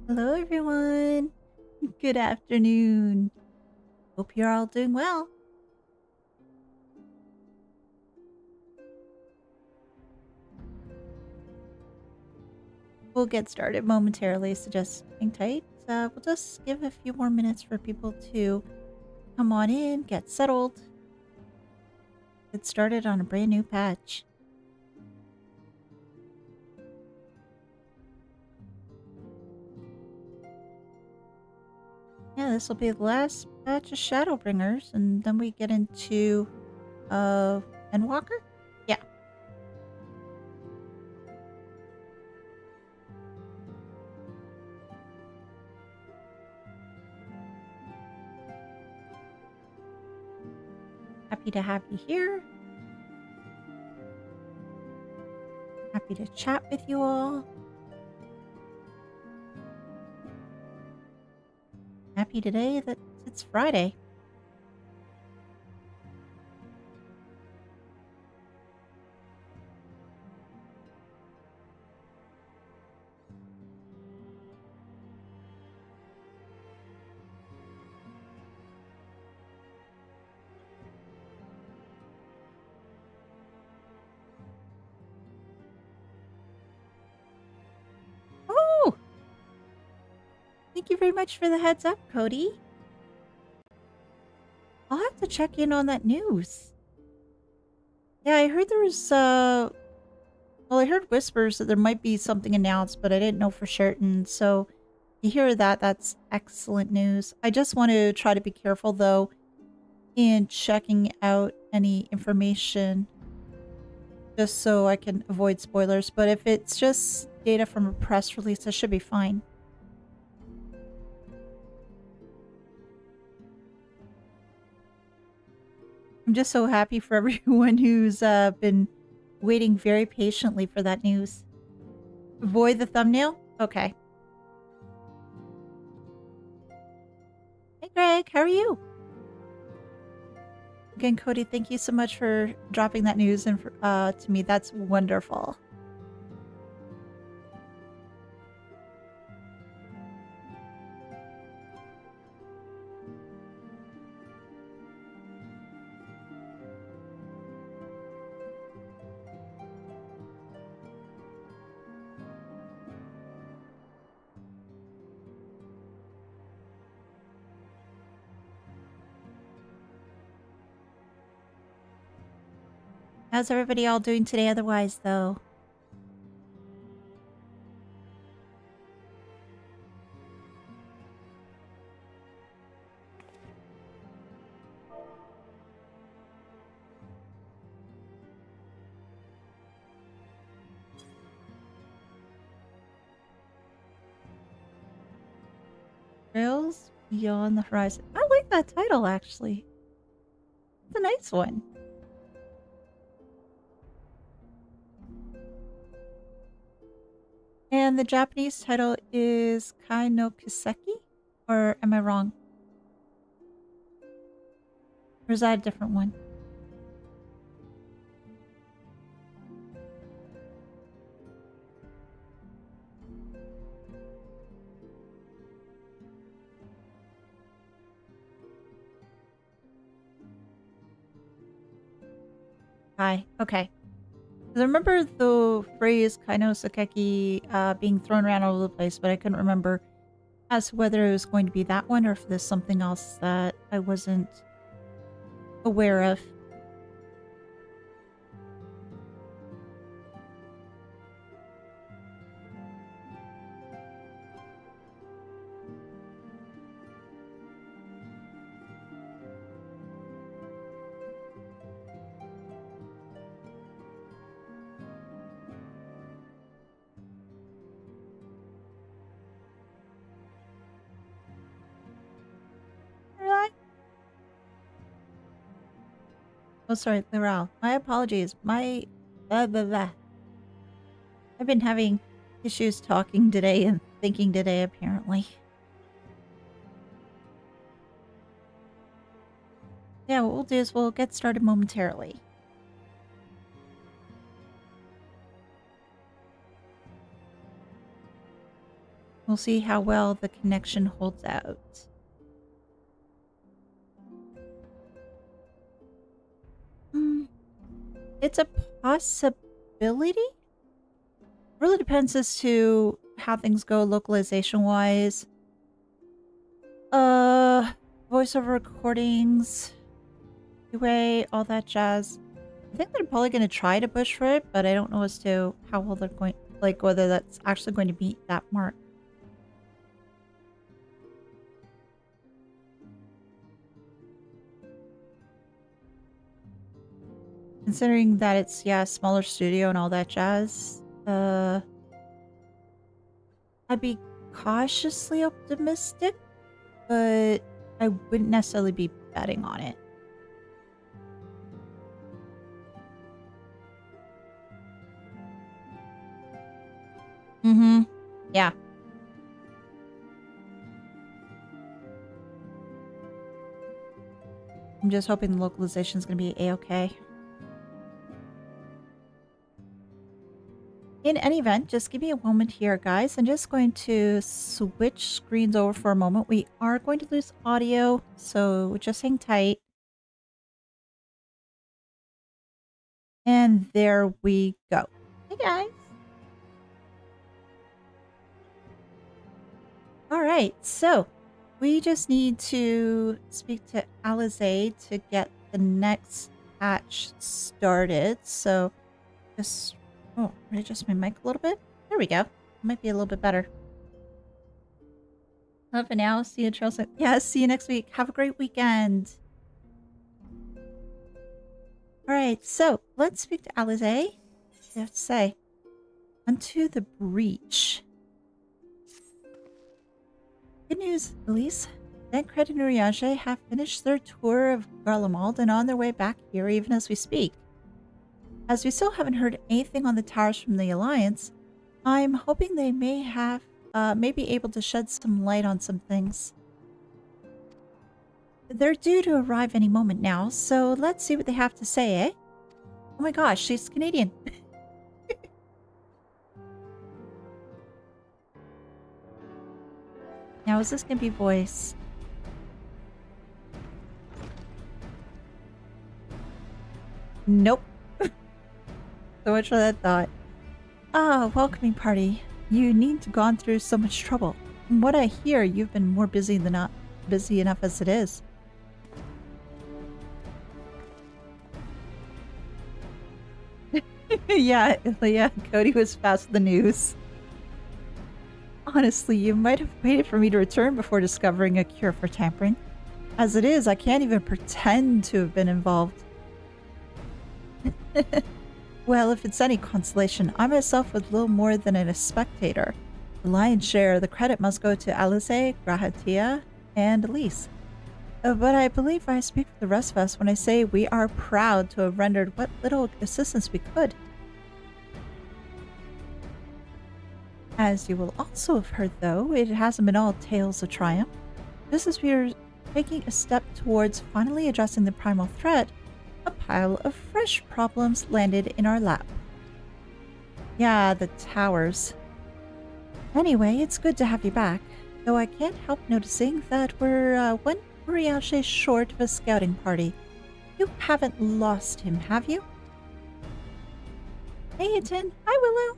Hello, everyone. Good afternoon. Hope you're all doing well. We'll get started momentarily, so just hang tight. We'll just give a few more minutes for people to come on in, get settled, get started on a brand new patch. Yeah, this will be the last patch of Shadowbringers, and then we get into Endwalker? Yeah. Happy to have you here. Happy to chat with you all. Happy today that it's Friday. Oh! Thank you very much for the heads up, Cody. I'll have to check in on that news. Yeah, I heard there was, well, I heard whispers that there might be something announced, but I didn't know for certain, so you hear that, that's excellent news. I just want to try to be careful, though, in checking out any information, just so I can avoid spoilers, but if it's just data from a press release, I should be fine. I'm just so happy for everyone who's been waiting very patiently for that news. Avoid the thumbnail? Okay. Hey Greg, how are you? Again, Cody, thank you so much for dropping that news and to me. That's wonderful. How's everybody all doing today otherwise, though? Trails Beyond the Horizon. I like that title, actually. It's a nice one. And the Japanese title is Kai no Kiseki? Or am I wrong? Or is that a different one? Kai. Okay. I remember the phrase Kai no Sakeki being thrown around all over the place, but I couldn't remember as to whether it was going to be that one or if there's something else that I wasn't aware of. Right. Oh, sorry, Laurel. My apologies. Blah, blah, blah. I've been having issues talking today and thinking today, apparently. Yeah, what we'll do is we'll get started momentarily. We'll see how well the connection holds out. It's a possibility. Really depends as to how things go localization-wise. Voiceover recordings, QA, all that jazz. I think they're probably going to try to push for it, but I don't know as to how well they're going, like whether that's actually going to meet that mark. Considering that it's, yeah, a smaller studio and all that jazz, I'd be cautiously optimistic, but I wouldn't necessarily be betting on it. Yeah. I'm just hoping the localization is going to be a-okay. In any event, just give me a moment here, guys. I'm just going to switch screens over for a moment. We are going to lose audio, so just hang tight. And there we go. Hey, guys. All right, so we just need to speak to Eorzea to get the next patch started. So just... Oh, readjust my mic a little bit. There we go. Might be a little bit better. For now. See you, Charles. Yeah, see you next week. Have a great weekend. Alright, so let's speak to Eorzea. Let's say, unto the breach. Good news, Elise. Dankred and Eorzea have finished their tour of Garlemald and on their way back here even as we speak. As we still haven't heard anything on the towers from the Alliance, I'm hoping they may be able to shed some light on some things. They're due to arrive any moment now, so let's see what they have to say, eh? Oh my gosh, she's Canadian. Now, is this gonna be voice? Nope. So much for that thought. Ah, welcoming party. You need to gone through so much trouble. From what I hear, you've been more busy than not busy enough as it is. Yeah, Cody was fast with the news. Honestly, you might have waited for me to return before discovering a cure for tampering. As it is, I can't even pretend to have been involved. Well, if it's any consolation, I myself was little more than a spectator. The lion's share of the credit must go to Eorzea, Grahatia, and Elise. But I believe I speak for the rest of us when I say we are proud to have rendered what little assistance we could. As you will also have heard, though, it hasn't been all tales of triumph. Just as we are taking a step towards finally addressing the primal threat, a pile of fresh problems landed in our lap. Yeah, the towers. Anyway, it's good to have you back, though I can't help noticing that we're one Eorzea short of a scouting party. You haven't lost him, have you? Hey, Etin. Hi, Willow.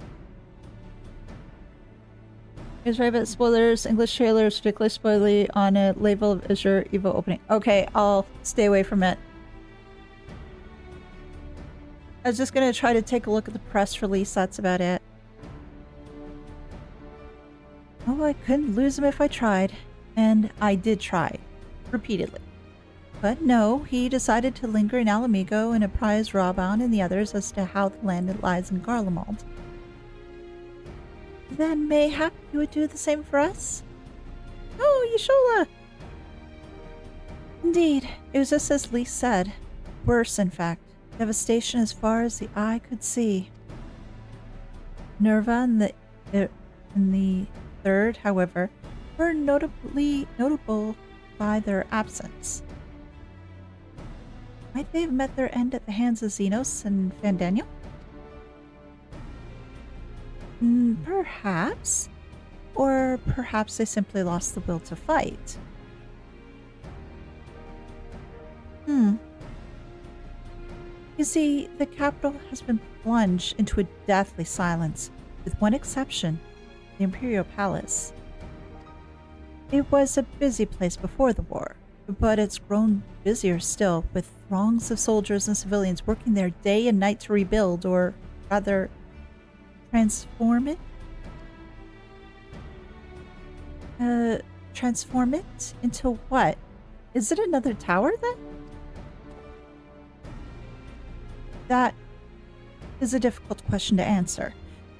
Here's right about spoilers. English trailer is particularly spoilery on a label of Azure Evo opening. Okay, I'll stay away from it. I was just gonna try to take a look at the press release, that's about it. Oh, I couldn't lose him if I tried. And I did try. Repeatedly. But no, he decided to linger in Alamigo and apprise Rawbound and the others as to how the land lies in Garlemald. Then mayhap you would do the same for us? Oh, Yashola! Indeed, it was just as Lee said. Worse, in fact. Devastation as far as the eye could see. Nerva and the third, however, were notable by their absence. Might they have met their end at the hands of Xenos and Fandaniel? Perhaps. or perhaps they simply lost the will to fight. You see, the capital has been plunged into a deathly silence, with one exception, the Imperial Palace. It was a busy place before the war, but it's grown busier still, with throngs of soldiers and civilians working there day and night to rebuild, or rather, transform it? Transform it into what? Is it another tower then? That is a difficult question to answer.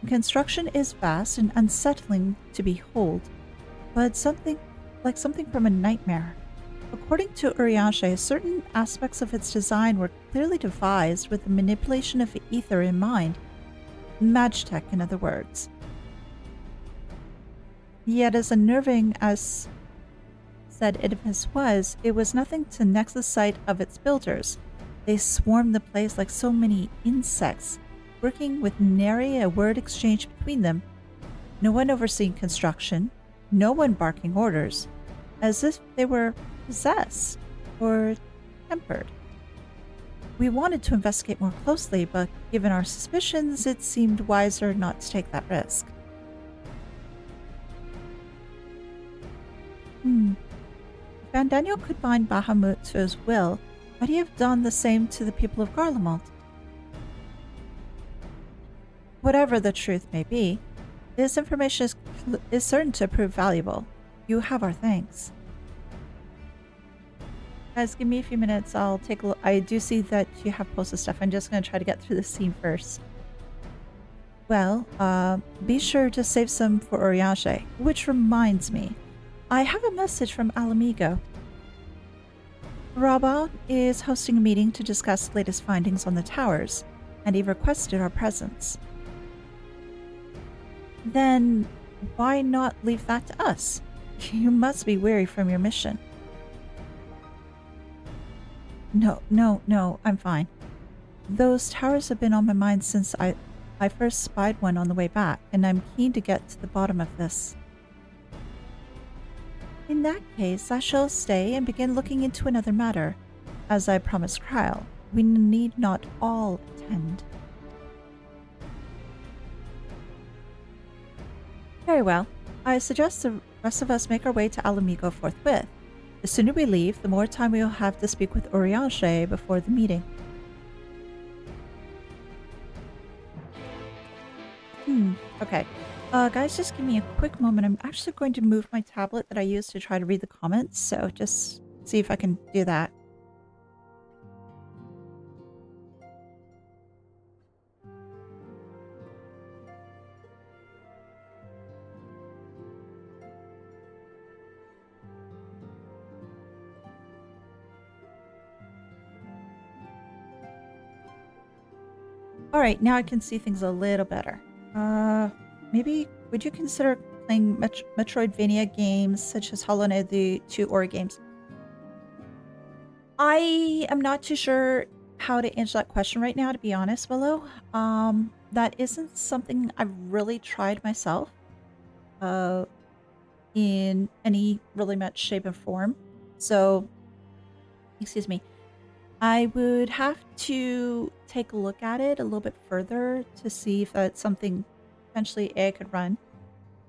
Construction is vast and unsettling to behold, but something from a nightmare. According to Eorzea, certain aspects of its design were clearly devised with the manipulation of ether in mind. Magtech, in other words. Yet as unnerving as said edifice was, it was nothing to next the sight of its builders. They swarmed the place like so many insects, working with nary a word exchanged between them. No one overseeing construction, no one barking orders, as if they were possessed or tempered. We wanted to investigate more closely, but given our suspicions, it seemed wiser not to take that risk. If Daniel could bind Bahamut to his will, might he have done the same to the people of Garlemald? Whatever the truth may be, this information is certain to prove valuable. You have our thanks. Guys, give me a few minutes. I'll take a look. I do see that you have posted stuff. I'm just going to try to get through this scene first. Well, be sure to save some for Eorzea, which reminds me, I have a message from Alamigo. Rabban is hosting a meeting to discuss the latest findings on the towers, and he requested our presence. Then why not leave that to us? You must be weary from your mission. No, I'm fine. Those towers have been on my mind since I first spied one on the way back, and I'm keen to get to the bottom of this. In that case, I shall stay and begin looking into another matter. As I promised Kyle, we need not all attend. Very well. I suggest the rest of us make our way to Alamigo forthwith. The sooner we leave, the more time we will have to speak with Eorzea before the meeting. Okay. Guys, just give me a quick moment. I'm actually going to move my tablet that I use to try to read the comments, so just see if I can do that. Alright, now I can see things a little better. Maybe would you consider playing Metroidvania games such as Hollow Knight, the 2 Ori games? I am not too sure how to answer that question right now, to be honest, Willow. That isn't something I've really tried myself in any really much shape and form. So, excuse me. I would have to take a look at it a little bit further to see if that's something potentially A, I could run,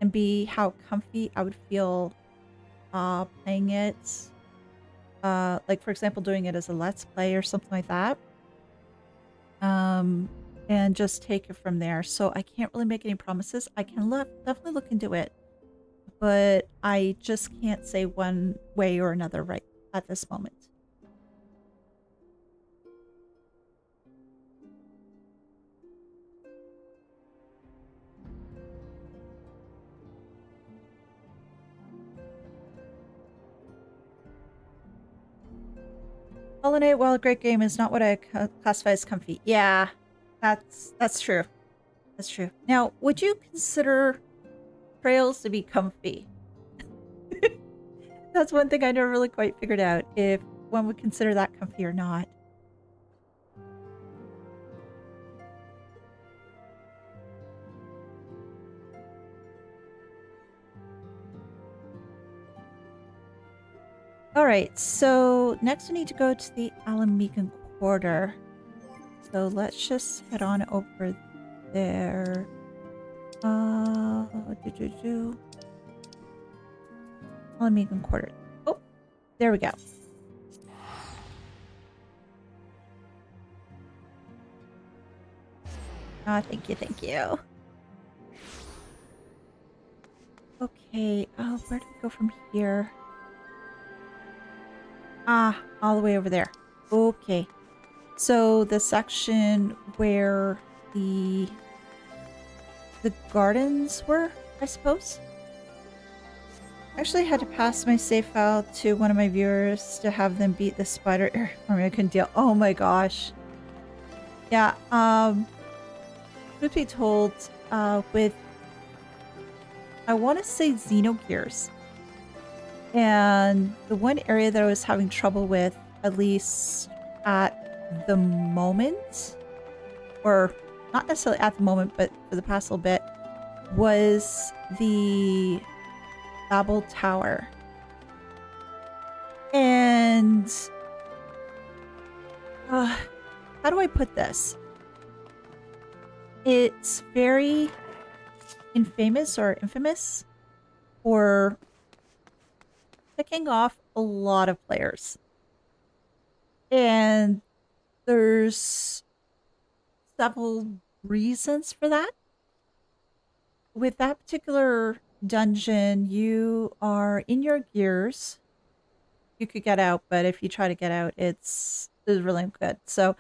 and B, how comfy I would feel playing it. Like, for example, doing it as a Let's Play or something like that. And just take it from there. So I can't really make any promises. I can definitely look into it, but I just can't say one way or another right at this moment. Hollow Knight, while a great game, is not what I classify as comfy. Yeah, that's true. That's true. Now, would you consider trails to be comfy? That's one thing I never really quite figured out, if one would consider that comfy or not. Alright, so next we need to go to the Elehayyme quarter. So let's just head on over there. Elehayyme quarter. Oh, there we go. Ah, thank you, thank you. Okay, where do we go from here? Ah, all the way over there. Okay. So the section where the gardens were, I suppose? Actually had to pass my save file to one of my viewers to have them beat the spider area for me. I couldn't deal. Oh my gosh. Yeah, truth be told, with, I want to say Xenogears. And the one area that I was having trouble with, at least at the moment, or not necessarily at the moment, but for the past little bit, was the Babel Tower. And how do I put this? It's very infamous for picking off a lot of players. And there's several reasons for that. With that particular dungeon, you are in your gears. You could get out, but if you try to get out, it's really good. So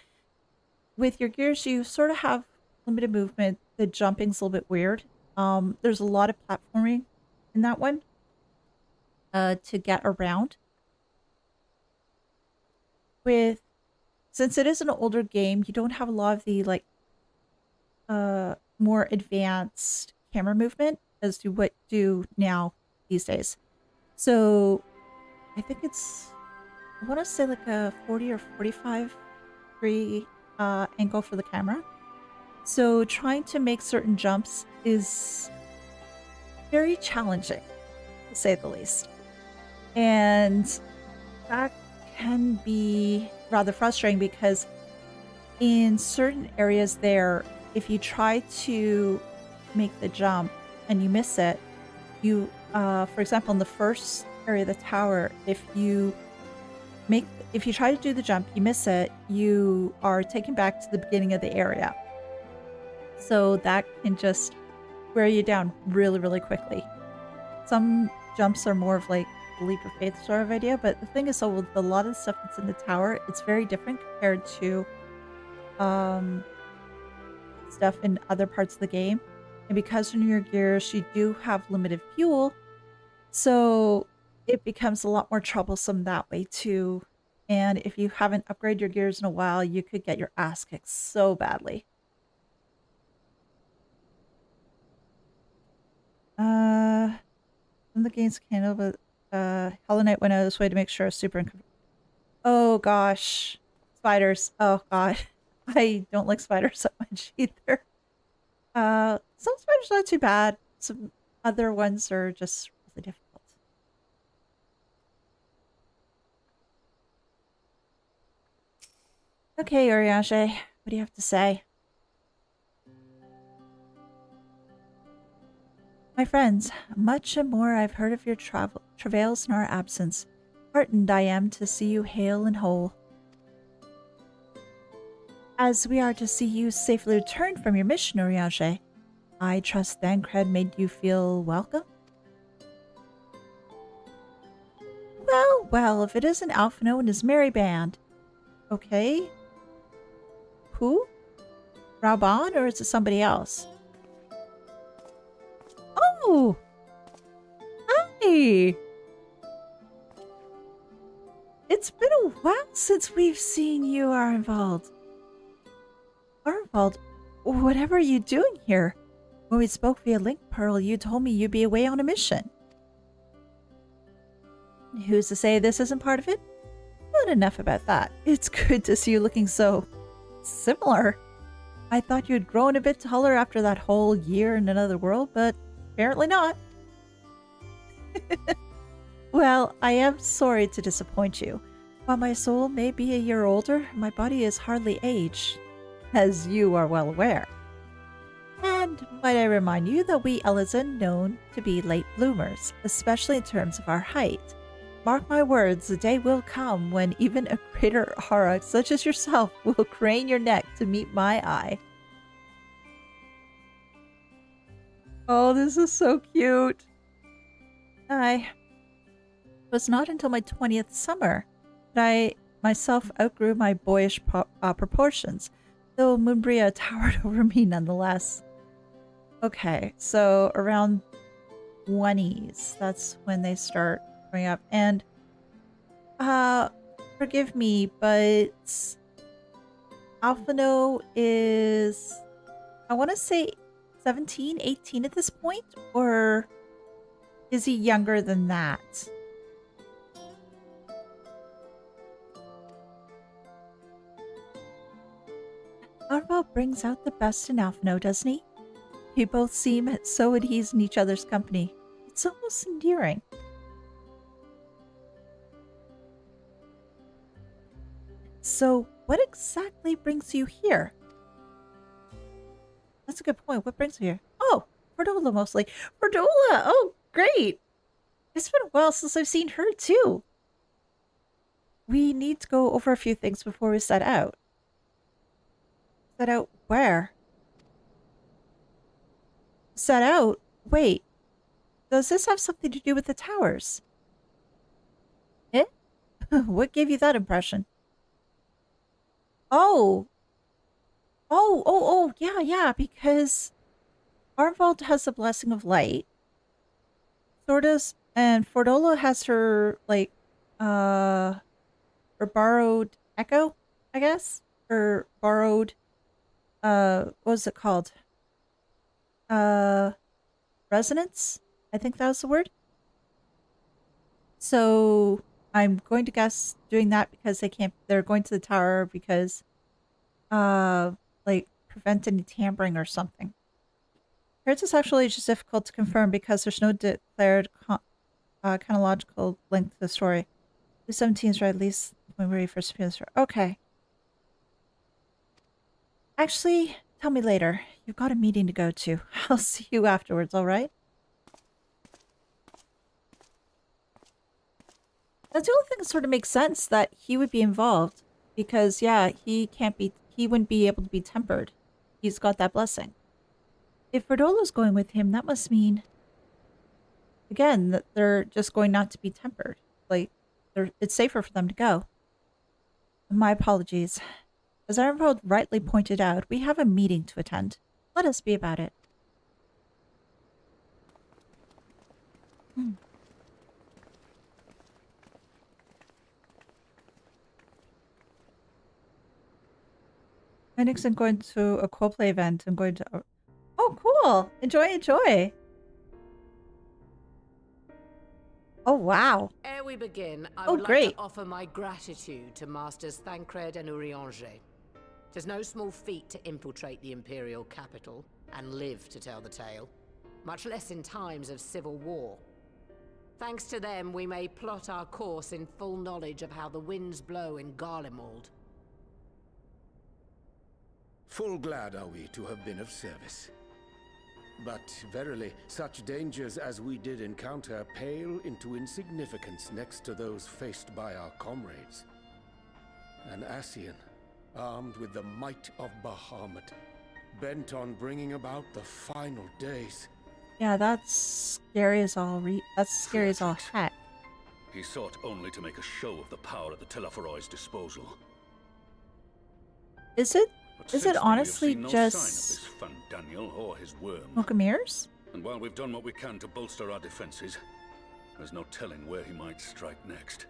with your gears, you sort of have limited movement. The jumping's a little bit weird. There's a lot of platforming in that one to get around. Since it is an older game, you don't have a lot of the like more advanced camera movement as to what do now these days. So I think it's, I want to say like a 40 or 45 degree angle for the camera. So trying to make certain jumps is very challenging, to say the least. And that can be rather frustrating because in certain areas there, if you try to make the jump and you miss it, you, for example, in the first area of the tower, if you try to do the jump, you miss it, you are taken back to the beginning of the area. So that can just wear you down really, really quickly. Some jumps are more of like a leap of faith sort of idea, but the thing is, so with a lot of the stuff that's in the tower, it's very different compared to stuff in other parts of the game. And because in your gears, you do have limited fuel, so it becomes a lot more troublesome that way too. And if you haven't upgraded your gears in a while, you could get your ass kicked so badly. Some of the games can handle, but Hollow Knight went out of this way to make sure super. Oh gosh, spiders. Oh god, I don't like spiders that much either. Some spiders are not too bad. Some other ones are just really difficult. Okay, Eorzea, what do you have to say? My friends, much and more I've heard of your travails in our absence. Heartened I am to see you hale and whole. As we are to see you safely returned from your mission, Eorzea, I trust Thancred made you feel welcome? Well, well, if it isn't Alphino and his merry band. Okay. Who? Raban, or is it somebody else? Oh! Hi! It's been a while since we've seen you, Arnvald. Arnvald, whatever are you doing here? When we spoke via Link Pearl, you told me you'd be away on a mission. Who's to say this isn't part of it? But enough about that. It's good to see you looking so similar. I thought you had grown a bit taller after that whole year in another world, but apparently not. Well, I am sorry to disappoint you. While my soul may be a year older, my body is hardly aged, as you are well aware. And might I remind you that we Elehayyme known to be late bloomers, especially in terms of our height. Mark my words, the day will come when even a greater Hara such as yourself will crane your neck to meet my eye. Oh, this is so cute. It was not until my 20th summer that I myself outgrew my boyish proportions, though Moonbria towered over me nonetheless. Okay, so around 20s, that's when they start growing up. And, forgive me, but Alphino is, I want to say 17, 18 at this point, or is he younger than that? Arval brings out the best in Alphino, doesn't he? We both seem so at ease in each other's company. It's almost endearing. So, what exactly brings you here? That's a good point. What brings you here? Oh, Fordola mostly. Fordola! Oh, great! It's been a while since I've seen her, too. We need to go over a few things before we set out. Set out where? Set out? Wait. Does this have something to do with the towers? Eh? What gave you that impression? Oh. Oh, yeah, because Arnvald has the Blessing of Light. So does, and Fordola has her, like, her borrowed echo, I guess? Or borrowed, what was it called? Resonance? I think that was the word. So I'm going to guess doing that because they're going to the tower because, like, prevent any tampering or something. Here's is actually just difficult to confirm because there's no declared chronological link to the story. The 17s are at least when we first appeared. Okay. Actually, tell me later. You've got a meeting to go to. I'll see you afterwards, alright? That's the only thing that sort of makes sense that he would be involved. Because, yeah, he wouldn't be able to be tempered. He's got that blessing. If Verdola's going with him, that must mean, again, that they're just going not to be tempered. Like, it's safer for them to go. My apologies. As Arnvald rightly pointed out, we have a meeting to attend. Let us be about it. Phoenix, I'm going to a co-play event. I'm going to... Oh, cool! Enjoy! Oh, wow. Ere we begin, I would like to offer my gratitude to Masters Thancred and Eorzea. 'Tis no small feat to infiltrate the Imperial capital and live to tell the tale, much less in times of civil war. Thanks to them, we may plot our course in full knowledge of how the winds blow in Garlemald. Full glad are we to have been of service. But verily, such dangers as we did encounter pale into insignificance next to those faced by our comrades. An Ascian, armed with the might of Bahamut, bent on bringing about the final days. Yeah, that's scary as all heck. He sought only to make a show of the power at the Teleforoi's disposal. Is it honestly no just sign of this Daniel or his worm? smoke and mirrors? And while we've done what we can to bolster our defenses, there's no telling where he might strike next.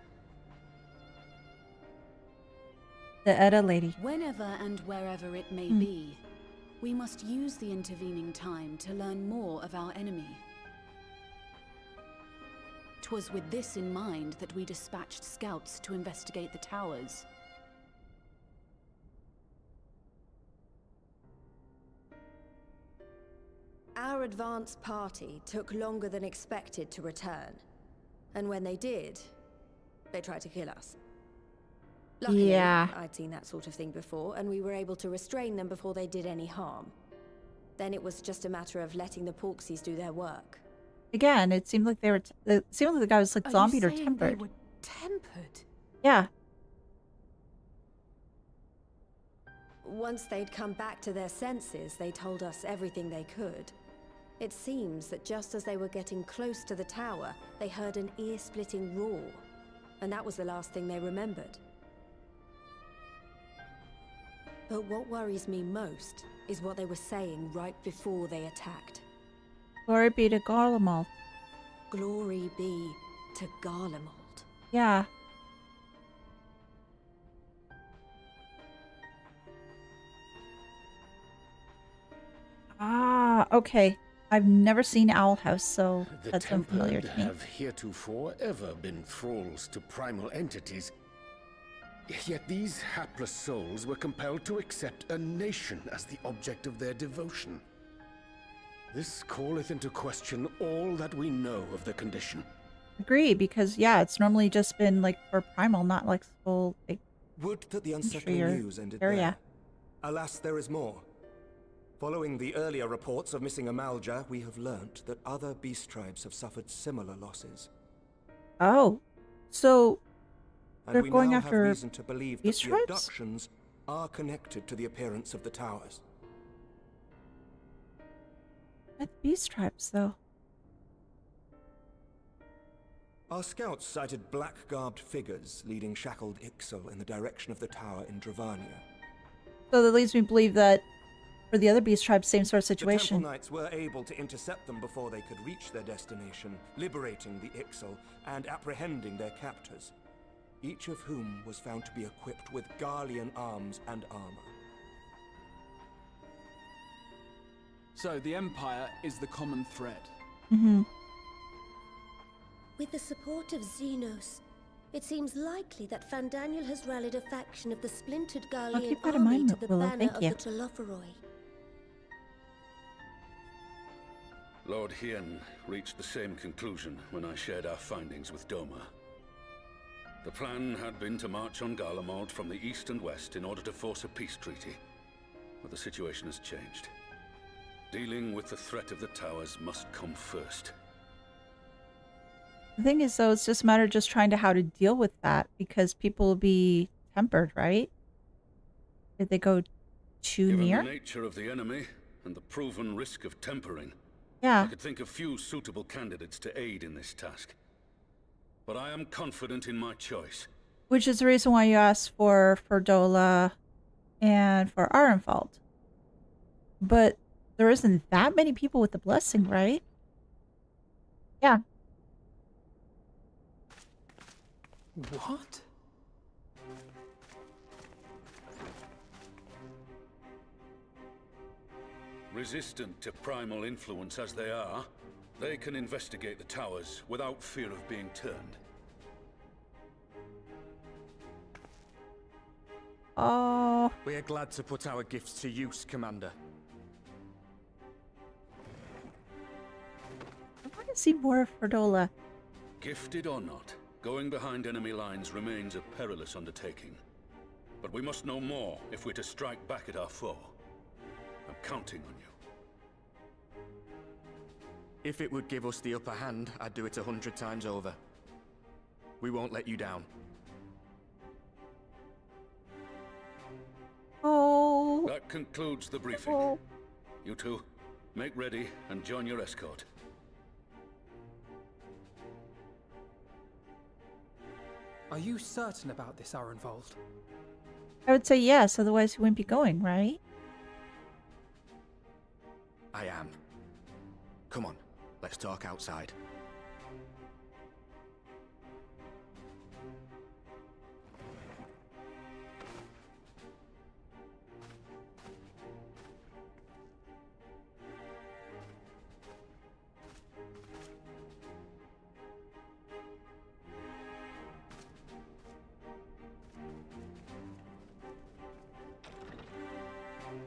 The Edda lady. Whenever and wherever it may be, we must use the intervening time to learn more of our enemy. 'Twas with this in mind that we dispatched scouts to investigate the towers. Our advance party took longer than expected to return. And when they did, they tried to kill us. Luckily, Yeah. I'd seen that sort of thing before, and we were able to restrain them before they did any harm. Then it was just a matter of letting the Porksies do their work. Again, it seemed like they were. It seemed like the guy was like zombied or tempered. They were tempered? Yeah. Once they'd come back to their senses, they told us everything they could. It seems that just as they were getting close to the tower, they heard an ear-splitting roar. And that was the last thing they remembered. But what worries me most is what they were saying right before they attacked. Glory be to Garlemald. Glory be to Garlemald. Yeah. Ah, okay. I've never seen Owl House, so The that's unfamiliar tempered to me. have heretofore ever been thralls to primal entities. Yet these hapless souls were compelled to accept a nation as the object of their devotion. This calleth into question all that we know of the condition. Agree, because yeah, it's normally just been like for primal, not like full like Would that the country unsettling or news ended area. there. Alas, there is more. Following the earlier reports of missing Amalja, we have learnt that other beast tribes have suffered similar losses. Oh, so And they're we going now after have reason to believe that beast the tribes? abductions are connected to the appearance of the towers. what beast tribes though? Our scouts sighted black-garbed figures leading shackled Ixal in the direction of the tower in Dravania. So that leads me to believe that for the other beast tribes, same sort of The situation. Temple Knights were able to intercept them before they could reach their destination, liberating the Ixal and apprehending their captors, each of whom was found to be equipped with Garlean arms and armor. So the Empire is the common thread. Mm-hmm. With the support of Xenos, it seems likely that Fandaniel has rallied a faction of the splintered Garlean keep that in army mind, to the Willow, banner thank of you. the Telophoroi. Lord Hien reached the same conclusion when I shared our findings with Doma. The plan had been to march on Garlemald from the east and west in order to force a peace treaty. But the situation has changed. Dealing with the threat of the towers must come first. The thing is, though, it's just a matter of just trying to how to deal with that because people will be tempered, right? Did they go too Given near? the nature of the enemy and the proven risk of tempering, I Yeah. could think of few suitable candidates to aid in this task. But I am confident in my choice. Which is the reason why you asked for Dola and for Arenfald. But there isn't that many people with the blessing, right? Yeah. What? Resistant to primal influence as they are, they can investigate the towers without fear of being turned. Oh, We are glad to put our gifts to use, Commander. I want to see more of Ferdola. Gifted or not, going behind enemy lines remains a perilous undertaking. But we must know more if we're to strike back at our foe. I'm counting on you. If it would give us the upper hand, I'd do it 100 times over. We won't let you down. Oh. That concludes the briefing. Oh. You two, make ready and join your escort. Are you certain about this, Arenvald? I would say yes, otherwise he wouldn't be going, right? I am. Come on, let's talk outside.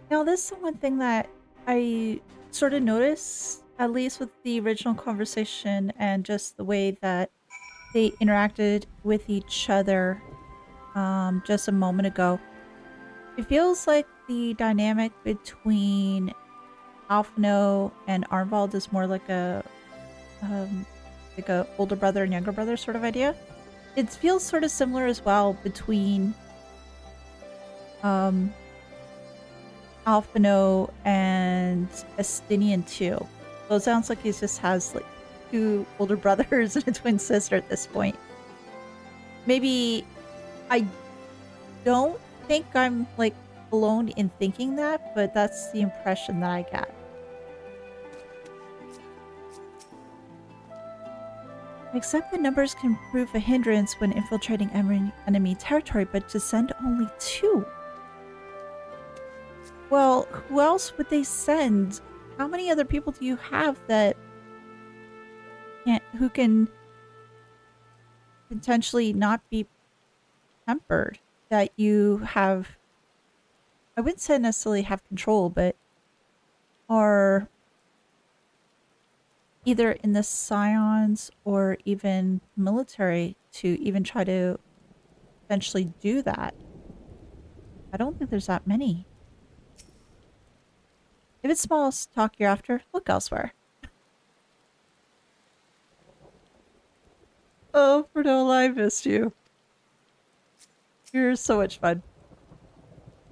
Now, this is one thing that I sort of noticed, at least with the original conversation and just the way that they interacted with each other just a moment ago. It feels like the dynamic between Alphino and Arnvald is more like a older brother and younger brother sort of idea. It feels sort of similar as well between Alphino and Estinian too. So it sounds like he just has like 2 older brothers and a twin sister at this point. Maybe I don't think I'm like alone in thinking that, but that's the impression that I get. Except the numbers can prove a hindrance when infiltrating enemy territory, but to send only 2. Well, who else would they send? How many other people do you have that who can potentially not be tempered? That you have, I wouldn't say necessarily have control, but are either in the scions or even military to even try to potentially do that. I don't think there's that many. If it's small talk you're after, look elsewhere. Oh, Ferdola, I missed you. You're so much fun.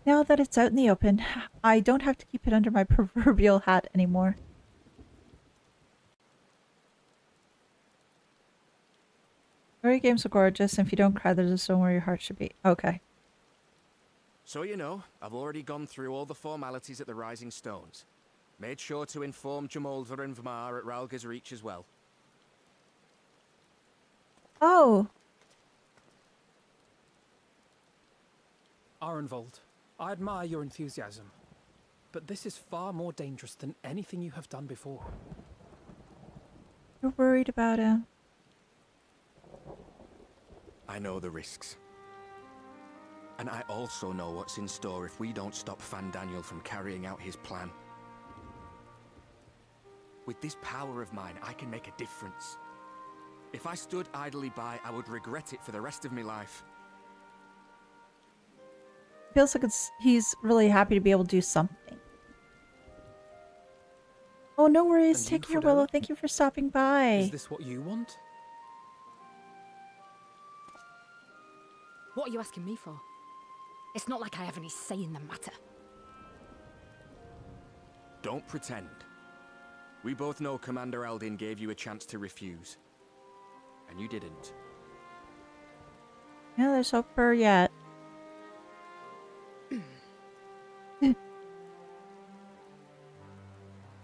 Now that it's out in the open, I don't have to keep it under my proverbial hat anymore. Every game's so gorgeous, and if you don't cry, there's a stone where your heart should be. Okay. So you know, I've already gone through all the formalities at the Rising Stones. Made sure to inform Jamoldva and Vamar at Ralga's Reach as well. Oh. Arenvald, I admire your enthusiasm, but this is far more dangerous than anything you have done before. You're worried about him. I know the risks. And I also know what's in store if we don't stop Fandaniel from carrying out his plan. With this power of mine, I can make a difference. If I stood idly by, I would regret it for the rest of my life. Feels like he's really happy to be able to do something. Oh, no worries. Take care, Willow. Thank you for stopping by. Is this what you want? What are you asking me for? It's not like I have any say in the matter. Don't pretend. We both know Commander Eldin gave you a chance to refuse. And you didn't. Yeah, there's hope for her yet.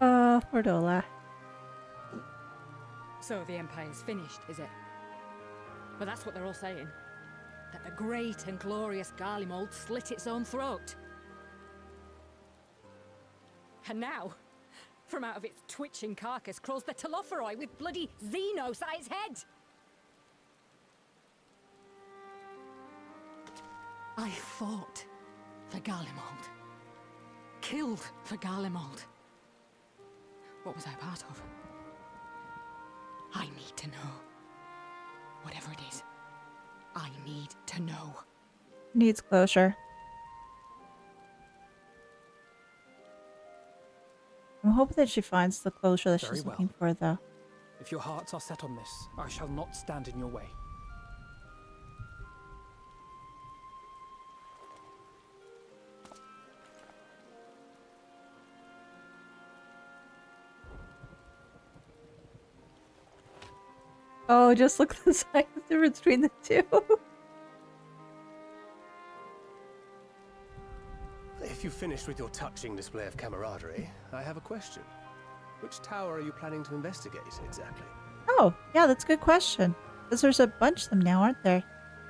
Oh, Ferdola. So the Empire's finished, is it? But that's what they're all saying. That the great and glorious Garlemald slit its own throat. And now, from out of its twitching carcass crawls the Telophoroi with bloody Xenos at its head! I fought for Garlemald. Killed for Garlemald. What was I part of? I need to know. Whatever it is, I need to know. Needs closure. I'm hoping that she finds the closure that she's looking for, though. If your hearts are set on this, I shall not stand in your way. Oh, just look at the size difference between the two. If you've finished with your touching display of camaraderie, I have a question. Which tower are you planning to investigate, exactly? Oh, yeah, that's a good question. Because there's a bunch of them now, aren't there?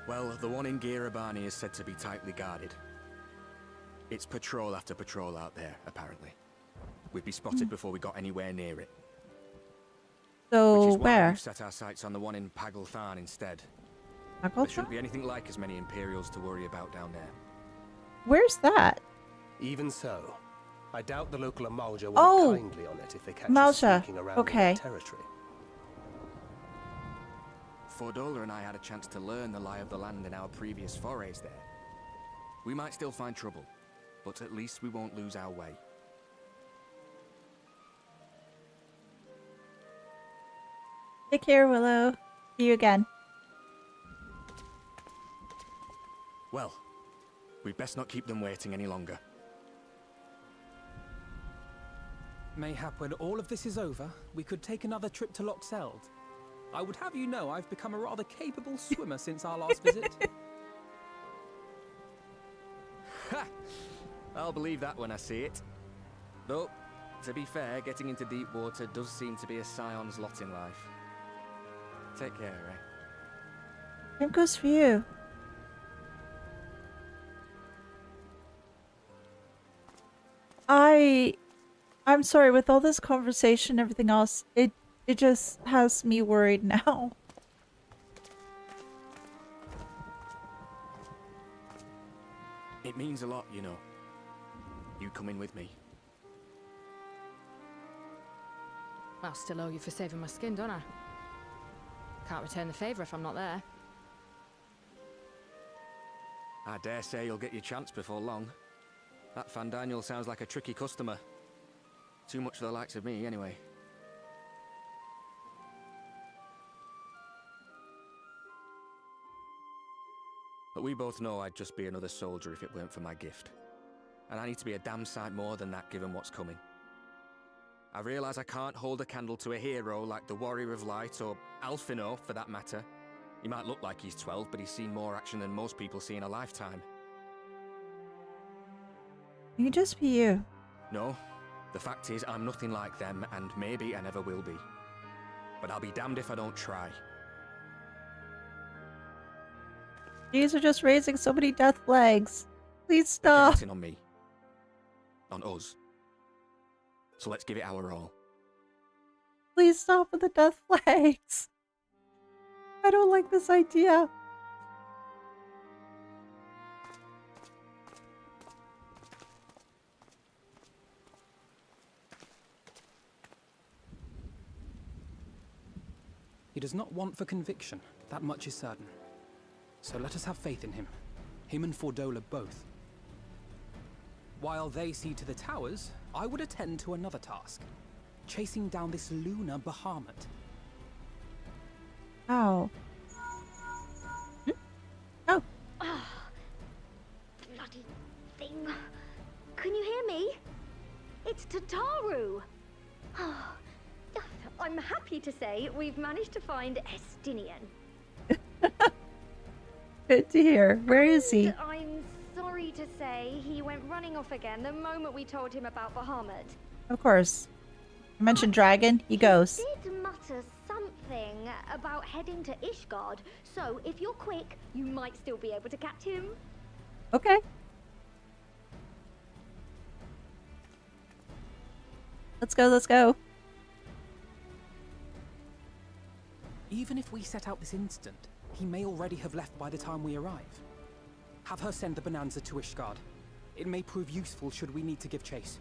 Well, the one in Girabani is said to be tightly guarded. It's patrol after patrol out there, apparently. We'd be spotted before we got anywhere near it. So, which is why where? We've set our sights on the one in Pagalthan instead. Pagalthan? There shouldn't be anything like as many Imperials to worry about down there. Where's that? Even so, I doubt the local Amalja will look kindly on it if they catch us sneaking around in their territory. Fordola and I had a chance to learn the lie of the land in our previous forays there. We might still find trouble, but at least we won't lose our way. Take care, Willow. See you again. Well, we'd best not keep them waiting any longer. Mayhap when all of this is over, we could take another trip to Loxeld. I would have you know I've become a rather capable swimmer since our last visit. Ha! I'll believe that when I see it. Though, to be fair, getting into deep water does seem to be a scion's lot in life. Take care, eh? Same goes for you. I'm sorry, with all this conversation and everything else, it just has me worried now. It means a lot, you know. You coming with me. I'll still owe you for saving my skin, don't I? Can't return the favour if I'm not there. I dare say you'll get your chance before long. That Fandaniel sounds like a tricky customer. Too much for the likes of me, anyway. But we both know I'd just be another soldier if it weren't for my gift. And I need to be a damn sight more than that given what's coming. I realise I can't hold a candle to a hero like the Warrior of Light, or Alphino for that matter. He might look like he's 12, but he's seen more action than most people see in a lifetime. You can just be you. No, the fact is I'm nothing like them, and maybe I never will be. But I'll be damned if I don't try. These are just raising so many death flags. Please stop. They're counting on me. On us. So let's give it our all. Please stop with the death flags. I don't like this idea. He does not want for conviction, that much is certain. So let us have faith in him. Him and Fordola both. While they see to the towers, I would attend to another task. Chasing down this lunar Bahamut. Ow. Oh. Ah, bloody thing. Can you hear me? It's Tataru. I'm happy to say we've managed to find Estinian. Good to hear. Where is he? I'm sorry to say he went running off again the moment we told him about Bahamut. Of course. I mentioned dragon. He goes. He did mutter something about heading to Ishgard, so if you're quick, you might still be able to catch him. Okay. Let's go, let's go. Even if we set out this instant, he may already have left by the time we arrive. Have her send the Bonanza to Ishgard. It may prove useful should we need to give chase.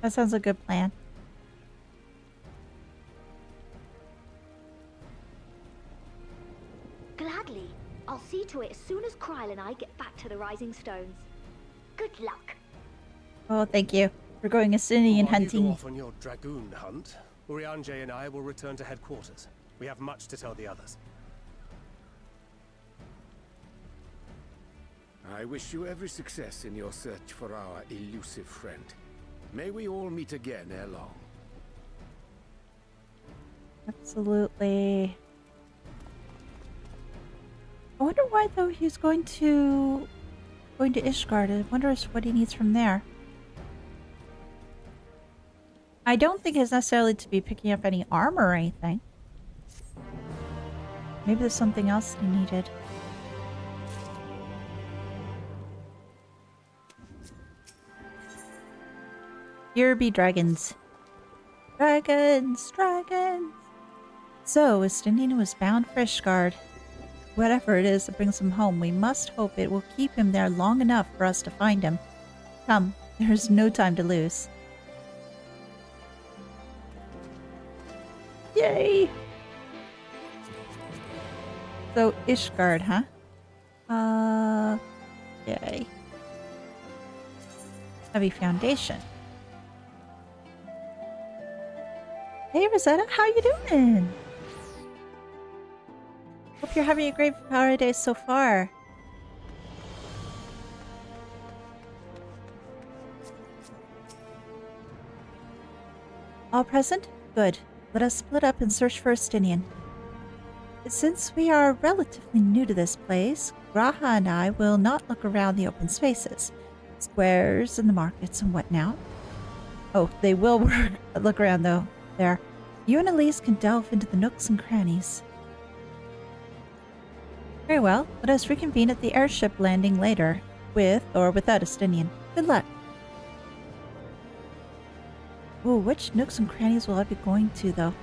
That sounds a good plan. Gladly. I'll see to it as soon as Kryl and I get back to the Rising Stones. Good luck. Oh, thank you. We're going Estinian hunting. You go off on your dragoon hunt. Urianger and I will return to headquarters. We have much to tell the others. I wish you every success in your search for our elusive friend. May we all meet again ere long. Absolutely. I wonder why though he's going to Ishgard. I wonder what he needs from there. I don't think it's necessarily to be picking up any armor or anything. Maybe there's something else he needed. Here be dragons. Dragons! Dragons! So, Estinian was bound for Ishgard. Whatever it is that brings him home, we must hope it will keep him there long enough for us to find him. Come, there is no time to lose. Yay! So, Ishgard, huh? Okay. Heavy foundation. Hey, Rosetta, how you doing? Hope you're having a great holiday so far. All present? Good. Let us split up and search for Estinian. Since we are relatively new to this place, Graha and I will not look around the open spaces, squares and the markets and whatnot. Oh, they will look around though. There. You and Elise can delve into the nooks and crannies. Very well. Let us reconvene at the airship landing later, with or without Estinian. Good luck. Ooh, which nooks and crannies will I be going to, though?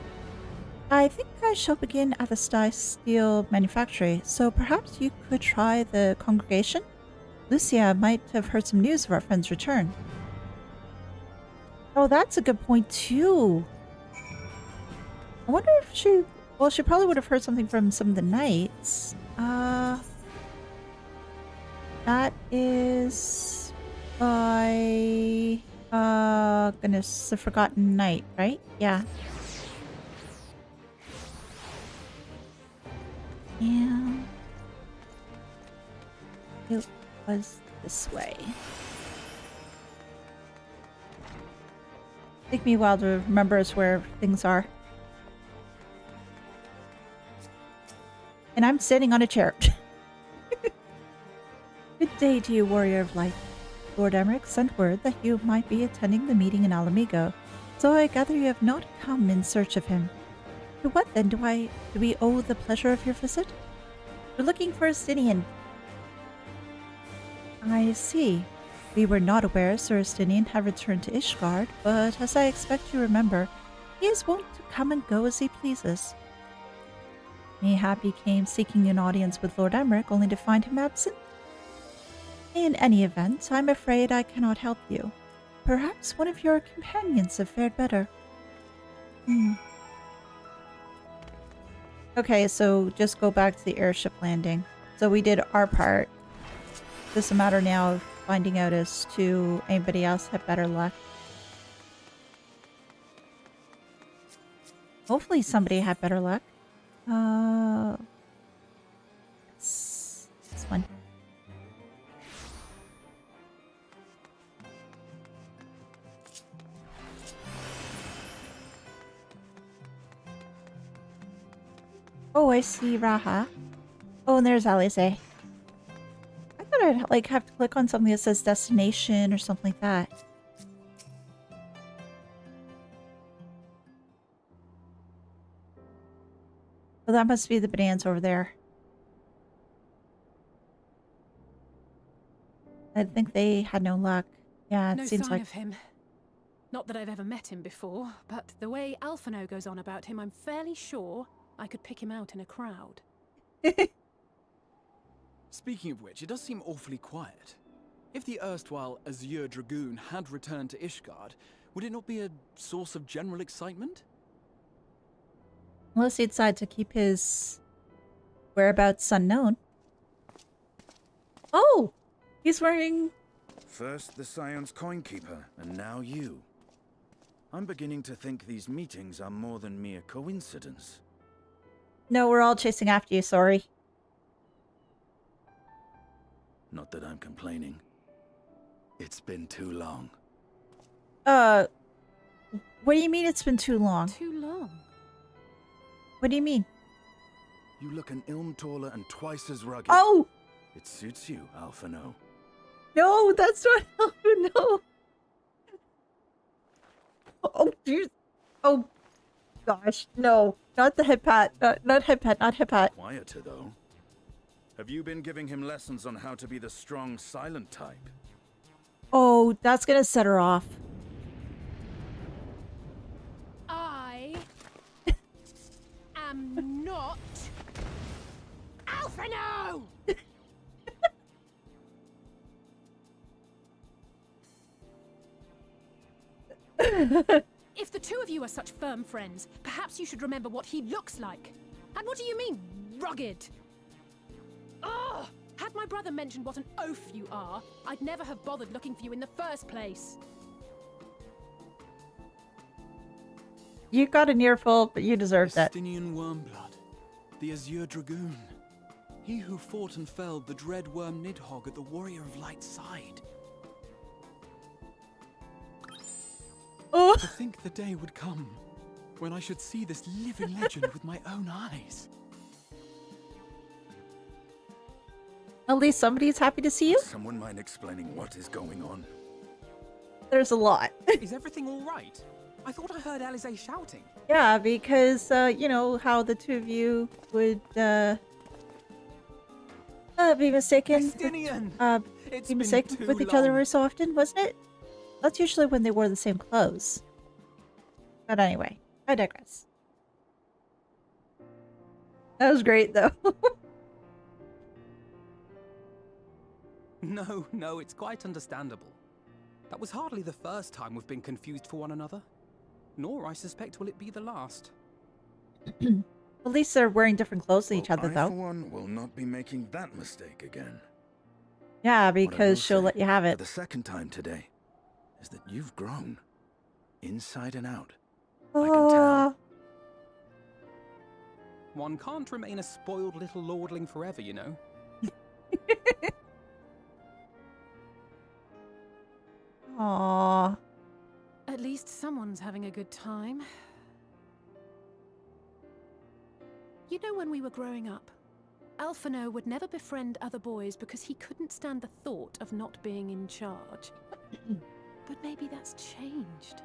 I think I shall begin at the steel manufactory, so perhaps you could try the congregation? Lucia might have heard some news of our friend's return. Oh, that's a good point, too. I wonder if she... Well, she probably would have heard something from some of the knights. That is... by... goodness, the Forgotten Knight, right? Yeah. And... it was this way. Take me a while to remember where things are. And I'm sitting on a chair. Good day to you, warrior of light. Lord Emmerich sent word that you might be attending the meeting in Alamigo, so I gather you have not come in search of him. To what then do we owe the pleasure of your visit? We're looking for Estinian. I see. We were not aware Sir Estinian had returned to Ishgard, but as I expect you remember, he is wont to come and go as he pleases. Mayhap he came seeking an audience with Lord Emmerich only to find him absent? In any event, I'm afraid I cannot help you. Perhaps one of your companions have fared better. Okay, so just go back to the airship landing. So we did our part. It's a matter now of finding out as to anybody else have better luck. Hopefully somebody had better luck. This one. Oh, I see Raha. Oh, and there's Elehayyme. I thought I'd like have to click on something that says destination or something like that. Well, that must be the bonanza over there. I think they had no luck. Yeah, it seems like... No sign of him. Not that I've ever met him before, but the way Alphino goes on about him, I'm fairly sure I could pick him out in a crowd. Speaking of which, it does seem awfully quiet. If the erstwhile Azure Dragoon had returned to Ishgard, would it not be a source of general excitement? Unless he decides to keep his whereabouts unknown. Oh! He's wearing... First the Scion's Coinkeeper, and now you. I'm beginning to think these meetings are more than mere coincidence. No, we're all chasing after you, sorry. Not that I'm complaining. It's been too long. What do you mean it's been too long? Too long? What do you mean? You look an ilm taller and twice as rugged. Oh! It suits you, Alphino. No, that's not Alphino. Oh, jeez. Oh, gosh. No. Not the head pat. Not head pat. Not head pat. Quieter, though. Have you been giving him lessons on how to be the strong, silent type? Oh, that's gonna set her off. I am not Alphino! If the two of you are such firm friends, perhaps you should remember what he looks like. And what do you mean, rugged? Had my brother mentioned what an oaf you are, I'd never have bothered looking for you in the first place. You got an earful, but you deserve that. Estinian Wormblood, the Azure Dragoon. He who fought and felled the dread worm Nidhogg at the Warrior of Light's side. Oh! To think the day would come when I should see this living legend with my own eyes. At least somebody's happy to see you. Someone mind explaining what is going on? There's a lot. Is everything all right? I thought I heard Alisaie shouting. Yeah, because, you know, how the two of you would, be mistaken. Estinian! Be mistaken with each other very so often, wasn't it? That's usually when they wore the same clothes. But anyway, I digress. That was great, though. No, it's quite understandable. That was hardly the first time we've been confused for one another. Nor, I suspect, will it be the last. At least they're wearing different clothes than each other, I, though. for one, will not be making that mistake again. Yeah, because she'll let you have For it. the second time today, is that you've grown. Inside and out. I can tell. One can't remain a spoiled little lordling forever, you know. Aww. At least someone's having a good time. You know, when we were growing up, Alphino would never befriend other boys because he couldn't stand the thought of not being in charge. But maybe that's changed.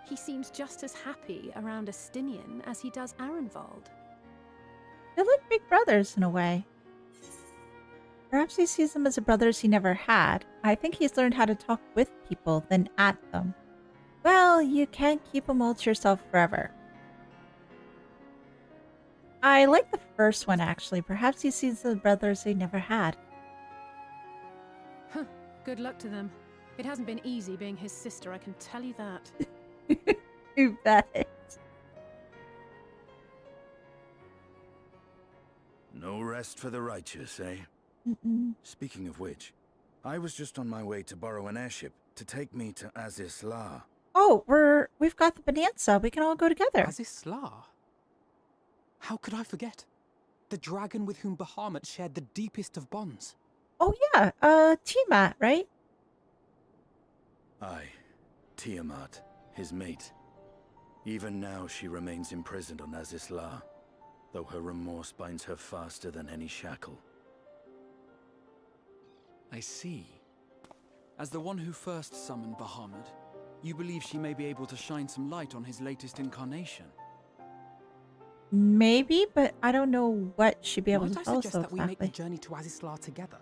He seems just as happy around Estinian as he does Arenvald. They're like big brothers in a way. Perhaps he sees them as brothers he never had. I think he's learned how to talk with people than at them. Well, you can't keep them all to yourself forever. I like the first one, actually. Perhaps he sees the brothers he never had. Huh, good luck to them. It hasn't been easy being his sister, I can tell you that. You bet. No rest for the righteous, eh? Speaking of which, I was just on my way to borrow an airship to take me to Azisla. Oh, we've got the Bonanza. We can all go together. Azisla? How could I forget? The dragon with whom Bahamut shared the deepest of bonds. Oh yeah, Tiamat, right? Aye, Tiamat, his mate. Even now she remains imprisoned on Azisla, though her remorse binds her faster than any shackle. I see. As the one who first summoned Bahamut, you believe she may be able to shine some light on his latest incarnation. Maybe, but I don't know what she'd be able Might to I tell us suggest so that we make the exactly. journey to Azisla together?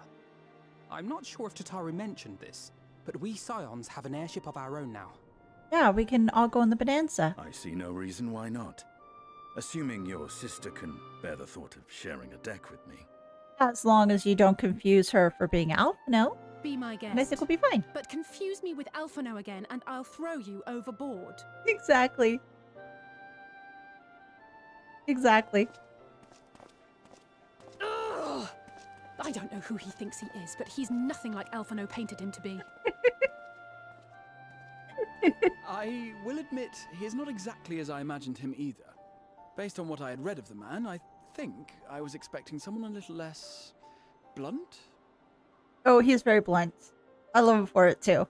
I'm not sure if Tataru mentioned this, but we Scions have an airship of our own now. Yeah, we can all go in the Bonanza. I see no reason why not. Assuming your sister can bear the thought of sharing a deck with me. As long as you don't confuse her for being Alphino. Be my guest. And I think we'll be fine. But confuse me with Alphino again and I'll throw you overboard. Exactly. Exactly. Ugh! I don't know who he thinks he is, but he's nothing like Alphino painted him to be. I will admit, he is not exactly as I imagined him either. Based on what I had read of the man, I think I was expecting someone a little less blunt? Oh, he's very blunt. I love him for it too.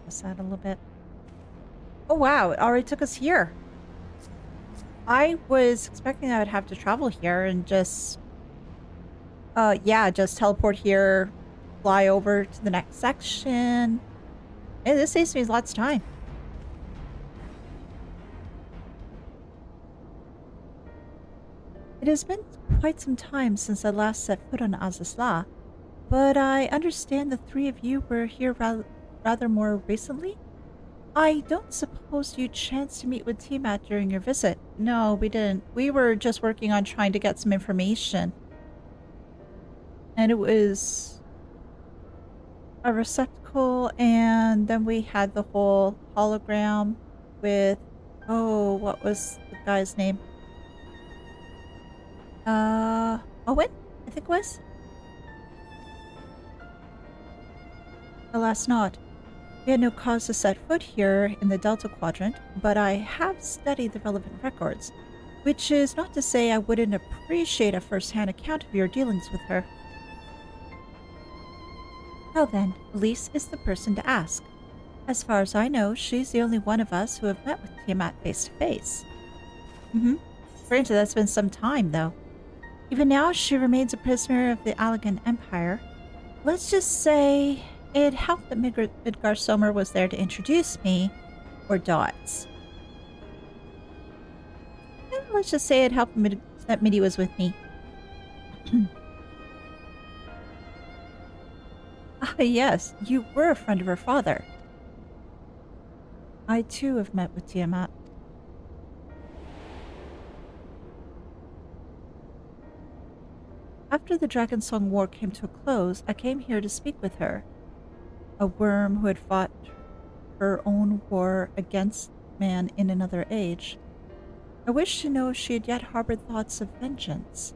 Let's that a little bit. Oh wow, it already took us here. I was expecting I would have to travel here and just just teleport here, fly over to the next section. Hey, this saves me lots of time. It has been quite some time since I last set foot on Azisla, but I understand the three of you were here rather more recently? I don't suppose you chanced to meet with Tiamat during your visit. No, we didn't. We were just working on trying to get some information. And it was a receptacle, and then we had the whole hologram with, oh, what was the guy's name? Owen, I think it was. Alas not. We had no cause to set foot here in the Delta Quadrant, but I have studied the relevant records, which is not to say I wouldn't appreciate a first-hand account of your dealings with her. Well then, Elise is the person to ask. As far as I know, she's the only one of us who have met with Tiamat face to face. Granted, that's been some time, though. Even now, she remains a prisoner of the Allegan Empire. Let's just say it helped that Midgar Sommer was there to introduce me, or Dots. And let's just say it helped that Midi was with me. Ah, yes, you were a friend of her father. I too have met with Tiamat. After the Dragonsong War came to a close, I came here to speak with her. A worm who had fought her own war against man in another age. I wished to know if she had yet harbored thoughts of vengeance,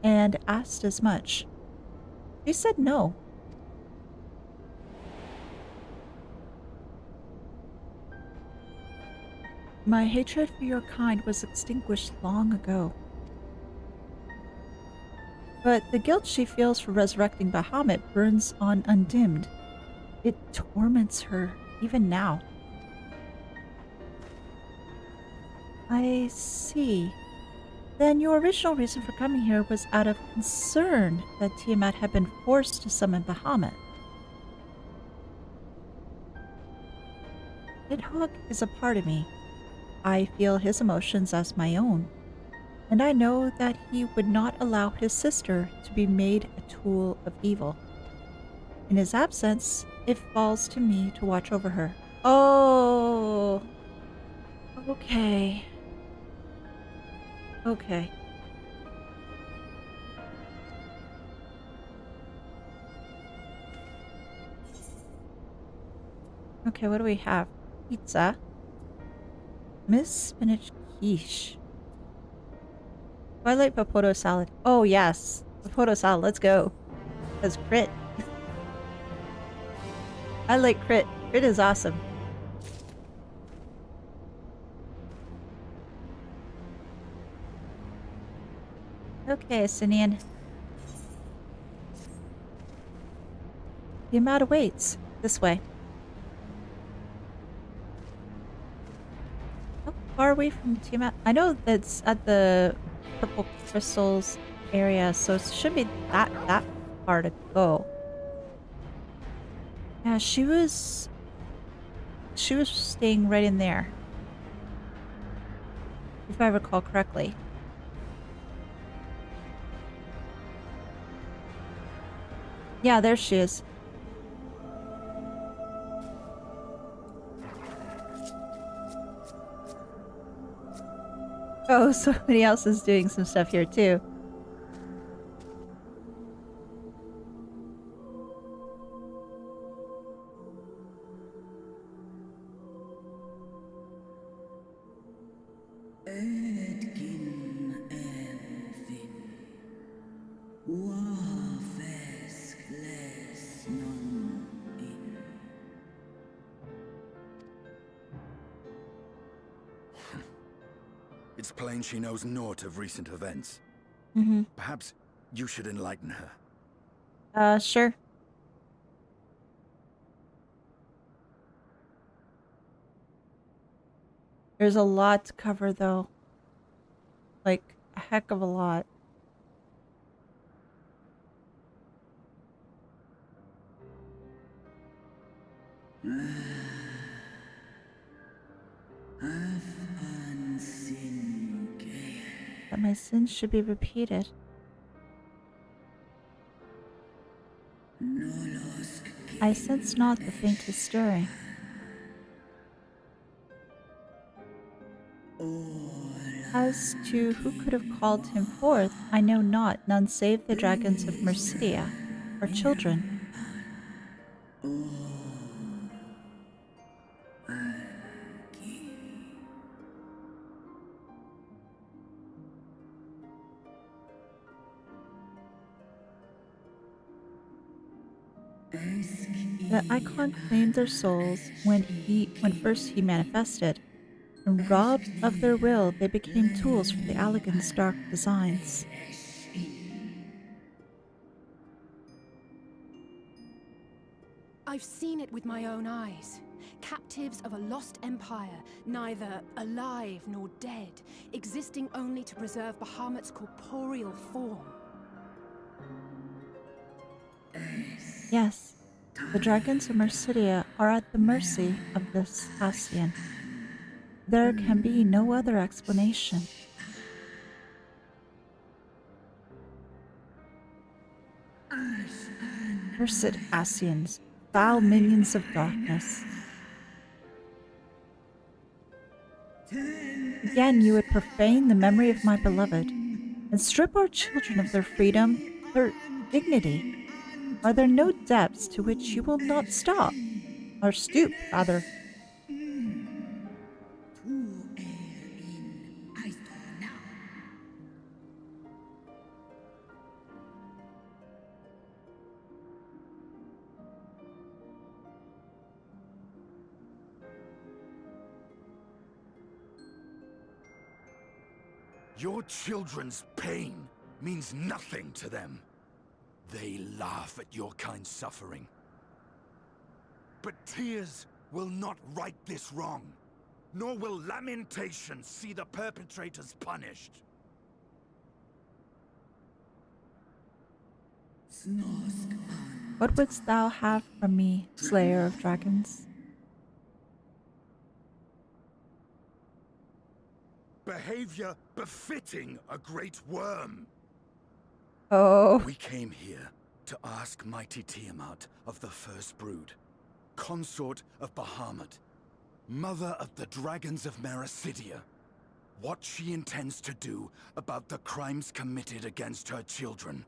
and asked as much. She said no. My hatred for your kind was extinguished long ago. But the guilt she feels for resurrecting Bahamut burns on undimmed. It torments her, even now. I see. Then your original reason for coming here was out of concern that Tiamat had been forced to summon Bahamut. Nidhogg is a part of me. I feel his emotions as my own, and I know that he would not allow his sister to be made a tool of evil. In his absence, it falls to me to watch over her. Oh, okay. Okay. Okay, what do we have? Pizza. Miss Spinach Quiche. Twilight Papoto Salad. Oh, yes. Papoto Salad, let's go. That's crit. I like crit. Crit is awesome. Okay, Sinian. The amount awaits. This way. How far away from Tiamat? I know that's at the purple crystals area, so it should be that far to go. Yeah, she was staying right in there, if I recall correctly. Yeah, there she is. Oh, somebody else is doing some stuff here too. It's plain she knows naught of recent events. Perhaps you should enlighten her. Sure. There's a lot to cover, though. Like, a heck of a lot. That my sins should be repeated. I sense not the faintest stirring. As to who could have called him forth, I know not, none save the dragons of Mercidia, our children. The Icon claimed their souls when first he manifested, and robbed of their will, they became tools for the Allagan's dark designs. I've seen it with my own eyes. Captives of a lost empire, neither alive nor dead, existing only to preserve Bahamut's corporeal form. Yes, the dragons of Mercidia are at the mercy of this Ascian. There can be no other explanation. Cursed Ascians, foul minions of darkness. Again you would profane the memory of my beloved, and strip our children of their freedom, their dignity. Are there no depths to which you will not stop? Or stoop, rather. Your children's pain means nothing to them. They laugh at your kind suffering. But tears will not right this wrong, nor will lamentation see the perpetrators punished. What wouldst thou have from me, Slayer of Dragons? Behavior befitting a great worm. Oh. We came here to ask mighty Tiamat of the First Brood, consort of Bahamut, mother of the dragons of Mercidia, what she intends to do about the crimes committed against her children.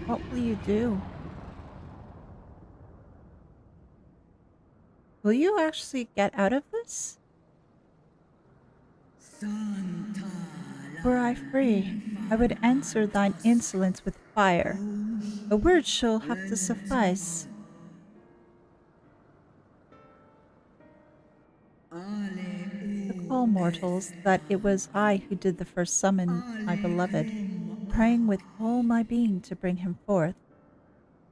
What will you do? Will you actually get out of this? Were I free, I would answer thine insolence with fire. A word shall have to suffice. Recall, mortals, that it was I who did the first summon my beloved, praying with all my being to bring him forth.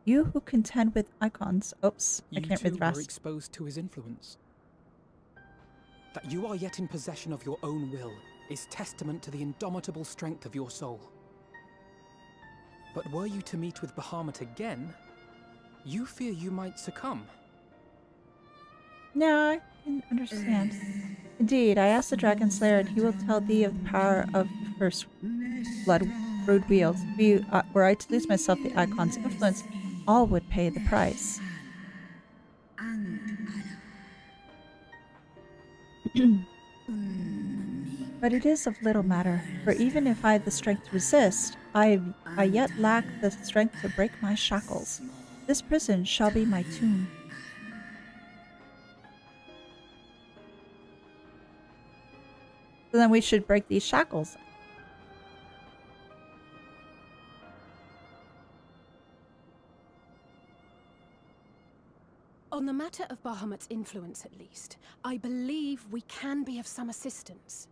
You who contend with icons. Oops, I can't read the You too were rest. exposed to his influence. That you are yet in possession of your own will is testament to the indomitable strength of your soul. But were you to meet with Bahamut again, you fear you might succumb. No, I can understand. Indeed, I asked the Dragon Slayer, and he will tell thee of the power of the first blood brood wields. Were I to lose myself the Icon's influence, all would pay the price. But it is of little matter, for even if I had the strength to resist, I yet lack the strength to break my shackles. This prison shall be my tomb. So then we should break these shackles. On the matter of Bahamut's influence, at least, I believe we can be of some assistance.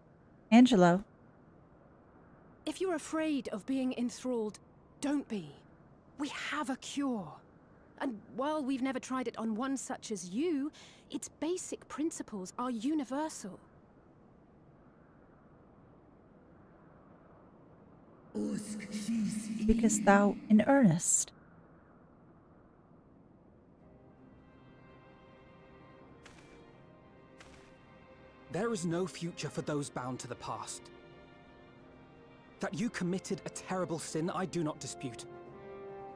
Angelo. If you're afraid of being enthralled, don't be. We have a cure. And while we've never tried it on one such as you, its basic principles are universal. Because thou in earnest. There is no future for those bound to the past. That you committed a terrible sin, I do not dispute.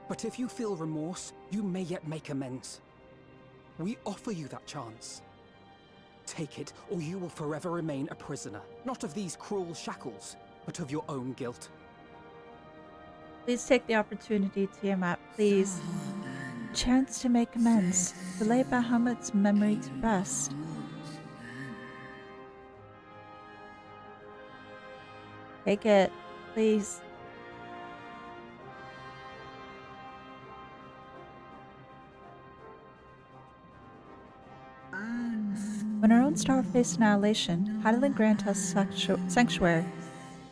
But if you feel remorse, you may yet make amends. We offer you that chance. Take it, or you will forever remain a prisoner, not of these cruel shackles, but of your own guilt. Please take the opportunity, Tiamat, please. Chance to make amends, to lay Bahamut's memory to rest. Take it, please. When our own star faced annihilation, Hydaelyn grant us sanctuary,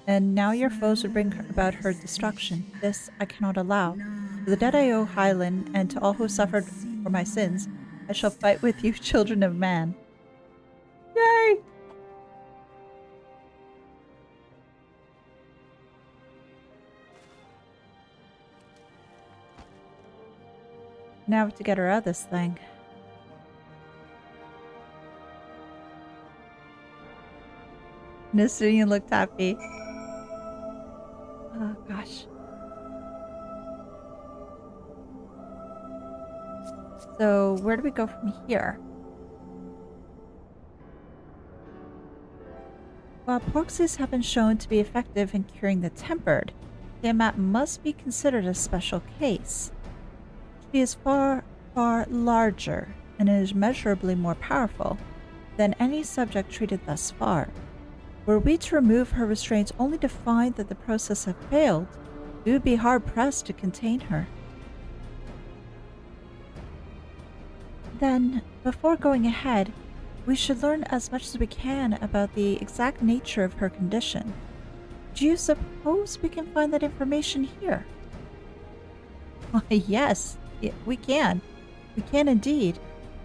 and now your foes would bring about her destruction. This I cannot allow. To the dead I owe Hydaelyn, and to all who suffered for my sins, I shall fight with you, children of man. Yay! Now we have to get her out of this thing. Nistinian looked happy. Oh gosh. So where do we go from here? While proxies have been shown to be effective in curing the tempered, Tiamat must be considered a special case. She is far, far larger and is measurably more powerful than any subject treated thus far. Were we to remove her restraints only to find that the process had failed, we would be hard-pressed to contain her. Then, before going ahead, we should learn as much as we can about the exact nature of her condition. Do you suppose we can find that information here? Why, yes, we can. We can indeed.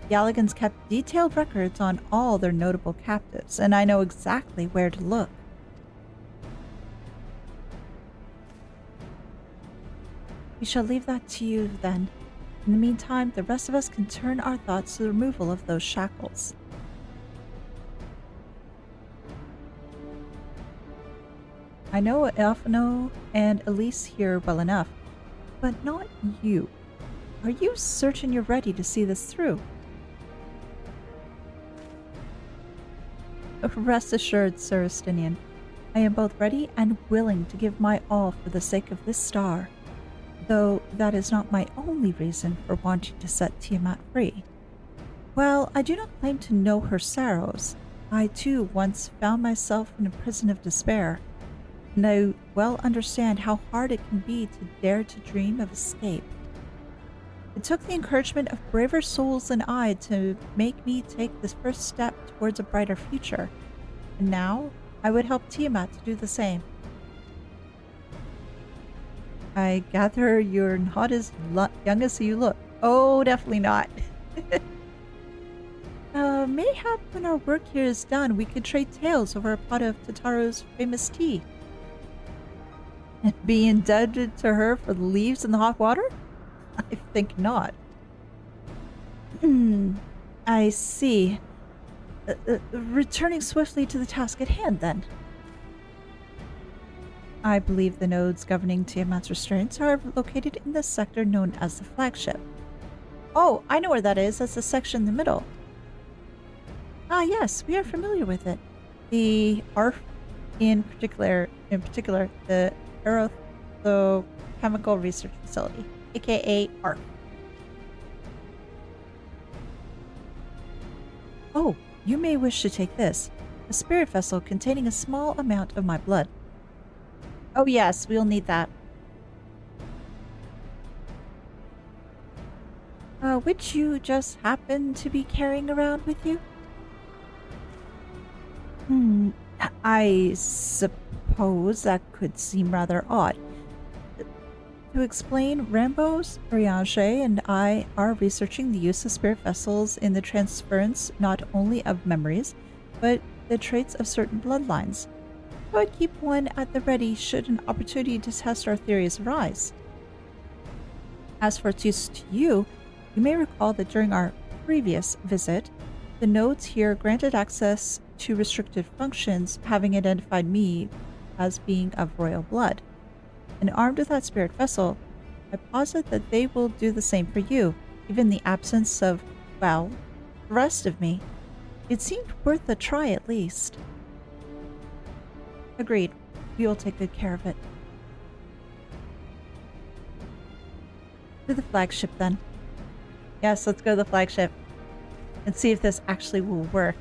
The Alligans kept detailed records on all their notable captives, and I know exactly where to look. We shall leave that to you, then. In the meantime, the rest of us can turn our thoughts to the removal of those shackles. I know Elfino and Elise here well enough, but not you. Are you certain you're ready to see this through? Rest assured, Sir Estinian, I am both ready and willing to give my all for the sake of this star, though that is not my only reason for wanting to set Tiamat free. While I do not claim to know her sorrows, I too once found myself in a prison of despair, and I well understand how hard it can be to dare to dream of escape. It took the encouragement of braver souls than I to make me take this first step towards a brighter future, and now I would help Tiamat to do the same. I gather you're not as young as you look. Oh, definitely not. Mayhap when our work here is done, we could trade tales over a pot of Tataro's famous tea. And be indebted to her for the leaves and the hot water? I think not. I see. Returning swiftly to the task at hand, then. I believe the nodes governing Tiamat's restraints are located in the sector known as the flagship. Oh, I know where that is. That's the section in the middle. Ah, yes, we are familiar with it. The ARF in particular, the Chemical Research Facility, aka ARF. Oh, you may wish to take this. A spirit vessel containing a small amount of my blood. Oh yes, we'll need that. Which you just happen to be carrying around with you? I suppose that could seem rather odd. To explain, Rambos, Eorzea, and I are researching the use of spirit vessels in the transference not only of memories, but the traits of certain bloodlines. So I'd keep one at the ready should an opportunity to test our theories arise. As for its use to you, you may recall that during our previous visit, the nodes here granted access to restricted functions, having identified me as being of royal blood. And armed with that spirit vessel, I posit that they will do the same for you, even in the absence of, well, the rest of me. It seemed worth a try at least. Agreed. We will take good care of it. To the flagship then. Yes, let's go to the flagship and see if this actually will work.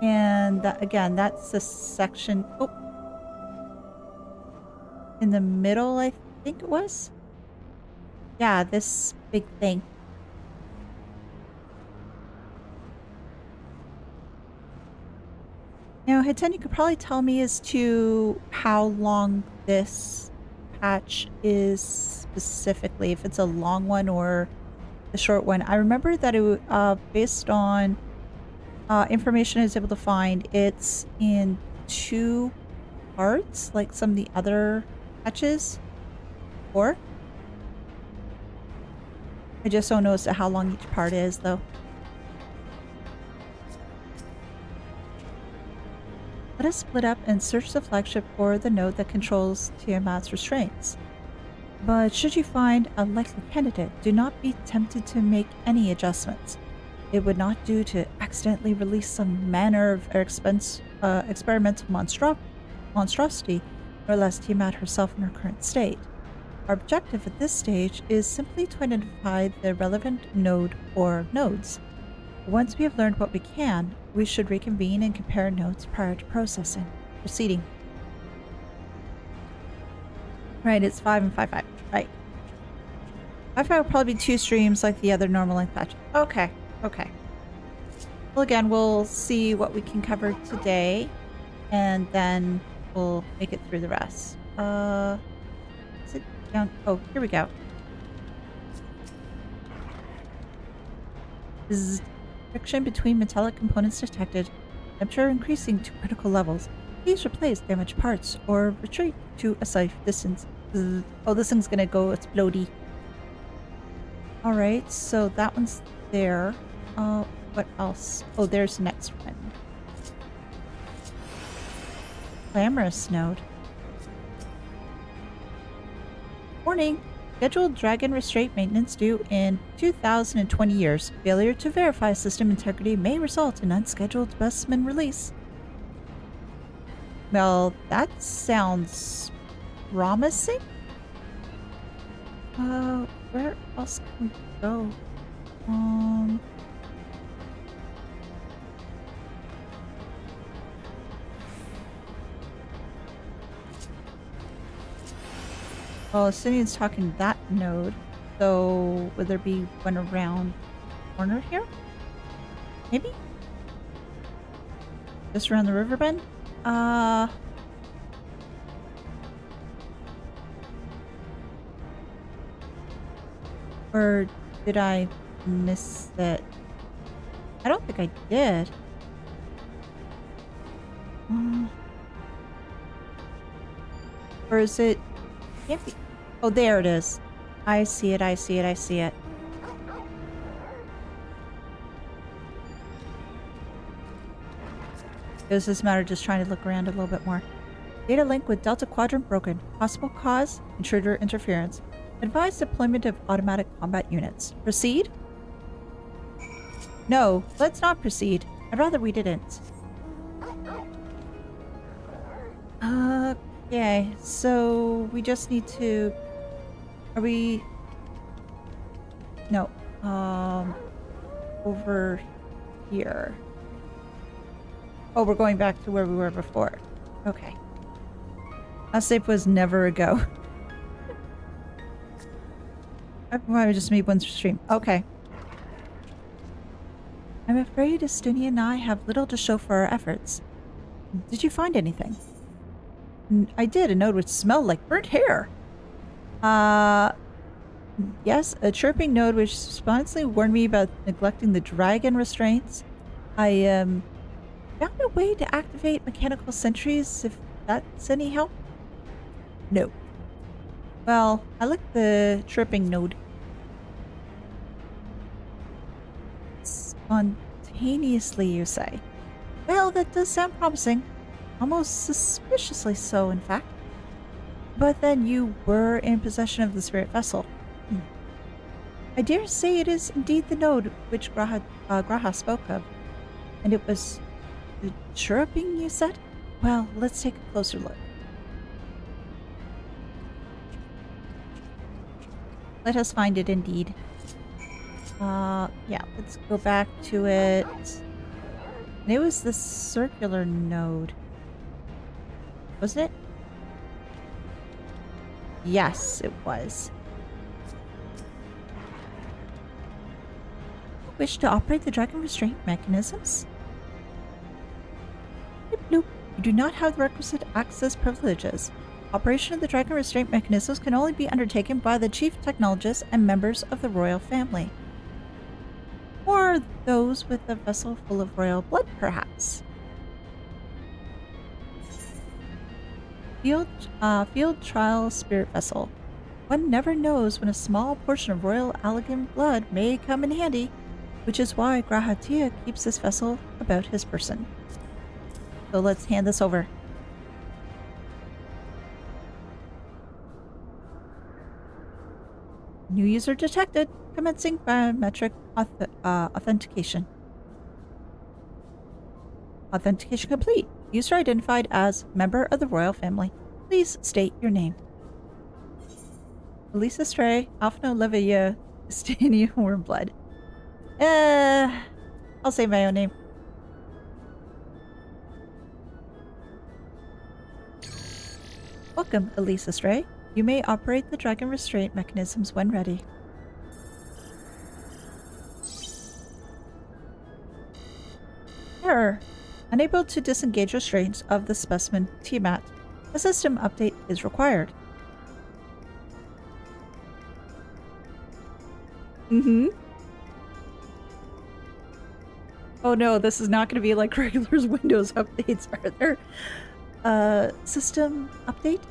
And that, again, that's the section in the middle, I think it was. Yeah, this big thing. Now, Hiten, you could probably tell me as to how long this patch is specifically, if it's a long one or a short one. I remember that it based on information I was able to find, it's in 2 parts, like some of the other patches. Or I just don't know as to how long each part is, though. Let us split up and search the flagship for the node that controls Tiamat's restraints. But should you find a likely candidate, do not be tempted to make any adjustments. It would not do to accidentally release some manner of experimental monstrosity, or less Tiamat herself in her current state. Our objective at this stage is simply to identify the relevant node or nodes. Once we have learned what we can, we should reconvene and compare notes prior to proceeding. Right, it's 5 and 5-5. Right. 5-5 will probably be 2 streams like the other normal length patch. Okay. Okay. Well, again, we'll see what we can cover today, and then we'll make it through the rest. Is it down? Oh, here we go. Friction between metallic components detected. Temperature increasing to critical levels. Please replace damaged parts or retreat to a safe distance. Oh, this thing's gonna go explodey. Alright, so that one's there. What else? Oh, there's the next one. Glamorous node. Warning! Scheduled dragon restraint maintenance due in 2,020 years. Failure to verify system integrity may result in unscheduled specimen release. Well, that sounds promising. Where else can we go? Well, Asinian's talking that node, so would there be one around the corner here? Maybe? Just around the river bend? Or did I miss it? I don't think I did. Or is it? Can't be. Oh, there it is. I see it, I see it, I see it. Does this matter just trying to look around a little bit more? Data link with Delta Quadrant broken. Possible cause? Intruder interference. Advise deployment of automatic combat units. Proceed? No, let's not proceed. I'd rather we didn't. Okay, so we just need to... Are we... No. Over here. Oh, we're going back to where we were before. Okay. Last save was never a go. I just made one stream. Okay. I'm afraid Estunia and I have little to show for our efforts. Did you find anything? I did. A node which smelled like burnt hair. Yes, a chirping node which spontaneously warned me about neglecting the dragon restraints. I, found a way to activate mechanical sentries, if that's any help? No. Well, I like the chirping node. Spontaneously, you say? Well, that does sound promising. Almost suspiciously so, in fact. But then you were in possession of the spirit vessel. I dare say it is indeed the node which Graha spoke of. And it was the chirruping you said? Well, let's take a closer look. Let us find it indeed. Yeah, let's go back to it. And it was the circular node. Wasn't it? Yes, it was. Wish to operate the dragon restraint mechanisms? Nope. You do not have the requisite access privileges. Operation of the dragon restraint mechanisms can only be undertaken by the chief technologists and members of the royal family. Or those with a vessel full of royal blood, perhaps. Field trial spirit vessel. One never knows when a small portion of royal Allegan blood may come in handy, which is why Grahatia keeps this vessel about his person. So let's hand this over. New user detected. Commencing biometric authentication. Authentication complete. User identified as member of the royal family. Please state your name. Elisa Stray, Alphino Levia, Stania Warmblood. I'll say my own name. Welcome, Elisa Stray. You may operate the dragon restraint mechanisms when ready. Error. Unable to disengage restraints of the specimen Tiamat. A system update is required. Oh no, this is not going to be like regular Windows updates, are there? System update?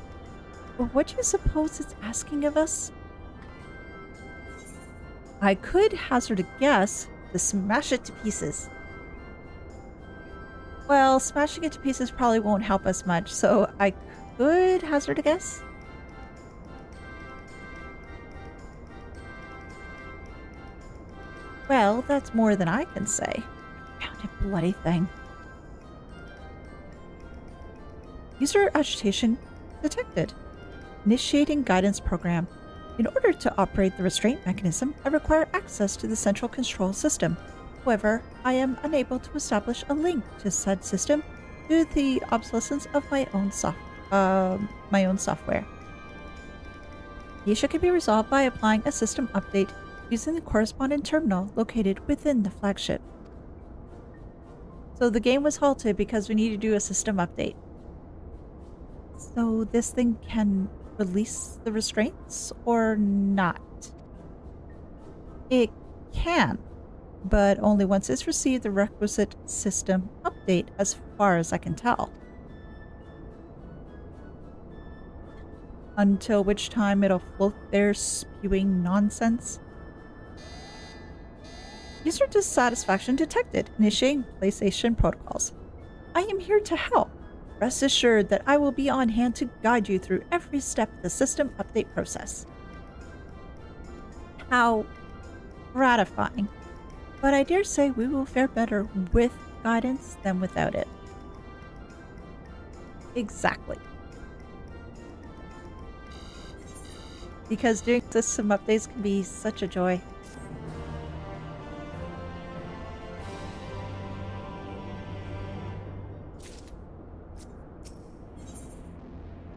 What do you suppose it's asking of us? I could hazard a guess to smash it to pieces. Well, smashing it to pieces probably won't help us much, so I could hazard a guess. Well, that's more than I can say. Confounded bloody thing. User agitation detected. Initiating guidance program. In order to operate the restraint mechanism, I require access to the central control system. However, I am unable to establish a link to said system due to the obsolescence of my own software. The issue can be resolved by applying a system update using the corresponding terminal located within the flagship. So the game was halted because we need to do a system update. So this thing can release the restraints or not? It can, but only once it's received the requisite system update, as far as I can tell. Until which time it'll float there spewing nonsense. User dissatisfaction detected. Initiating PlayStation protocols. I am here to help. Rest assured that I will be on hand to guide you through every step of the system update process. How gratifying. But I dare say we will fare better with guidance than without it. Exactly. Because doing system updates can be such a joy.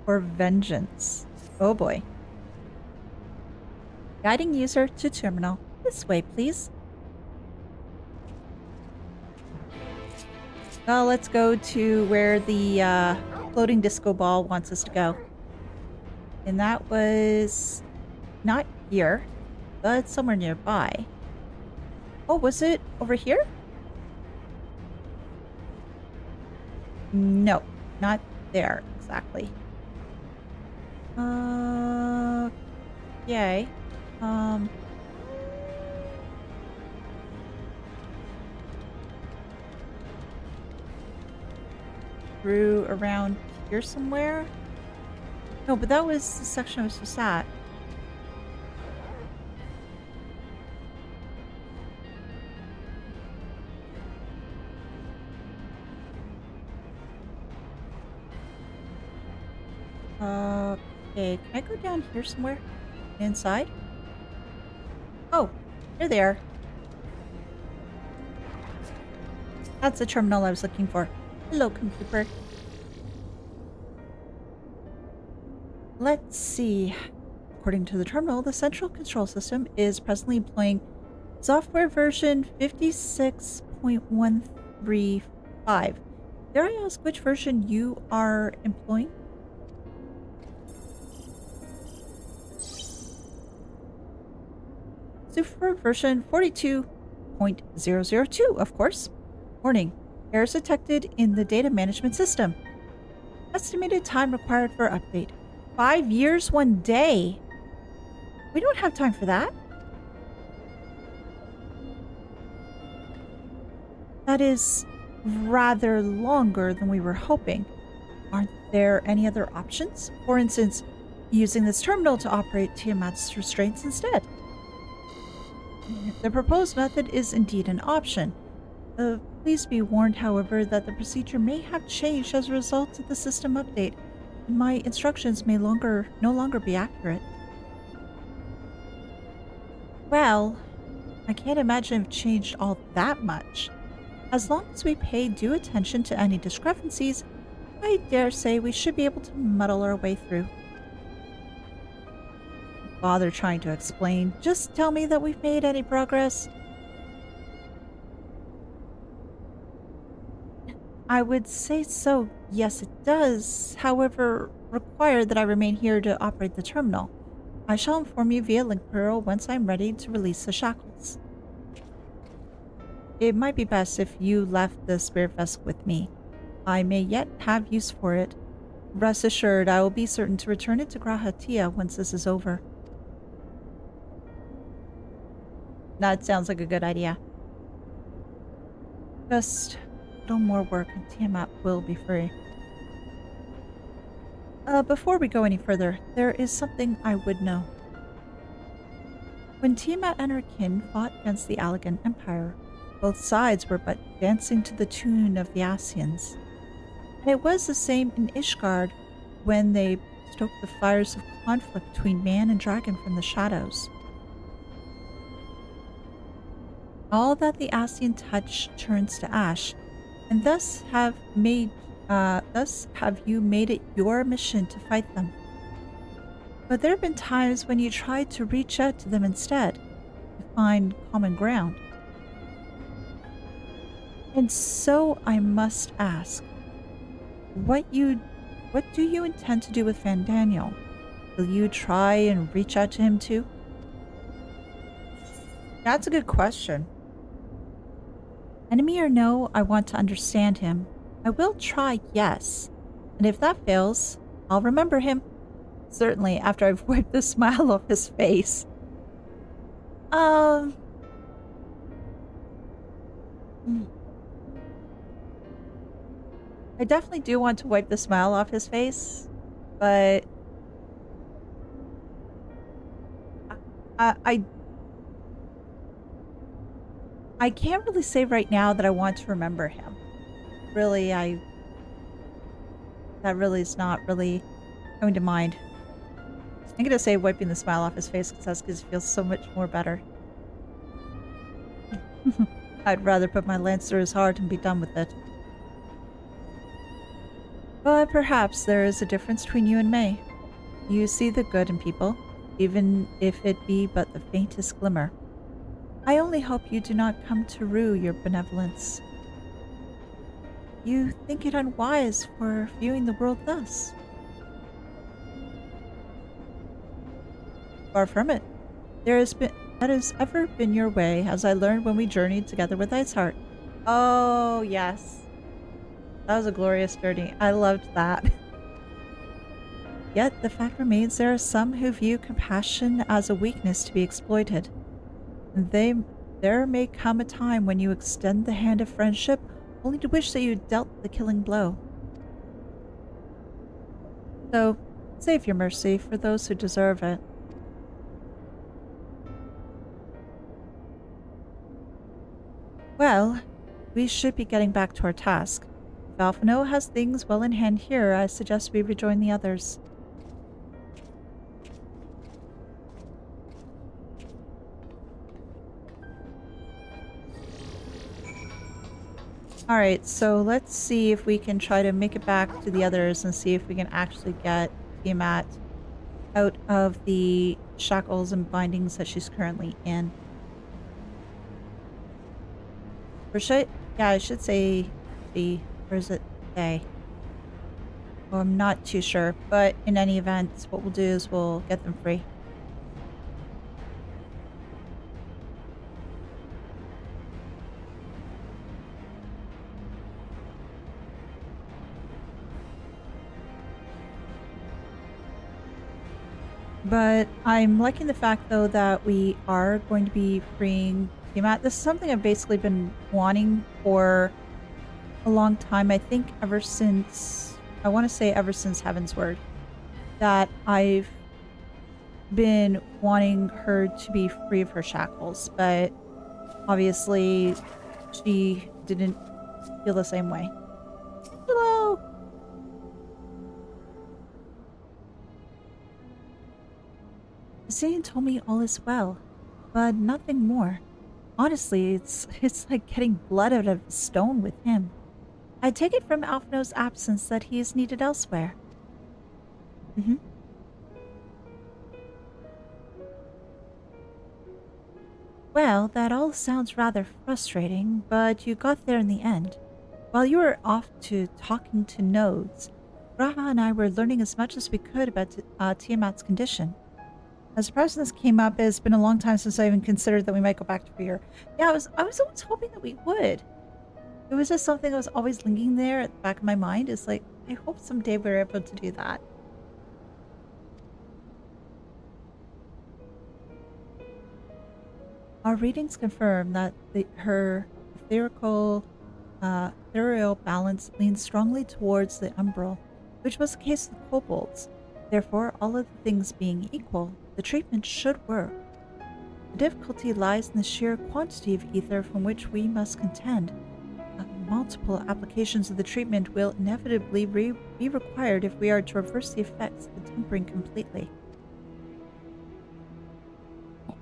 For vengeance. Oh boy. Guiding user to terminal. This way, please. Well, let's go to where the floating disco ball wants us to go. And that was not here, but somewhere nearby. Oh, was it over here? No, not there exactly. Yay. through around here somewhere? No, but that was the section I was just at. Okay, can I go down here somewhere? Inside? Oh, you're there. That's the terminal I was looking for. Hello, computer. Let's see. According to the terminal, the central control system is presently employing software version 56.135. Dare I ask which version you are employing? Software version 42.002, of course. Warning. Errors detected in the data management system. Estimated time required for update. 5 years, 1 day. We don't have time for that. That is rather longer than we were hoping. Aren't there any other options? For instance, using this terminal to operate Tiamat's restraints instead. The proposed method is indeed an option. Please be warned, however, that the procedure may have changed as a result of the system update, and my instructions may no longer be accurate. Well, I can't imagine it's changed all that much. As long as we pay due attention to any discrepancies, I dare say we should be able to muddle our way through. Don't bother trying to explain. Just tell me that we've made any progress. I would say so. Yes, it does. However, require that I remain here to operate the terminal. I shall inform you via link pearl once I'm ready to release the shackles. It might be best if you left the spirit vessel with me. I may yet have use for it. Rest assured, I will be certain to return it to Grahatia once this is over. That sounds like a good idea. Just a little more work and Tiamat will be free. Before we go any further, there is something I would know. When Tiamat and her kin fought against the Allegan Empire, both sides were but dancing to the tune of the Ascians. And it was the same in Ishgard when they stoked the fires of conflict between man and dragon from the shadows. All that the Ascian touch turns to ash, and thus have you made it your mission to fight them. But there have been times when you tried to reach out to them instead, to find common ground. And so I must ask, what do you intend to do with Fandaniel? Will you try and reach out to him too? That's a good question. Enemy or no, I want to understand him. I will try, yes. And if that fails, I'll remember him. Certainly, after I've wiped the smile off his face. I definitely do want to wipe the smile off his face, but I can't really say right now that I want to remember him. Really, that really is not really coming to mind. I'm gonna say wiping the smile off his face because he feels so much more better. I'd rather put my lance through his heart and be done with it. But perhaps there is a difference between you and May. You see the good in people, even if it be but the faintest glimmer. I only hope you do not come to rue your benevolence. You think it unwise for viewing the world thus? Far from it. That has ever been your way, as I learned when we journeyed together with Iceheart. Oh, yes. That was a glorious journey. I loved that. Yet, the fact remains there are some who view compassion as a weakness to be exploited. There may come a time when you extend the hand of friendship only to wish that you dealt the killing blow. So, save your mercy for those who deserve it. Well, we should be getting back to our task. If Alphino has things well in hand here, I suggest we rejoin the others. Alright, so let's see if we can try to make it back to the others and see if we can actually get Tiamat out of the shackles and bindings that she's currently in. Or should, yeah, I should say she, or is it they? Well, I'm not too sure, but in any event, what we'll do is we'll get them free. But I'm liking the fact, though, that we are going to be freeing Tiamat. This is something I've basically been wanting for a long time. I think ever since, I want to say ever since Heaven's Word, that I've been wanting her to be free of her shackles. But obviously, she didn't feel the same way. Hello! Zayn told me all is well, but nothing more. Honestly, it's like getting blood out of a stone with him. I take it from Alphino's absence that he is needed elsewhere. Well, that all sounds rather frustrating, but you got there in the end. While you were off to talking to nodes, Raha and I were learning as much as we could about Tiamat's condition. As the person this came up, it's been a long time since I even considered that we might go back to free her. Yeah, I was always hoping that we would. It was just something that was always lingering there at the back of my mind. It's like, I hope someday we're able to do that. Our readings confirm that her ethereal balance leans strongly towards the umbral, which was the case with kobolds. Therefore, all of the things being equal, the treatment should work. The difficulty lies in the sheer quantity of ether from which we must contend. Multiple applications of the treatment will inevitably be required if we are to reverse the effects of the tempering completely.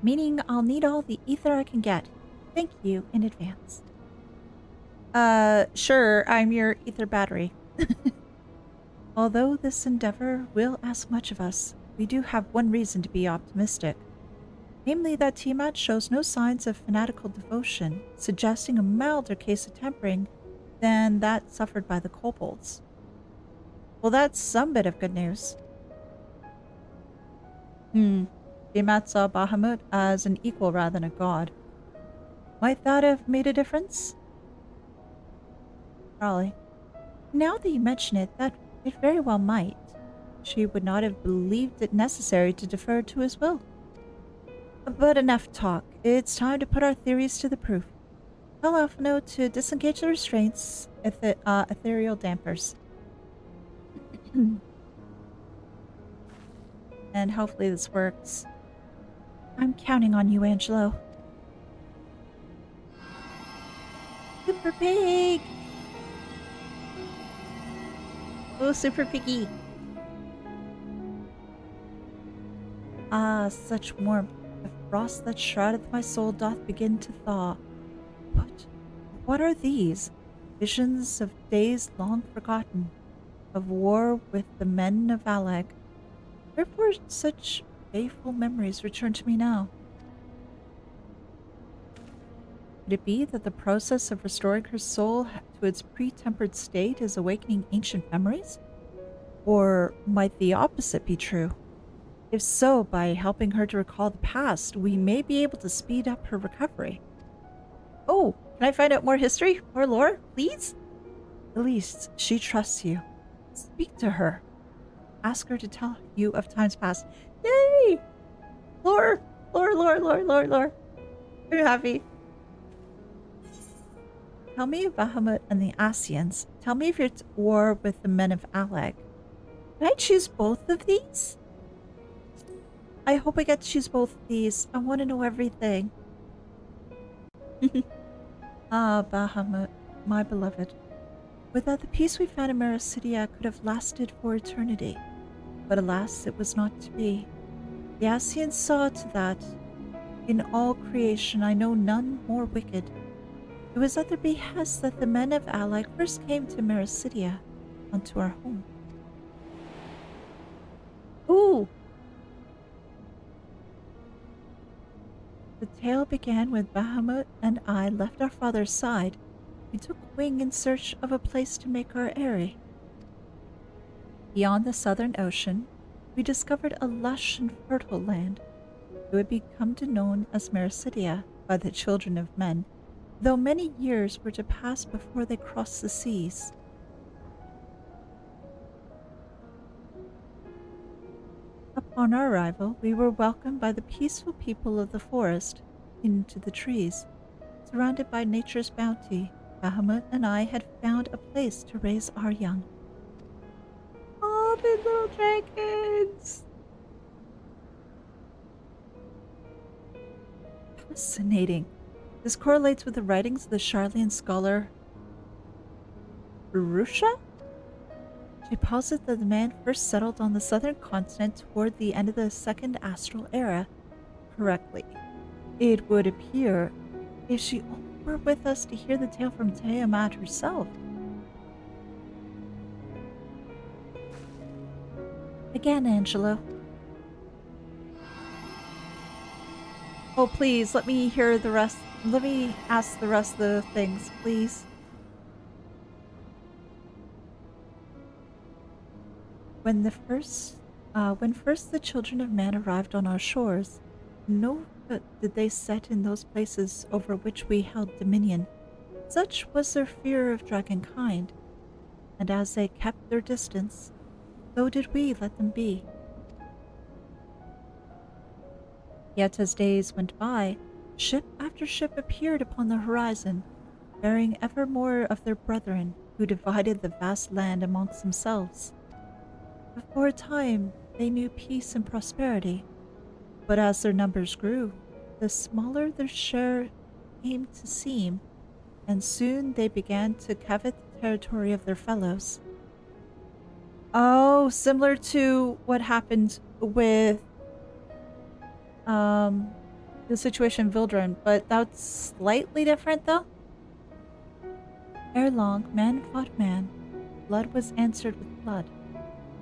Meaning I'll need all the ether I can get. Thank you in advance. Sure, I'm your ether battery. Although this endeavor will ask much of us, we do have one reason to be optimistic. Namely that Tiamat shows no signs of fanatical devotion, suggesting a milder case of tempering than that suffered by the kobolds. Well, that's some bit of good news. Tiamat saw Bahamut as an equal rather than a god. Might that have made a difference? Probably. Now that you mention it, that it very well might. She would not have believed it necessary to defer to his will. But enough talk. It's time to put our theories to the proof. Tell Alphino to disengage the restraints, ethereal dampers. And hopefully this works. I'm counting on you, Angelo. Super Pig! Oh, Super Piggy! Ah, such warmth. The frost that shroudeth my soul doth begin to thaw. What are these? Visions of days long forgotten, of war with the men of Alag. Wherefore such baleful memories return to me now? Could it be that the process of restoring her soul to its pre-tempered state is awakening ancient memories? Or might the opposite be true? If so, by helping her to recall the past, we may be able to speed up her recovery. Oh, can I find out more history? More lore, please? At least, she trusts you. Speak to her. Ask her to tell you of times past. Yay! Lore! Lore, lore, lore, lore, lore. I'm happy. Tell me of Bahamut and the Asians. Tell me of your war with the men of Alag. Can I choose both of these? I hope I get to choose both of these. I want to know everything. Ah, Bahamut, my beloved. Without the peace we found in Mericidia could have lasted for eternity. But alas, it was not to be. The Ascians saw to that. In all creation I know none more wicked. It was at their behest that the men of Alec first came to Mericidia, unto our home. Ooh! The tale began when Bahamut and I left our father's side. We took wing in search of a place to make our eyrie. Beyond the southern ocean, we discovered a lush and fertile land. It would become known as Mericidia by the children of men, though many years were to pass before they crossed the seas. Upon our arrival, we were welcomed by the peaceful people of the forest into the trees. Surrounded by nature's bounty, Bahamut and I had found a place to raise our young. Oh, the little dragons! Fascinating. This correlates with the writings of the Garlean scholar Eorzea? She posits that the man first settled on the southern continent toward the end of the Second Astral Era. Correctly. It would appear, if she only were with us to hear the tale from Tiamat herself. Again, Angelo. Oh, please, let me hear the rest. Let me ask the rest of the things, please. When first the children of man arrived on our shores, no foot did they set in those places over which we held dominion. Such was their fear of dragonkind, and as they kept their distance, so did we let them be. Yet as days went by, ship after ship appeared upon the horizon, bearing ever more of their brethren, who divided the vast land amongst themselves. For a time, they knew peace and prosperity, but as their numbers grew, the smaller their share came to seem, and soon they began to covet the territory of their fellows. Oh, similar to what happened with the situation in Vildren, but that's slightly different though. Ere long, man fought man, blood was answered with blood.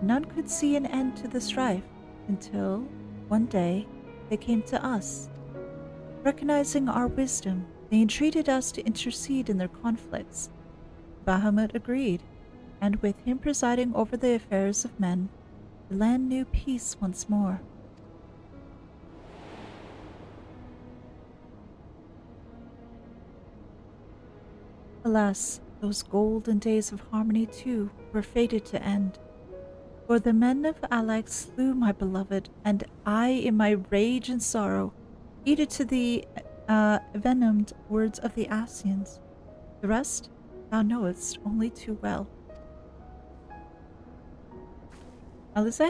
None could see an end to the strife until, one day, they came to us. Recognizing our wisdom, they entreated us to intercede in their conflicts. Bahamut agreed, and with him presiding over the affairs of men, the land knew peace once more. Alas, those golden days of harmony too were fated to end. For the men of Alec slew my beloved, and I, in my rage and sorrow, heeded to the envenomed words of the Ascians. The rest thou knowest only too well. Alice?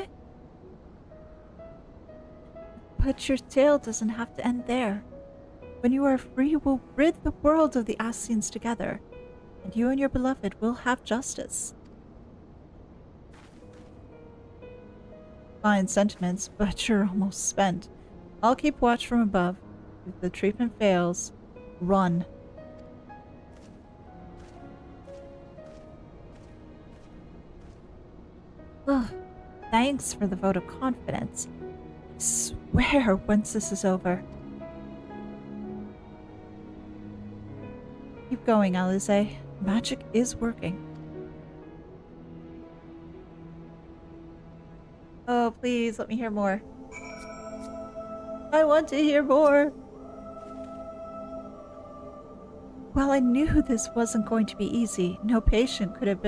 But your tale doesn't have to end there. When you are free, we'll rid the world of the Ascians together, and you and your beloved will have justice. Fine sentiments, but you're almost spent. I'll keep watch from above. If the treatment fails, run. Ugh, thanks for the vote of confidence. I swear once this is over. Keep going, Alice. Magic is working. Oh, please, let me hear more. I want to hear more. Well, I knew this wasn't going to be easy. No patient could have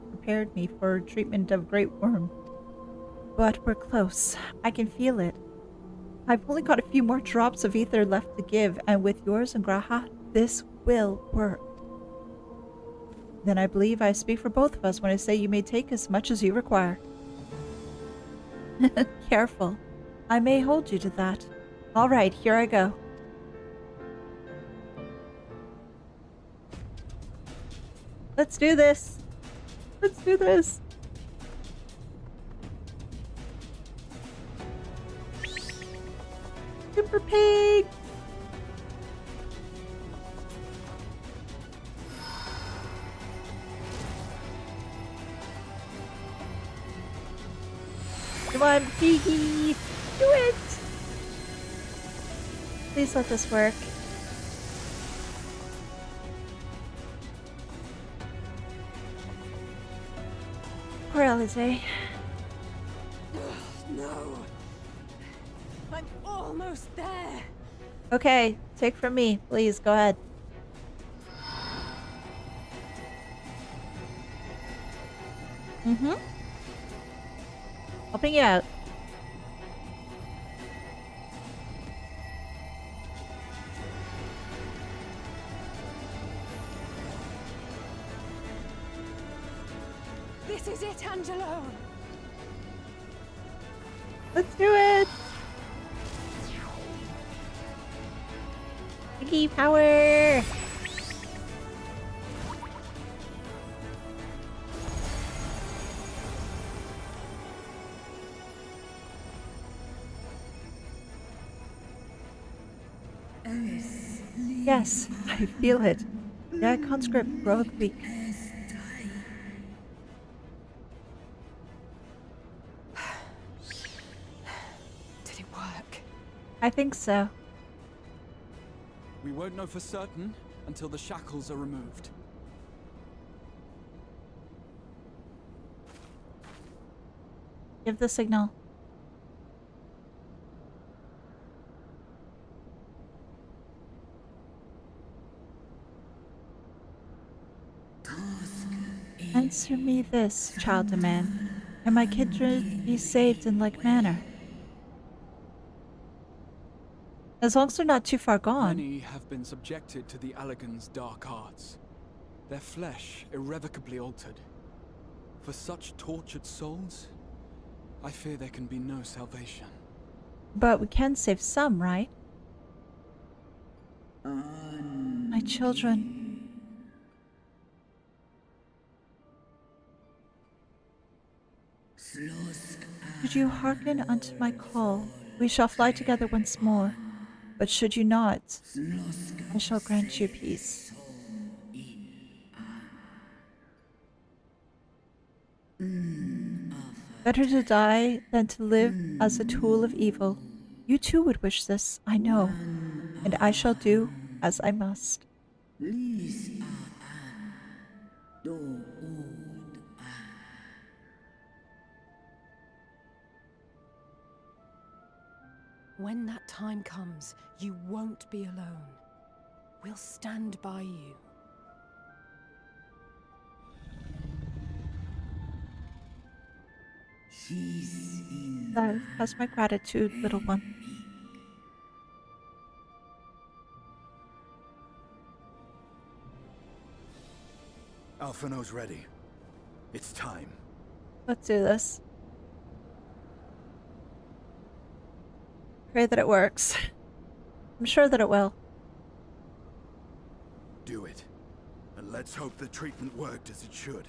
prepared me for treatment of Great Worm. But we're close. I can feel it. I've only got a few more drops of ether left to give, and with yours and Graha, this will work. Then I believe I speak for both of us when I say you may take as much as you require. Careful. I may hold you to that. All right, here I go. Let's do this. Let's do this. Super pig. Come on, piggy. Do it. Please let this work. Poor Elehayyme. No. I'm almost there. Okay, take from me. Please, go ahead. Mm-hmm. Helping you out. This is it, Angelo. Let's do it. Piggy power. Yes, I feel it. The conscript growth weak. Did it work? I think so. We won't know for certain until the shackles are removed. Give the signal. Answer me this, child of man. Can my kindred be saved in like manner? As long as they're not too far gone. Many have been subjected to the Allagan's dark arts. Their flesh irrevocably altered. For such tortured souls, I fear there can be no salvation. But we can save some, right? My children. Should you hearken unto my call, we shall fly together once more. But should you not, I shall grant you peace. Better to die than to live as a tool of evil. You too would wish this, I know, and I shall do as I must. When that time comes, you won't be alone. We'll stand by you. That has my gratitude, little one. Alphino's ready. It's time. Let's do this. Pray that it works. I'm sure that it will. Do it. And let's hope the treatment worked as it should.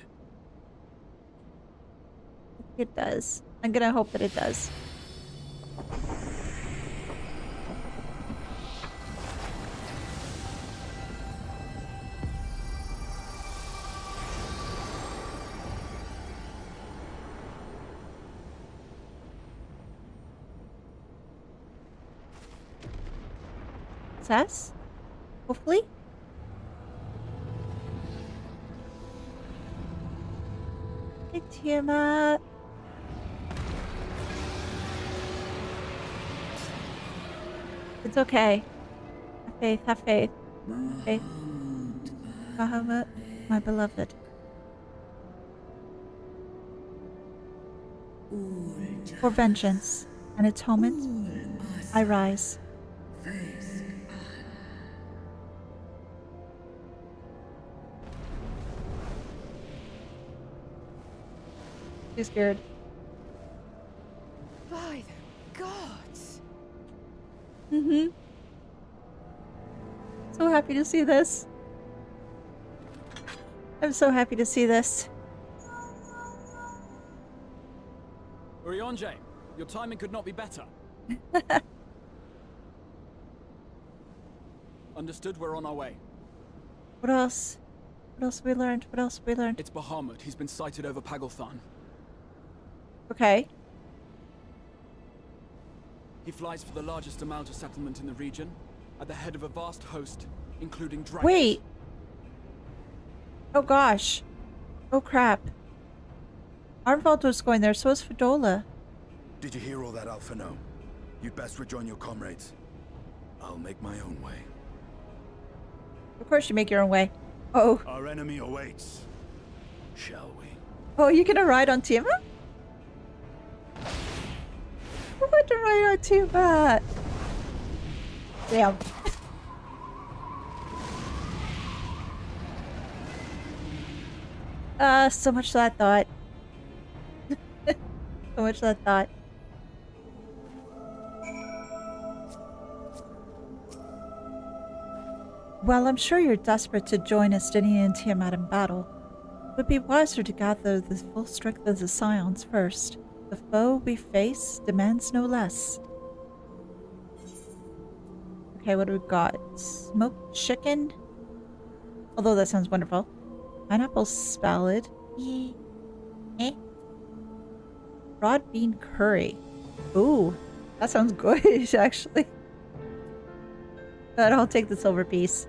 It does. I'm gonna hope that it does. Success? Hopefully? Hey, Tiamat. It's okay. Have faith, have faith. Faith. Bahamut, my beloved. For vengeance and atonement, I rise. Too scared. By the gods! Mm-hmm. So happy to see this. I'm so happy to see this. Urianger, your timing could not be better. Understood, we're on our way. What else? What else have we learned? What else have we learned? It's Bahamut. He's been sighted over Pagalthan. Okay. He flies for the largest Amalja settlement in the region, at the head of a vast host, including dragons. Wait! Oh gosh. Oh crap. Arnvald was going there, so is Fadola. Did you hear all that, Alphino? You'd best rejoin your comrades. I'll make my own way. Of course you make your own way. Oh. Our enemy awaits. Shall we? Oh, you gonna ride on Tiamat? I want to ride on Tiamat. Damn. So much that thought. So much that thought. Well, I'm sure you're desperate to join Estinian and Tiamat in battle. It would be wiser to gather the full strength of the Scions first. The foe we face demands no less. Okay, what do we got? Smoked chicken? Although that sounds wonderful. Pineapple salad. Eh. Broad bean curry. Ooh, that sounds good, actually. But I'll take the silver piece.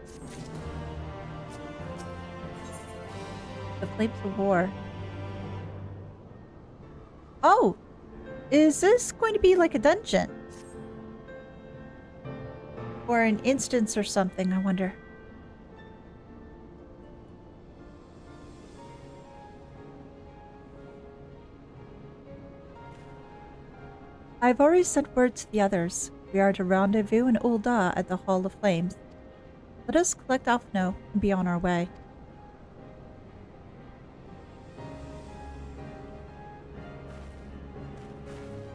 The Flames of War. Oh! Is this going to be like a dungeon? Or an instance or something, I wonder. I've already sent word to the others. We are to rendezvous in Ul'dah at the Hall of Flames. Let us collect Alphino and be on our way.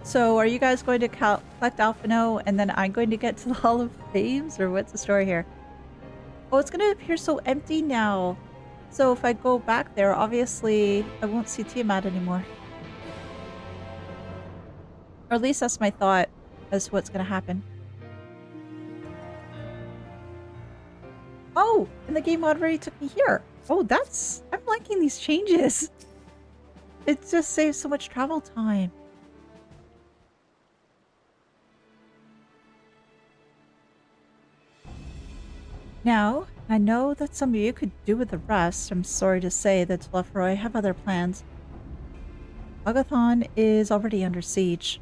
So, are you guys going to collect Alphino and then I'm going to get to the Hall of Flames? Or what's the story here? Oh, it's going to appear so empty now. So, if I go back there, obviously I won't see Tiamat anymore. Or at least that's my thought as to what's going to happen. Oh, and the game already took me here. Oh, I'm liking these changes. It just saves so much travel time. Now, I know that some of you could do with the rest. I'm sorry to say that Lefroy have other plans. Pagalthan is already under siege.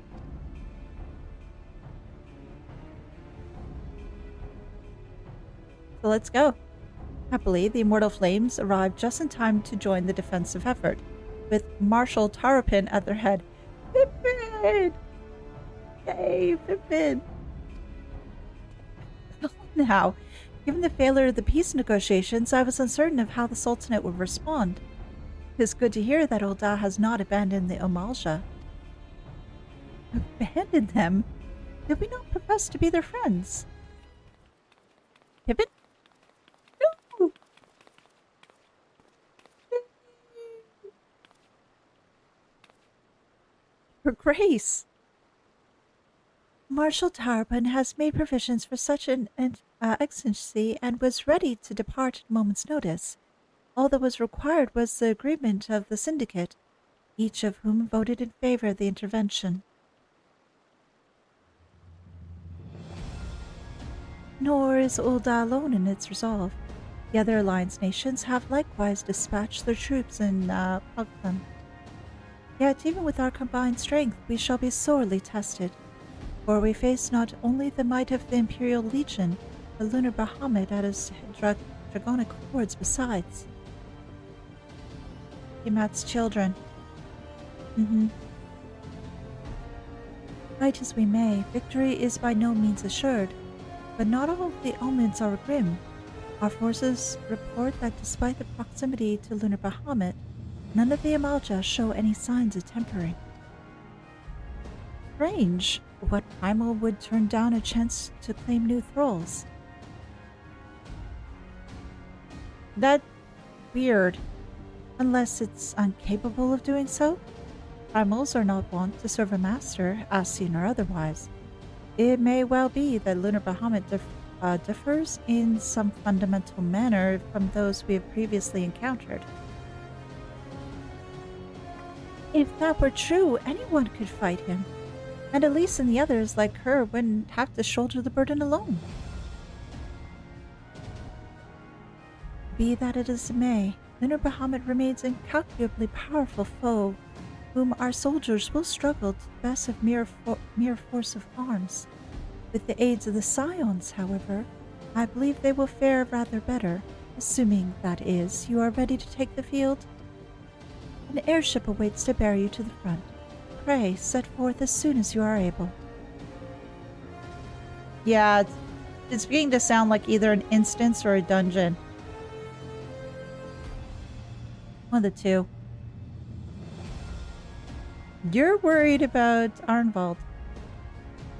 So let's go. Happily, the Immortal Flames arrived just in time to join the defensive effort, with Marshal Tarapin at their head. Pippin! Yay, Pippin! Now, given the failure of the peace negotiations, I was uncertain of how the Sultanate would respond. It is good to hear that Ul'dah has not abandoned the Amalja. Abandoned them? Did we not profess to be their friends? Pippin? No! Her Grace! Marshal Tarapin has made provisions for such an exigency and was ready to depart at a moment's notice. All that was required was the agreement of the syndicate, each of whom voted in favor of the intervention. Nor is Ul'dah alone in its resolve. The other alliance nations have likewise dispatched their troops in Pagalthan. Yet even with our combined strength, we shall be sorely tested. For we face not only the might of the Imperial Legion, but Lunar Bahamut at his dragonic hordes besides. Tiamat's children. Fight as we may, victory is by no means assured, but not all of the omens are grim. Our forces report that despite the proximity to Lunar Bahamut, none of the Amalja show any signs of tempering. Strange. What primal would turn down a chance to claim new thralls? That's weird. Unless it's incapable of doing so? Primals are not wont to serve a master, Ascian or otherwise. It may well be that Lunar Bahamut differs in some fundamental manner from those we have previously encountered. If that were true, anyone could fight him. And Elise and the others like her wouldn't have to shoulder the burden alone. Be that it as it may, Lunar Bahamut remains an incalculably powerful foe, whom our soldiers will struggle to the best of mere force of arms. With the aids of the Scions, however, I believe they will fare rather better, assuming, that is, you are ready to take the field. An airship awaits to bear you to the front. Pray, set forth as soon as you are able. Yeah, it's beginning to sound like either an instance or a dungeon. One of the two. You're worried about Arnvald.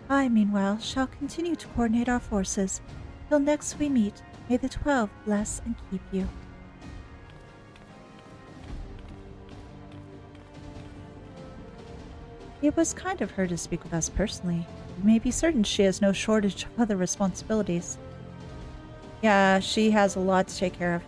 I, meanwhile, shall continue to coordinate our forces. Till next we meet, may the 12 bless and keep you. It was kind of her to speak with us personally. You may be certain she has no shortage of other responsibilities. Yeah, she has a lot to take care of.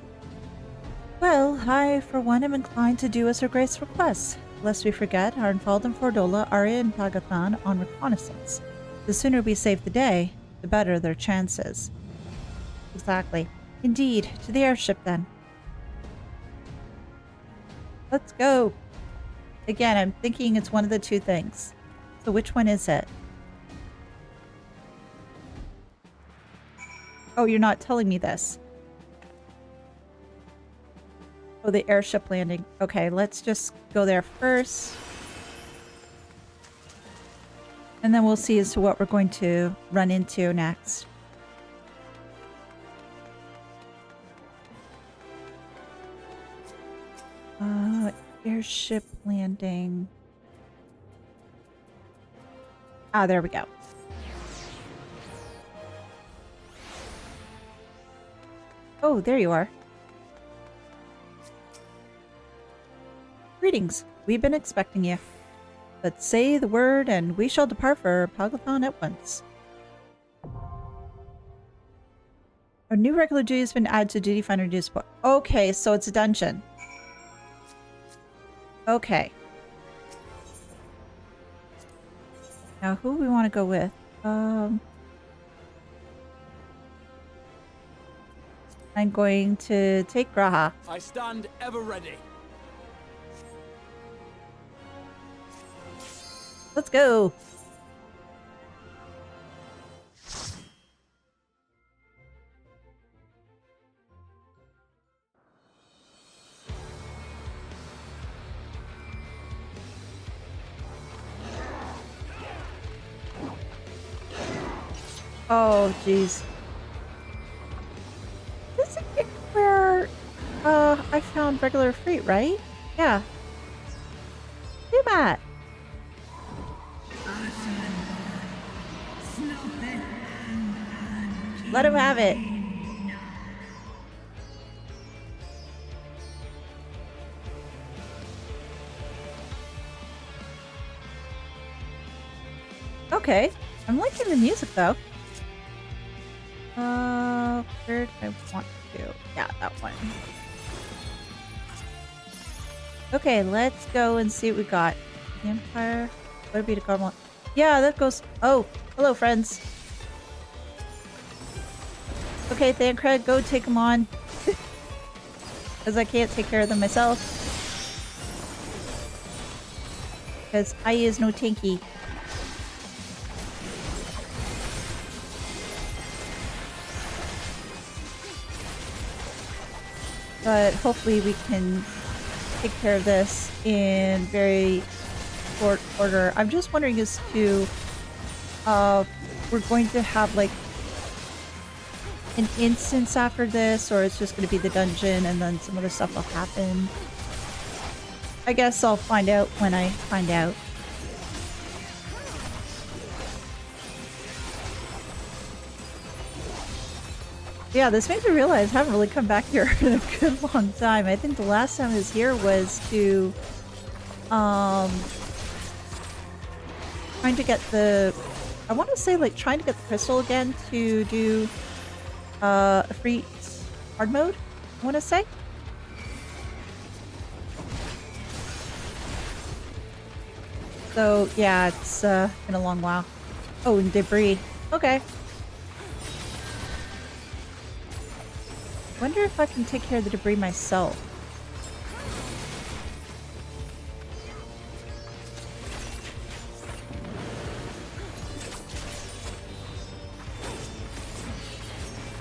Well, I, for one, am inclined to do as Her Grace requests. Lest we forget, Arnvald and Fordola are in Pagathan on reconnaissance. The sooner we save the day, the better their chances. Exactly. Indeed. To the airship, then. Let's go. Again, I'm thinking it's one of the two things. So which one is it? Oh, you're not telling me this. Oh, the airship landing. Okay, let's just go there first. And then we'll see as to what we're going to run into next. Airship landing. Ah, there we go. Oh, there you are. Greetings. We've been expecting you. But say the word and we shall depart for Pagathan at once. A new regular duty has been added to Duty Finder Duty Support. Okay, so it's a dungeon. Okay. Now, who we want to go with? I'm going to take Graha. I stand ever ready. Let's go. Oh, jeez. This is where I found regular freight, right? Yeah. Do that. Let him have it. Okay. I'm liking the music though. Where do I want to? Yeah, that one. Okay, let's go and see what we got. The Empire. Would be to Garlemald. Yeah, that goes. Oh, hello, friends. Okay, Thancred, go take them on. Because I can't take care of them myself. Because I is no tanky. But hopefully we can take care of this in very short order. I'm just wondering as to we're going to have like an instance after this, or it's just going to be the dungeon and then some other stuff will happen. I guess I'll find out when I find out. Yeah, this made me realize I haven't really come back here in a good long time. I think the last time I was here was to trying to get the, I want to say like trying to get the crystal again to do a free hard mode, I want to say. So yeah, it's been a long while. Oh, and debris. Okay. Wonder if I can take care of the debris myself.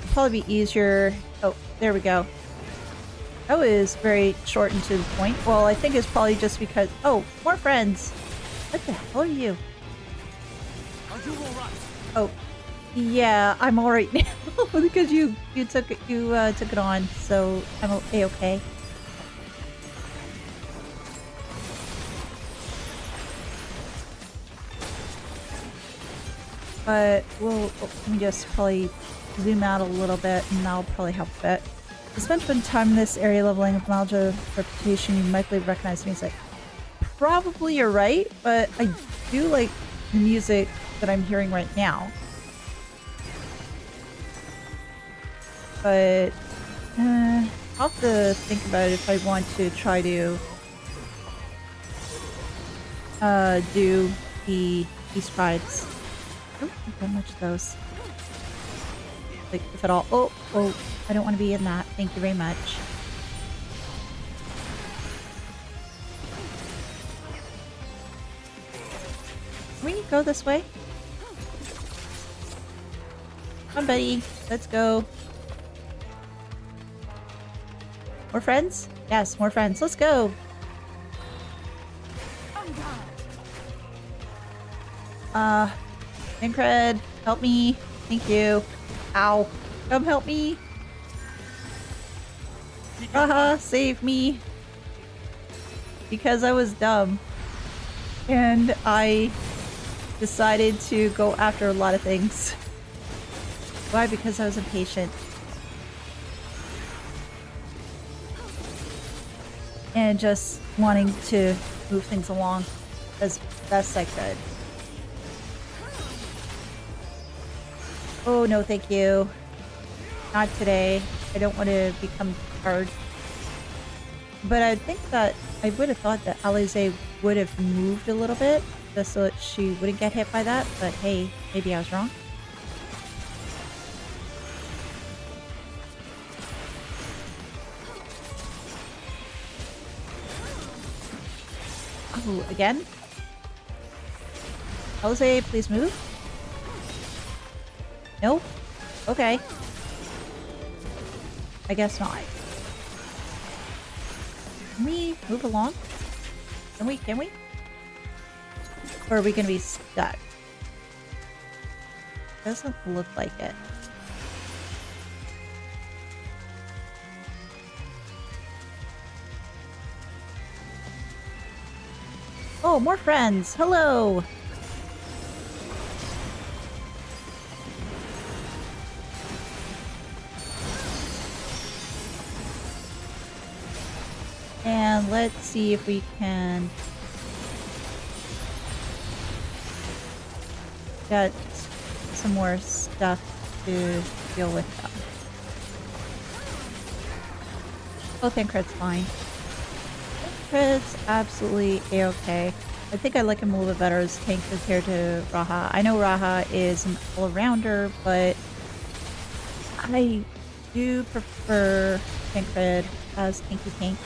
It'd probably be easier. Oh, there we go. That was very short and to the point. Well, I think it's probably just because. Oh, more friends. What the hell are you? Are you all right? Oh, yeah, I'm all right now because you took it on, so I'm okay. But we'll let me just probably zoom out a little bit, and that'll probably help a bit. I spent some time in this area leveling up knowledge of reputation. You might recognize music. Probably you're right, but I do like the music that I'm hearing right now. But I'll have to think about it if I want to try to do the East Tribes. Oh, not that much of those. Like, if at all. Oh, I don't want to be in that. Thank you very much. Can we go this way? Come on, buddy. Let's go. More friends? Yes, more friends. Let's go. Incred, help me. Thank you. Ow. Come help me. Haha, save me. Because I was dumb. And I decided to go after a lot of things. Why? Because I was impatient. And just wanting to move things along as best I could. Oh, no, thank you. Not today. I don't want to become hard. But I think that I would have thought that Elehayyme would have moved a little bit just so that she wouldn't get hit by that. But hey, maybe I was wrong. Oh, again? Elehayyme, please move. Nope. Okay. I guess not. Can we move along? Can we? Or are we gonna be stuck? Doesn't look like it. Oh, more friends! Hello! And let's see if we can get some more stuff to deal with them. Oh, Thancred's fine. Thancred's absolutely a-okay. I think I like him a little bit better as tank compared to Raha. I know Raha is an all-rounder, but I do prefer Thancred as tanky tank.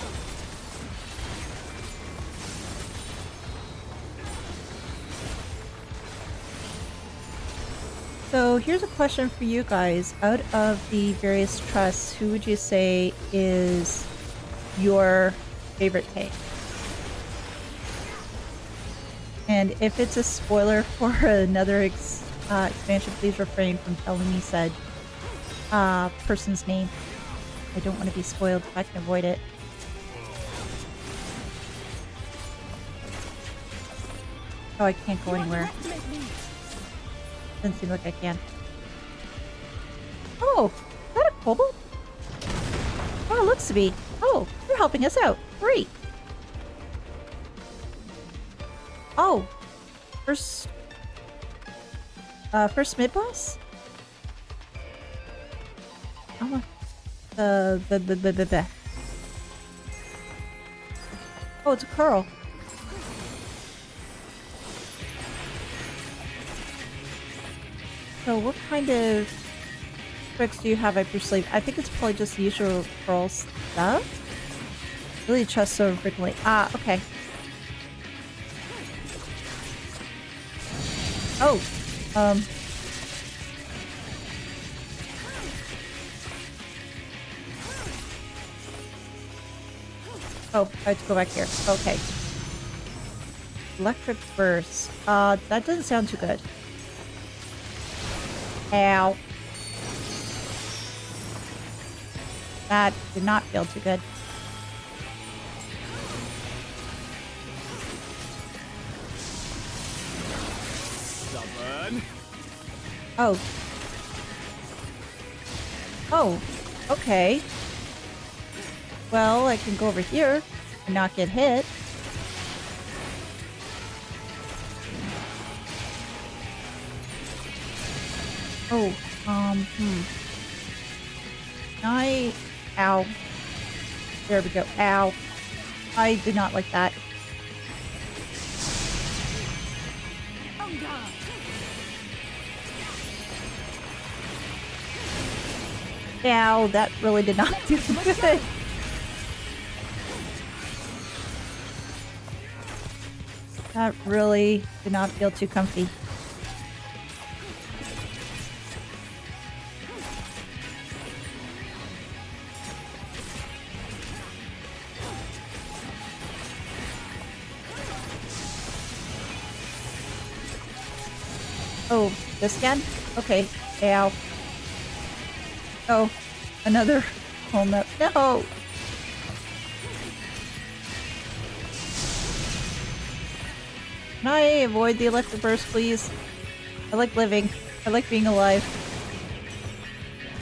So here's a question for you guys. Out of the various trusts, who would you say is your favorite tank? And if it's a spoiler for another expansion, please refrain from telling me said person's name. I don't want to be spoiled if I can avoid it. Oh, I can't go anywhere. Doesn't seem like I can. Oh, is that a kobold? Oh, it looks to be. Oh, you're helping us out. Great. Oh, first mid-boss? Oh, oh, it's a curl. So what kind of tricks do you have up your sleeve? I think it's probably just the usual curl stuff. Really trust so frequently. Ah, okay. Oh, oh, I have to go back here. Okay. Electric burst. That doesn't sound too good. Ow. That did not feel too good. Stubborn. Oh. Oh. Okay. Well, I can go over here and not get hit. Oh, Ow. There we go. Ow. I did not like that. Ow, that really did not do good. That really did not feel too comfy. Oh, this again? Okay. Ow. Oh, another hole note. No! Can I avoid the electric burst, please? I like living. I like being alive.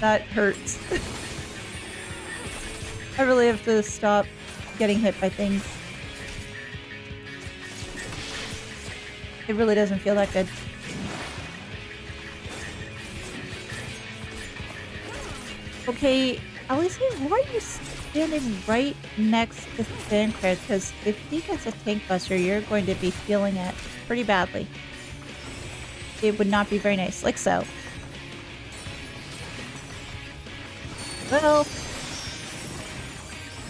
That hurts. I really have to stop getting hit by things. It really doesn't feel that good. Okay, Elehayyme, why are you standing right next to Thancred? Because if he gets a tank buster, you're going to be feeling it pretty badly. It would not be very nice, like so. Well,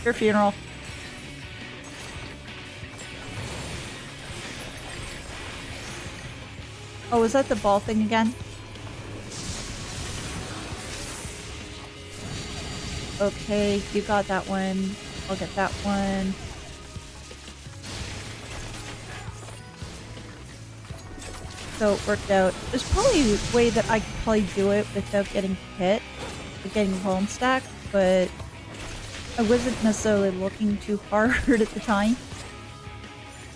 your funeral. Oh, is that the ball thing again? Okay, you got that one. I'll get that one. So it worked out. There's probably a way that I could probably do it without getting hit, or getting home stacked, but I wasn't necessarily looking too hard at the time.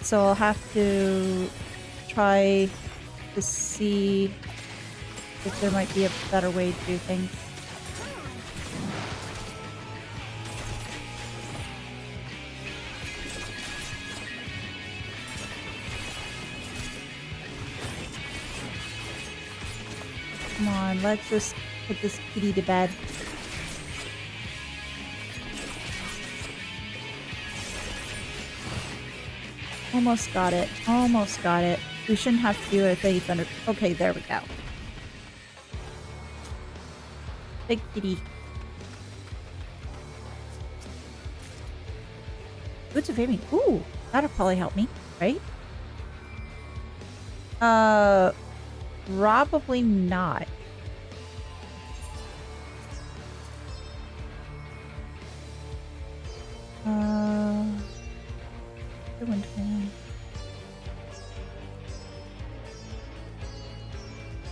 So I'll have to try to see if there might be a better way to do things. Come on, let's just put this kitty to bed. Almost got it. Almost got it. We shouldn't have to do a thing thunder. Okay, there we go. Big kitty. Boots of Aiming. Ooh, that'll probably help me, right? Probably not.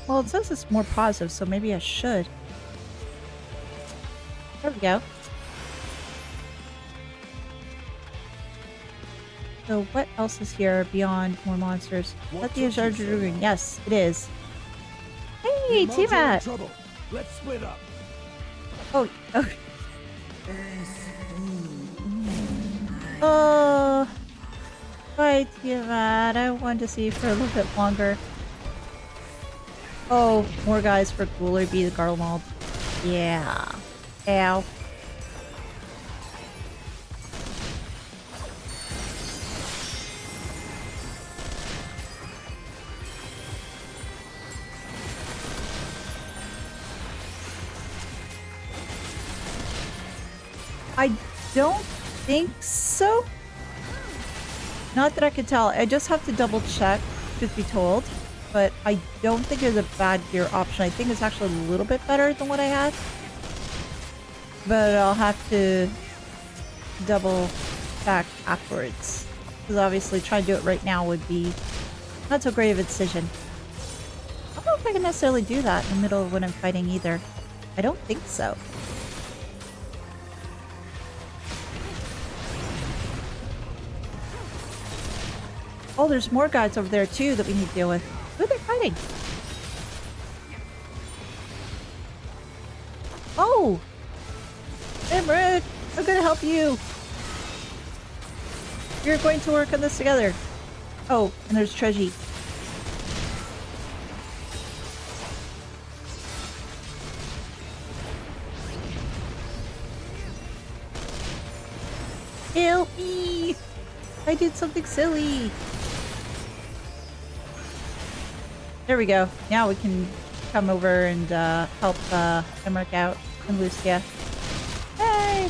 Well, it says it's more positive, so maybe I should. There we go. So what else is here beyond more monsters? Let the Shadowbringers. Yes, it is. Hey, Tiamat! Let's split up. Oh, oh. Bye, Tiamat. I wanted to see you for a little bit longer. Oh, more guys for Cooler be the Garlemald. Yeah. Ow. I don't think so. Not that I could tell. I just have to double check, truth be told. But I don't think there's a bad gear option. I think it's actually a little bit better than what I had. But I'll have to double check afterwards. Because obviously trying to do it right now would be not so great of a decision. I don't know if I can necessarily do that in the middle of when I'm fighting either. I don't think so. Oh, there's more guys over there too that we need to deal with. Who are they fighting? Oh! Imran! I'm gonna help you! We're going to work on this together. Oh, and there's Treji. Help me! I did something silly! There we go. Now we can come over and help Emmerich out and Lucia. Hey!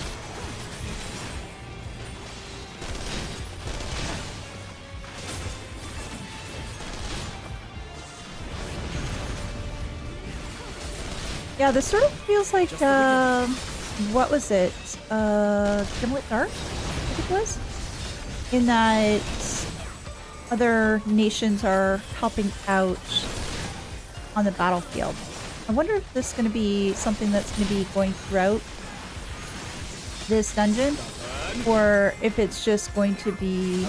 Yeah, this sort of feels like what was it? Gimlet Dark, I think it was? In that other nations are helping out on the battlefield. I wonder if this is going to be something that's going to be going throughout this dungeon, or if it's just going to be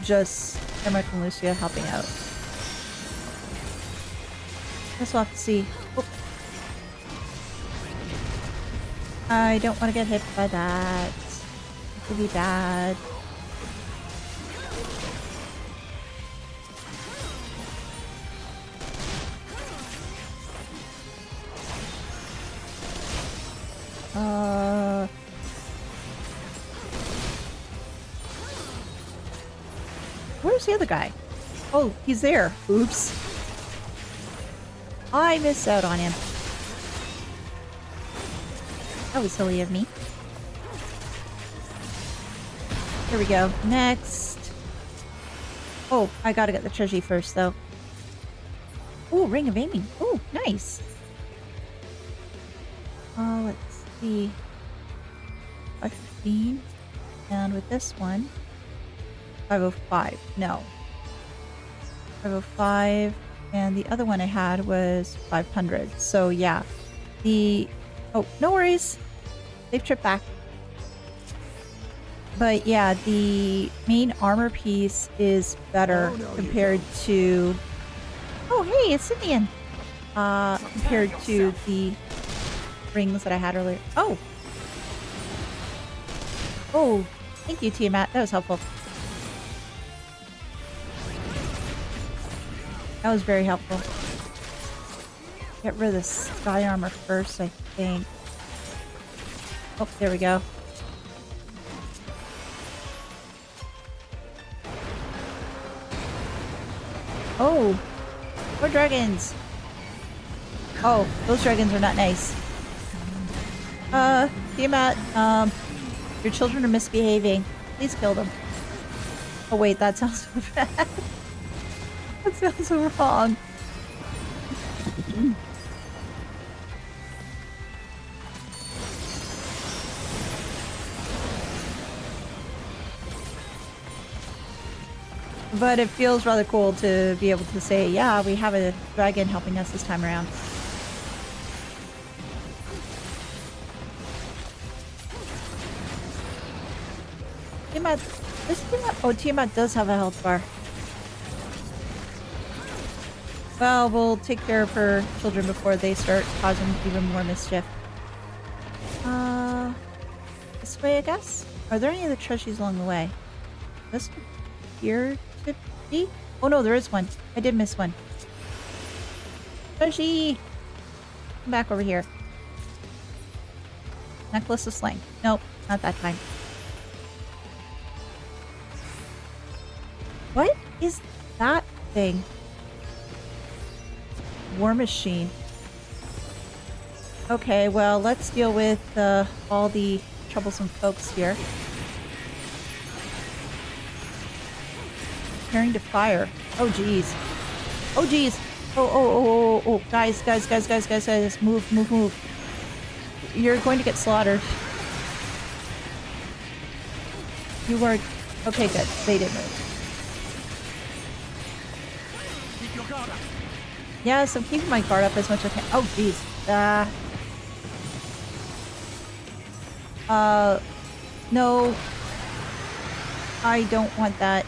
just Emmerich and Lucia helping out. Guess we'll have to see. Oh. I don't want to get hit by that. It could be bad. Where's the other guy? Oh, he's there. Oops. I missed out on him. That was silly of me. Here we go. Next. Oh, I gotta get the treasure first, though. Oh, Ring of Aiming. Oh, nice. Let's see. 515. And with this one, 505. No. 505. And the other one I had was 500. So, yeah. Oh, no worries. Safe trip back. But yeah, the main armor piece is better compared to... Oh, hey, it's Scythian! Compared to the rings that I had earlier. Oh! Oh, thank you, Tiamat. That was helpful. That was very helpful. Get rid of the sky armor first, I think. Oh, there we go. Oh, more dragons. Oh, those dragons are not nice. Tiamat, your children are misbehaving. Please kill them. Oh wait, that sounds so bad. That sounds so wrong. But it feels rather cool to be able to say, yeah, we have a dragon helping us this time around. Tiamat, This Tiamat, oh, Tiamat does have a health bar. Well, we'll take care of her children before they start causing even more mischief. This way, I guess? Are there any other treasures along the way? This appear to be? Oh no, there is one. I did miss one. Treasure! Come back over here. Necklace of Slang. Nope, not that time. What is that thing? War machine. Okay, well, let's deal with all the troublesome folks here. Preparing to fire. Oh, jeez. Oh, jeez. Oh, guys. Move. You're going to get slaughtered. You were... Okay, good. They didn't move. Keep your guard up. Yes, I'm keeping my guard up as much as I can. Oh, jeez. No. I don't want that.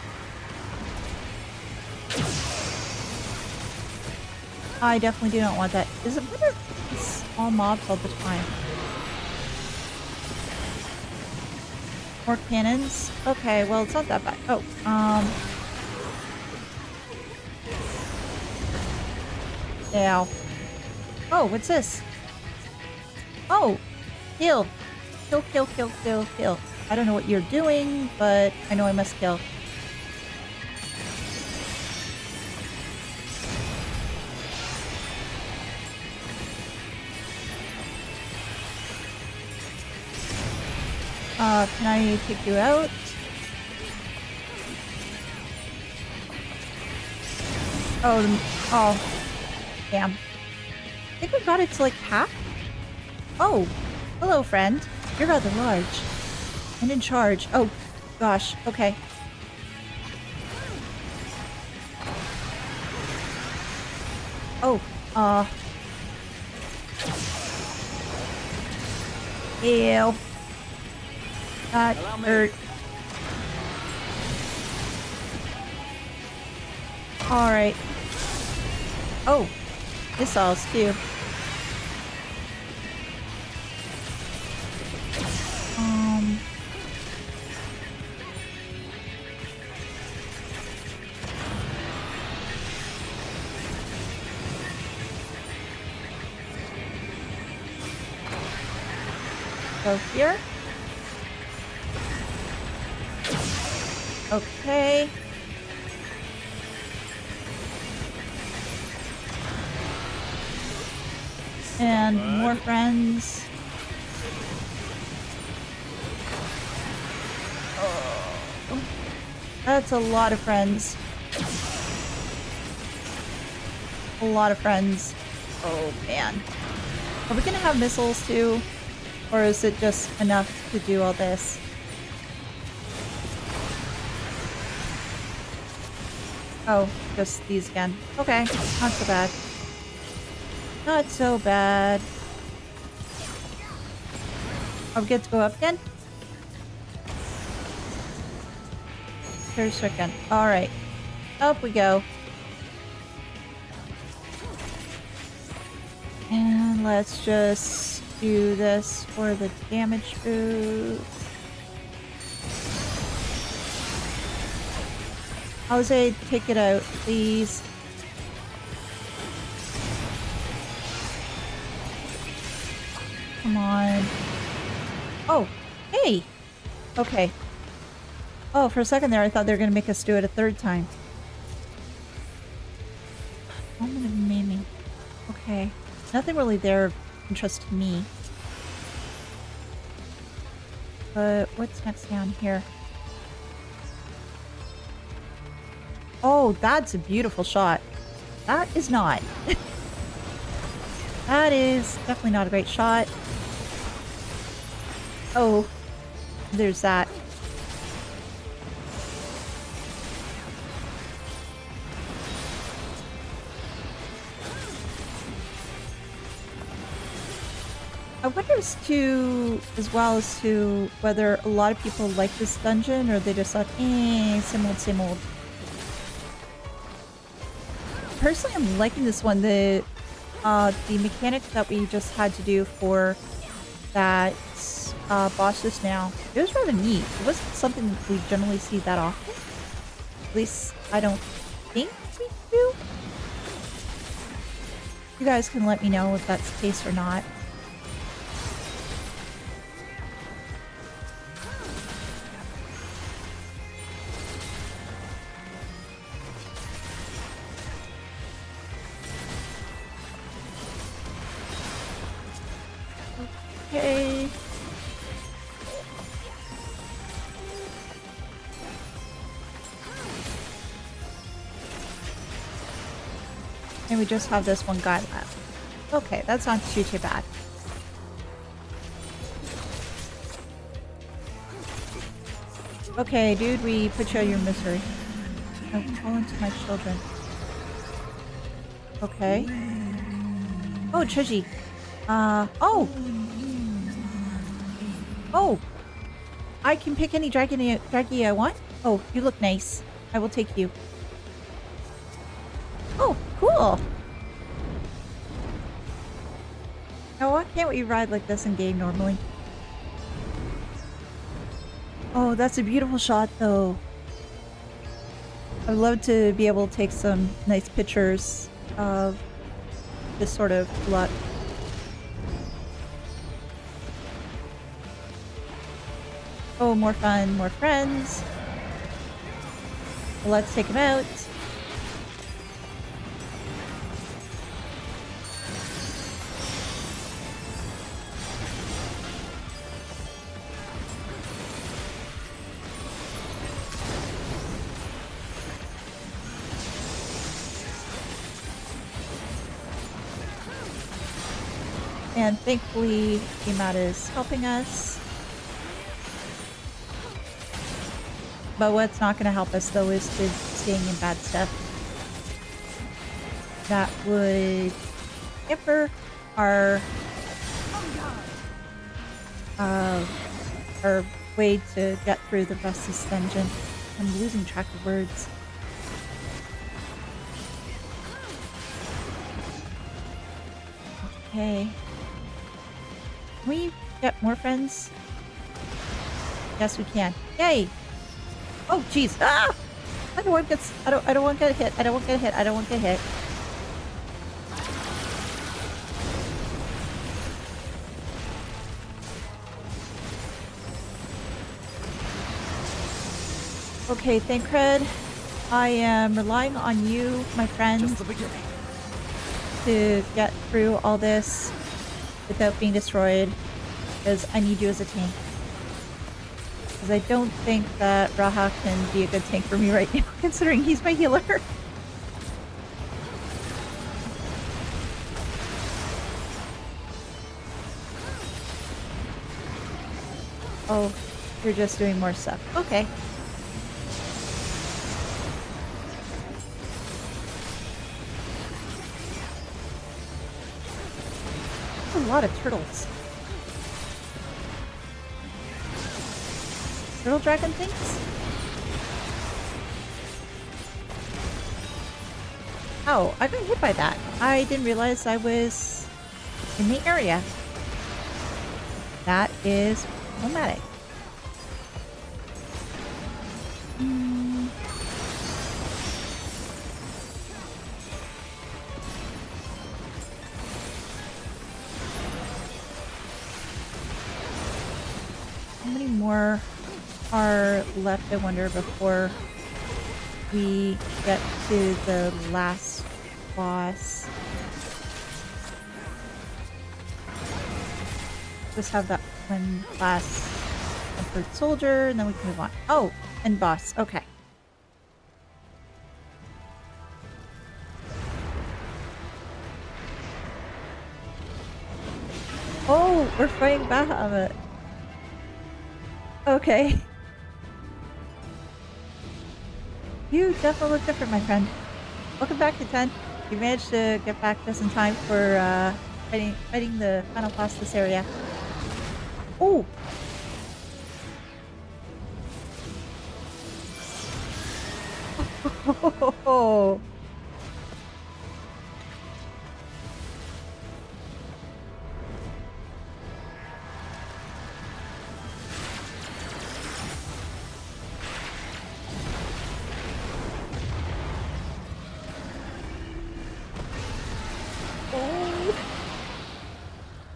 I definitely do not want that. Is it better if it's all mobs all the time? More cannons? Okay, well, it's not that bad. Oh, Ow. Oh, what's this? Oh! Kill! Kill. I don't know what you're doing, but I know I must kill. Can I take you out? Oh, damn. I think we got it to like half? Oh, hello friend. You're rather large. And in charge. Oh, gosh. Okay. Oh, ew. That hurt. Alright. Oh, missiles too. Go here. Okay. And more friends. Oh. That's a lot of friends. A lot of friends. Oh man. Are we gonna have missiles too? Or is it just enough to do all this? Oh, just these again. Okay, not so bad. Not so bad. Are we good to go up again? Here's again. Alright. Up we go. And let's just do this for the damage boost. Jose, take it out, please. Come on. Oh, hey! Okay. Oh, for a second there, I thought they were going to make us do it a third time. Moment of maiming. Okay. Nothing really there of interest to me. But what's next down here? Oh, that's a beautiful shot. That is not. That is definitely not a great shot. Oh, there's that. I wonder as well as to whether a lot of people like this dungeon or they just thought, same old, same old. Personally, I'm liking this one. The mechanic that we just had to do for that boss just now, it was rather neat. It wasn't something we generally see that often. At least I don't think we do. You guys can let me know if that's the case or not. Okay. And we just have this one guy left. Okay, that's not too bad. Okay, dude, we put you out of your misery. Oh, call into my children. Okay. Oh, Treji. Oh! Oh! I can pick any draggy I want? Oh, you look nice. I will take you. Oh, cool! Now, why can't we ride like this in game normally? Oh, that's a beautiful shot, though. I'd love to be able to take some nice pictures of this sort of luck. Oh, more fun, more friends. Let's take them out. And thankfully, Imad is helping us. But what's not going to help us, though, is to staying in bad stuff. That would hamper our way to get through the rest of this dungeon. I'm losing track of words. Okay. Can we get more friends? Yes, we can. Yay! Oh, jeez. Ah! I don't want to get hit. I don't want to get hit. I don't want to get hit. Okay, Thancred. I am relying on you, my friend, Just the beginning. to get through all this without being destroyed, because I need you as a tank. Because I don't think that Raha can be a good tank for me right now, considering he's my healer. Oh, you're just doing more stuff. Okay. A lot of turtles. Turtle dragon things? Oh, I got hit by that. I didn't realize I was in the area. That is problematic. How many more are left, I wonder, before we get to the last boss? Just have that one last comfort soldier, and then we can move on. Oh, and boss. Okay. Oh, we're fighting Bahamut. Okay. You definitely look different, my friend. Welcome back to 10. You managed to get back just in time for fighting the final boss this area. Oh! Oh!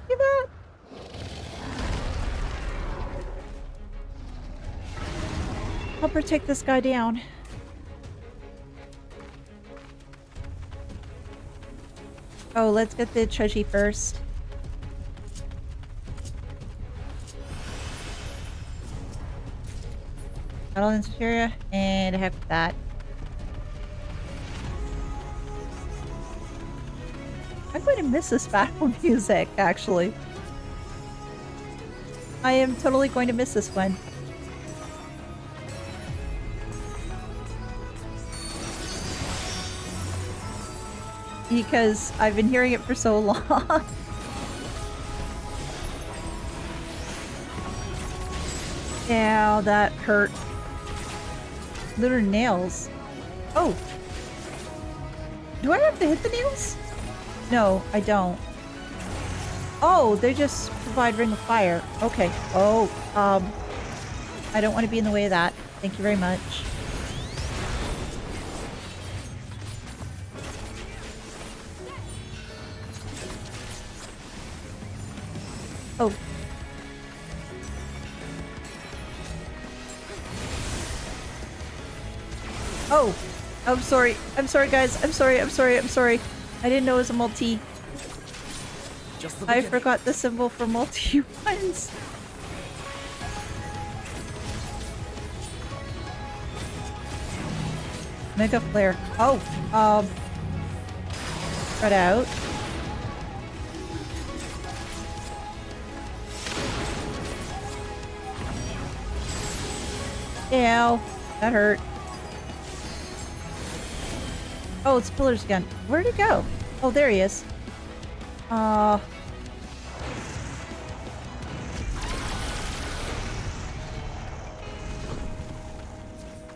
Give up! Help her take this guy down. Oh, let's get the treasure first. Battle in Eorzea, and heck with that. I'm going to miss this battle music, actually. I am totally going to miss this one. Because I've been hearing it for so long. Ow, that hurt. Lunar nails. Oh. Do I have to hit the nails? No, I don't. Oh, they just provide ring of fire. Okay. Oh, I don't want to be in the way of that. Thank you very much. Oh. Oh. I'm sorry. I'm sorry, guys. I'm sorry. I'm sorry. I'm sorry. I didn't know it was a multi. I forgot the symbol for multi ones. Mega flare. Oh. Spread out. Ow. That hurt. Oh, it's pillars again. Where'd it go? Oh, there he is.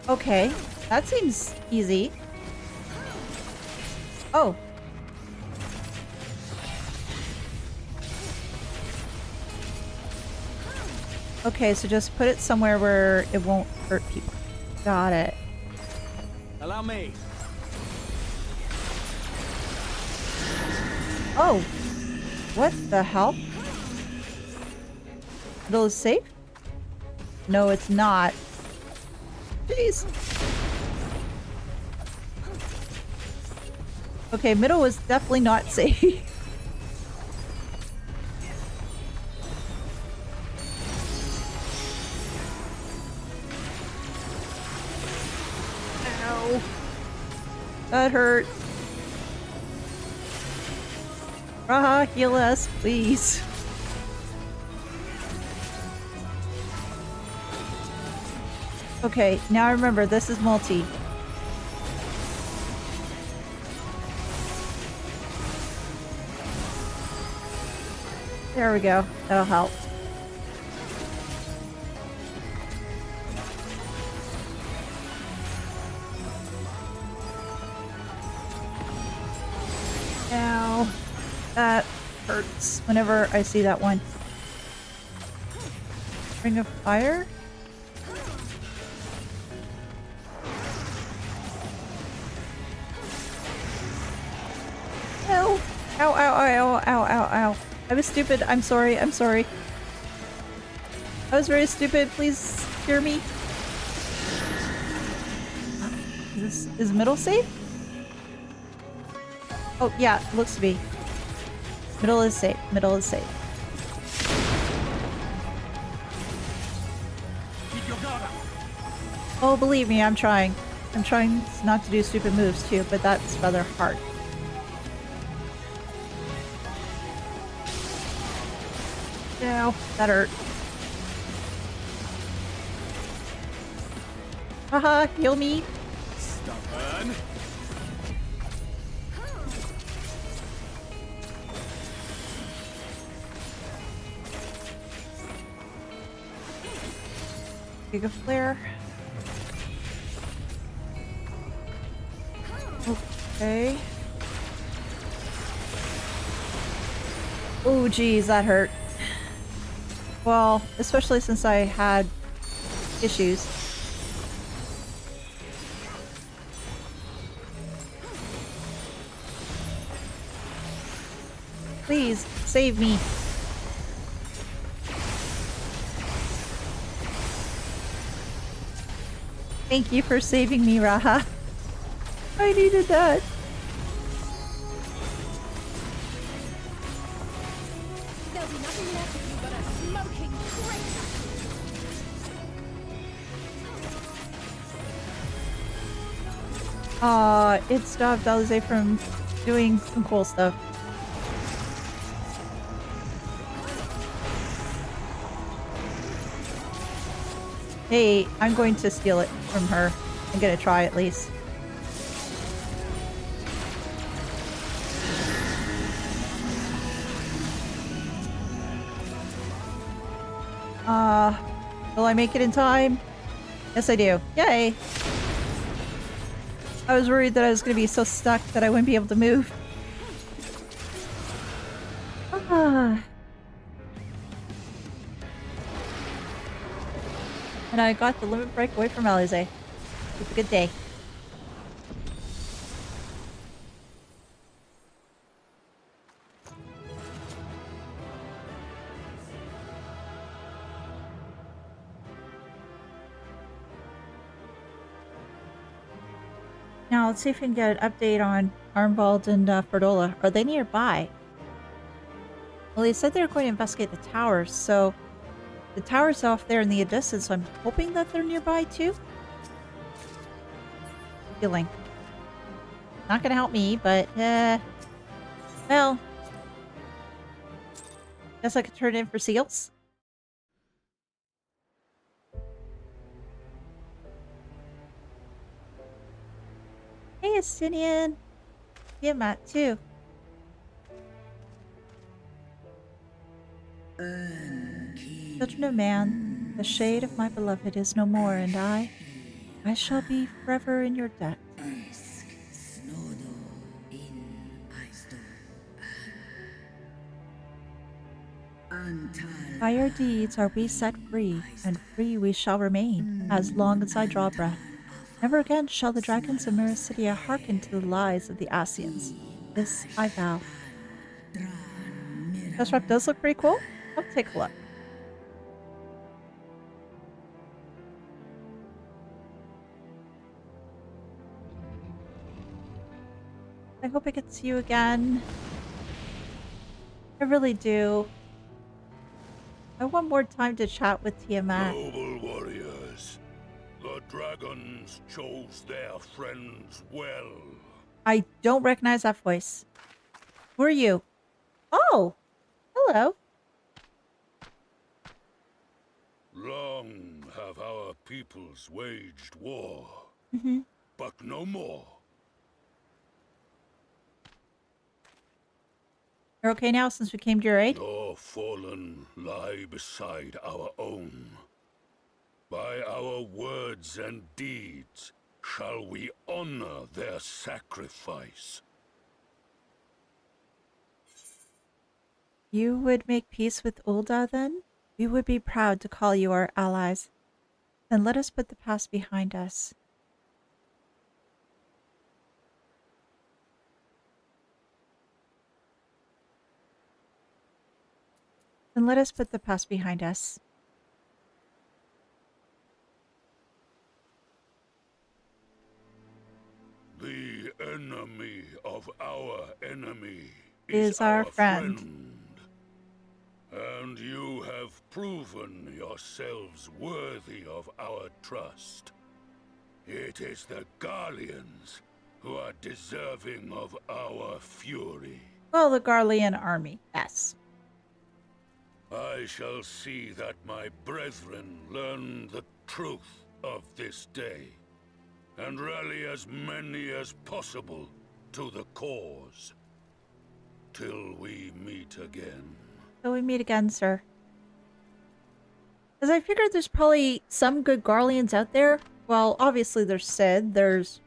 Okay. That seems easy. Oh. Okay, so just put it somewhere where it won't hurt people. Got it. Allow me. Oh. What the hell? Middle is safe? No, it's not. Jeez. Okay, middle was definitely not safe. Ow. That hurt. Raha, heal us, please. Okay, now I remember this is multi. There we go. That'll help. Ow. That hurts whenever I see that one. Ring of fire? No! Ow, ow, ow, ow, ow, ow, ow. I was stupid. I'm sorry. I'm sorry. I was very stupid. Please hear me. Is middle safe? Oh, yeah, it looks to be. Middle is safe. Middle is safe. Oh, believe me, I'm trying. I'm trying not to do stupid moves too, but that's rather hard. Ow, that hurt. Haha, heal me. Giga Flare. Okay. Oh, geez, that hurt. Well, especially since I had issues. Please, save me. Thank you for saving me, Raha. I needed that. There'll be nothing left of you but a smoking crater. It stopped Alize from doing some cool stuff. Hey, I'm going to steal it from her. I'm gonna try at least. Will I make it in time? Yes, I do. Yay! I was worried that I was gonna be so stuck that I wouldn't be able to move. And I got the limit break away from Alize. It's a good day. Now, let's see if we can get an update on Armvald and Ferdola. Are they nearby? Well, they said they were going to investigate the towers, so the tower's off there in the distance, so I'm hoping that they're nearby too. Feeling. Not gonna help me, but, well. Guess I could turn in for seals. Hey, Estinian. Yeah, Matt, too. Children of man, the shade of my beloved is no more, and I shall be forever in your debt. By your deeds are we set free, and free we shall remain, as long as I draw breath. Never again shall the dragons of Mericidia hearken to the lies of the Asians. This I vow. This rep does look pretty cool. I'll take a look. I hope I get to see you again. I really do. I want more time to chat with Tiamat. Noble warriors, the dragons chose their friends well. I don't recognize that voice. Who are you? Oh! Hello. Long have our peoples waged war, but no more. You're okay now since we came to your aid? Your fallen lie beside our own. By our words and deeds shall we honor their sacrifice. You would make peace with Ulda then? We would be proud to call you our allies. Then let us put the past behind us. Then let us put the past behind us. The enemy of our enemy is our friend. And you have proven yourselves worthy of our trust. It is the Garleans who are deserving of our fury. Well, the Garlean army, yes. I shall see that my brethren learn the truth of this day, and rally as many as possible to the cause. Till we meet again. Till we meet again, sir. Because I figured there's probably some good Garleans out there. Well, obviously there's Sid, there's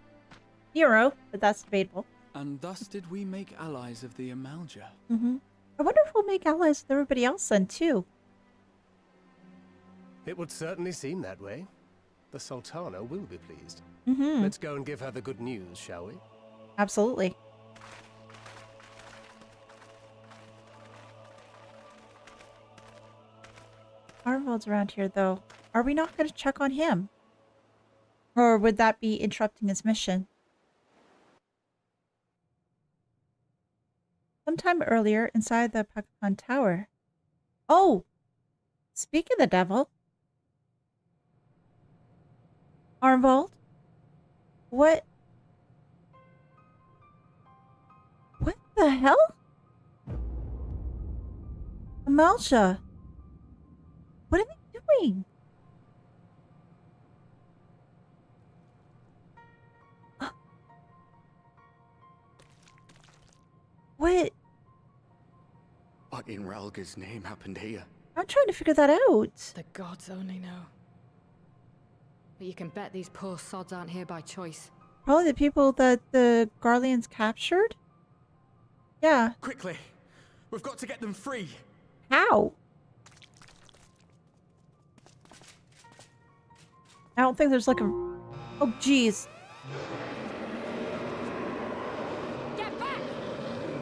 Nero, but that's debatable. And thus did we make allies of the Amalja. I wonder if we'll make allies with everybody else then, too. It would certainly seem that way. The Sultana will be pleased. Mm-hmm. Let's go and give her the good news, shall we? Absolutely. Arnold's around here, though. Are we not going to check on him? Or would that be interrupting his mission? Sometime earlier, inside the Pakistan Tower. Oh! Speak of the devil. Arnold? What? What the hell? Amalja. What are they doing? What? What in Ralga's name happened here? I'm trying to figure that out. The gods only know. But you can bet these poor sods aren't here by choice. Probably the people that the Garleans captured? Yeah. Quickly! We've got to get them free! How? I don't think there's like a... Oh, jeez. Get back!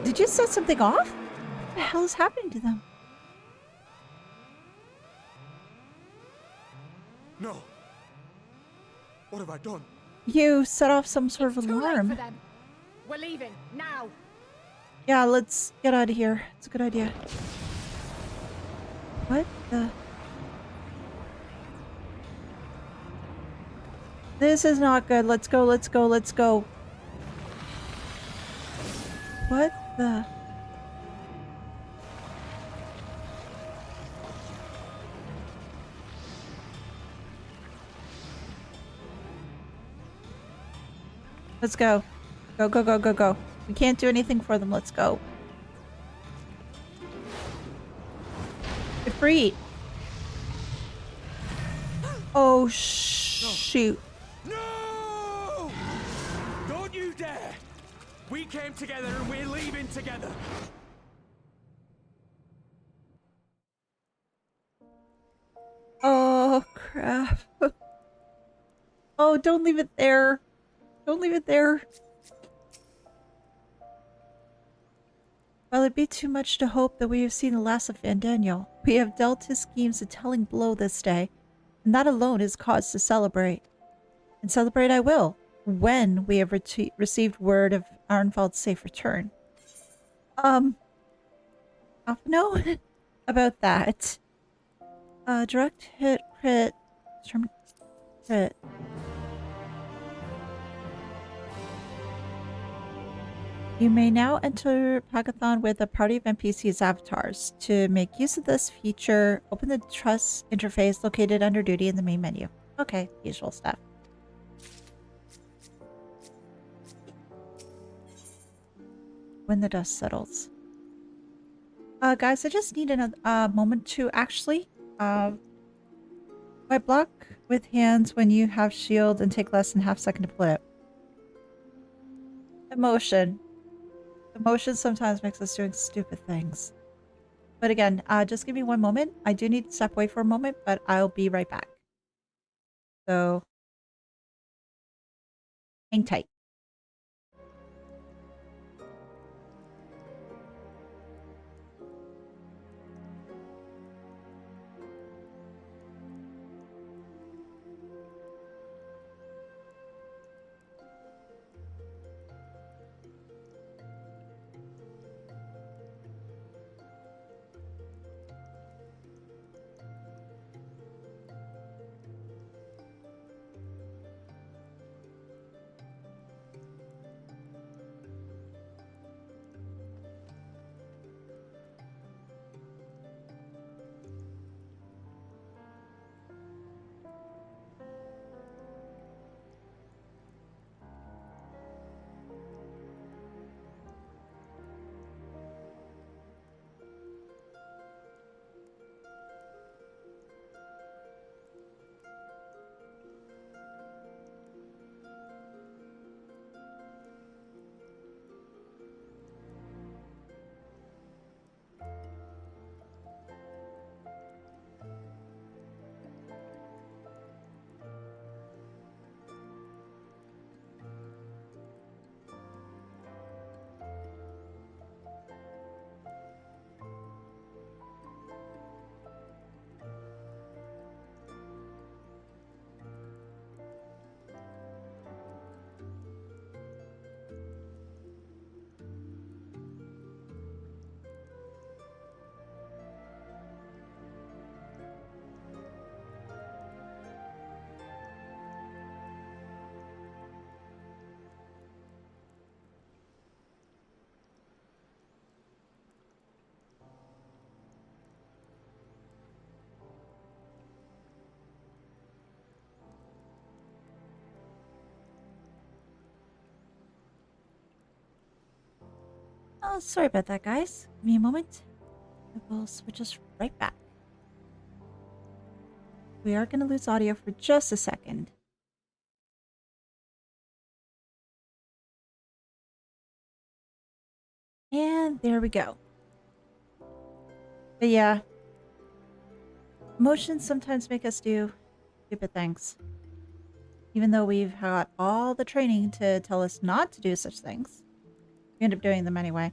Did you set something off? What the hell is happening to them? No! What have I done? You set off some sort of Too late alarm. for them. We're leaving, now! Yeah, let's get out of here. It's a good idea. What the... This is not good. Let's go, let's go, let's go. What the... Let's go. Go, go, go, go, go. We can't do anything for them. Let's go. Get free. Oh, shoot. No! Don't you dare! We came together and we're leaving together! Oh, crap. Oh, don't leave it there. Don't leave it there. While it be too much to hope that we have seen the last of Fandaniel, we have dealt his schemes a telling blow this day, and that alone is cause to celebrate. And celebrate I will, when we have received word of Arnvald's safe return. I don't know about that. Direct hit, crit, crit. You may now enter Pagathon with a party of NPCs avatars. To make use of this feature, open the Trust interface located under Duty in the main menu. Okay, usual stuff. When the dust settles. Guys, I just need a moment to actually... I block with hands when you have shield and take less than half second to play it. Emotion. Emotion sometimes makes us doing stupid things. But again, just give me one moment. I do need to step away for a moment, but I'll be right back. So, hang tight. Oh, sorry about that, guys. Give me a moment. We'll switch us right back. We are going to lose audio for just a second. And there we go. But yeah, emotions sometimes make us do stupid things. Even though we've got all the training to tell us not to do such things, we end up doing them anyway.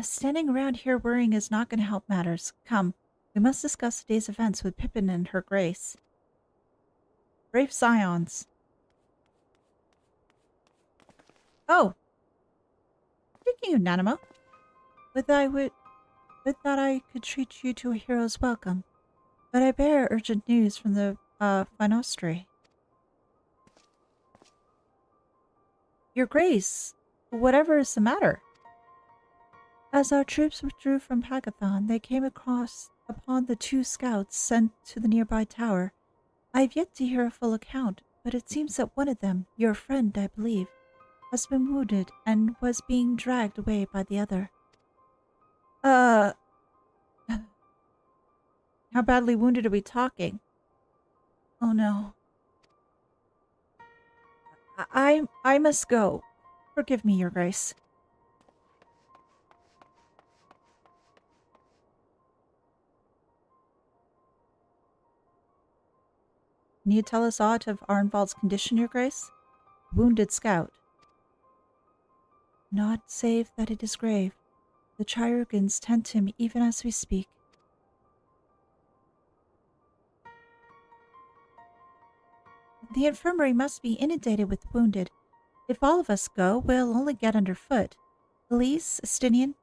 Standing around here worrying is not going to help matters. Come, we must discuss today's events with Pippin and her grace. Brave Scions. Oh! Speaking of Nanimo, would that I could treat you to a hero's welcome, but I bear urgent news from the Finostri. Your Grace, whatever is the matter? As our troops withdrew from Pagathon, they came upon the 2 scouts sent to the nearby tower. I have yet to hear a full account, but it seems that one of them, your friend, I believe, has been wounded and was being dragged away by the other. How badly wounded are we talking? Oh no. I must go. Forgive me, Your Grace. Can you tell us aught of Arnvald's condition, Your Grace? Wounded scout. Not save that it is grave. The Chirurgeons tend him even as we speak. The infirmary must be inundated with wounded. If all of us go, we'll only get underfoot. Elise, Estinian,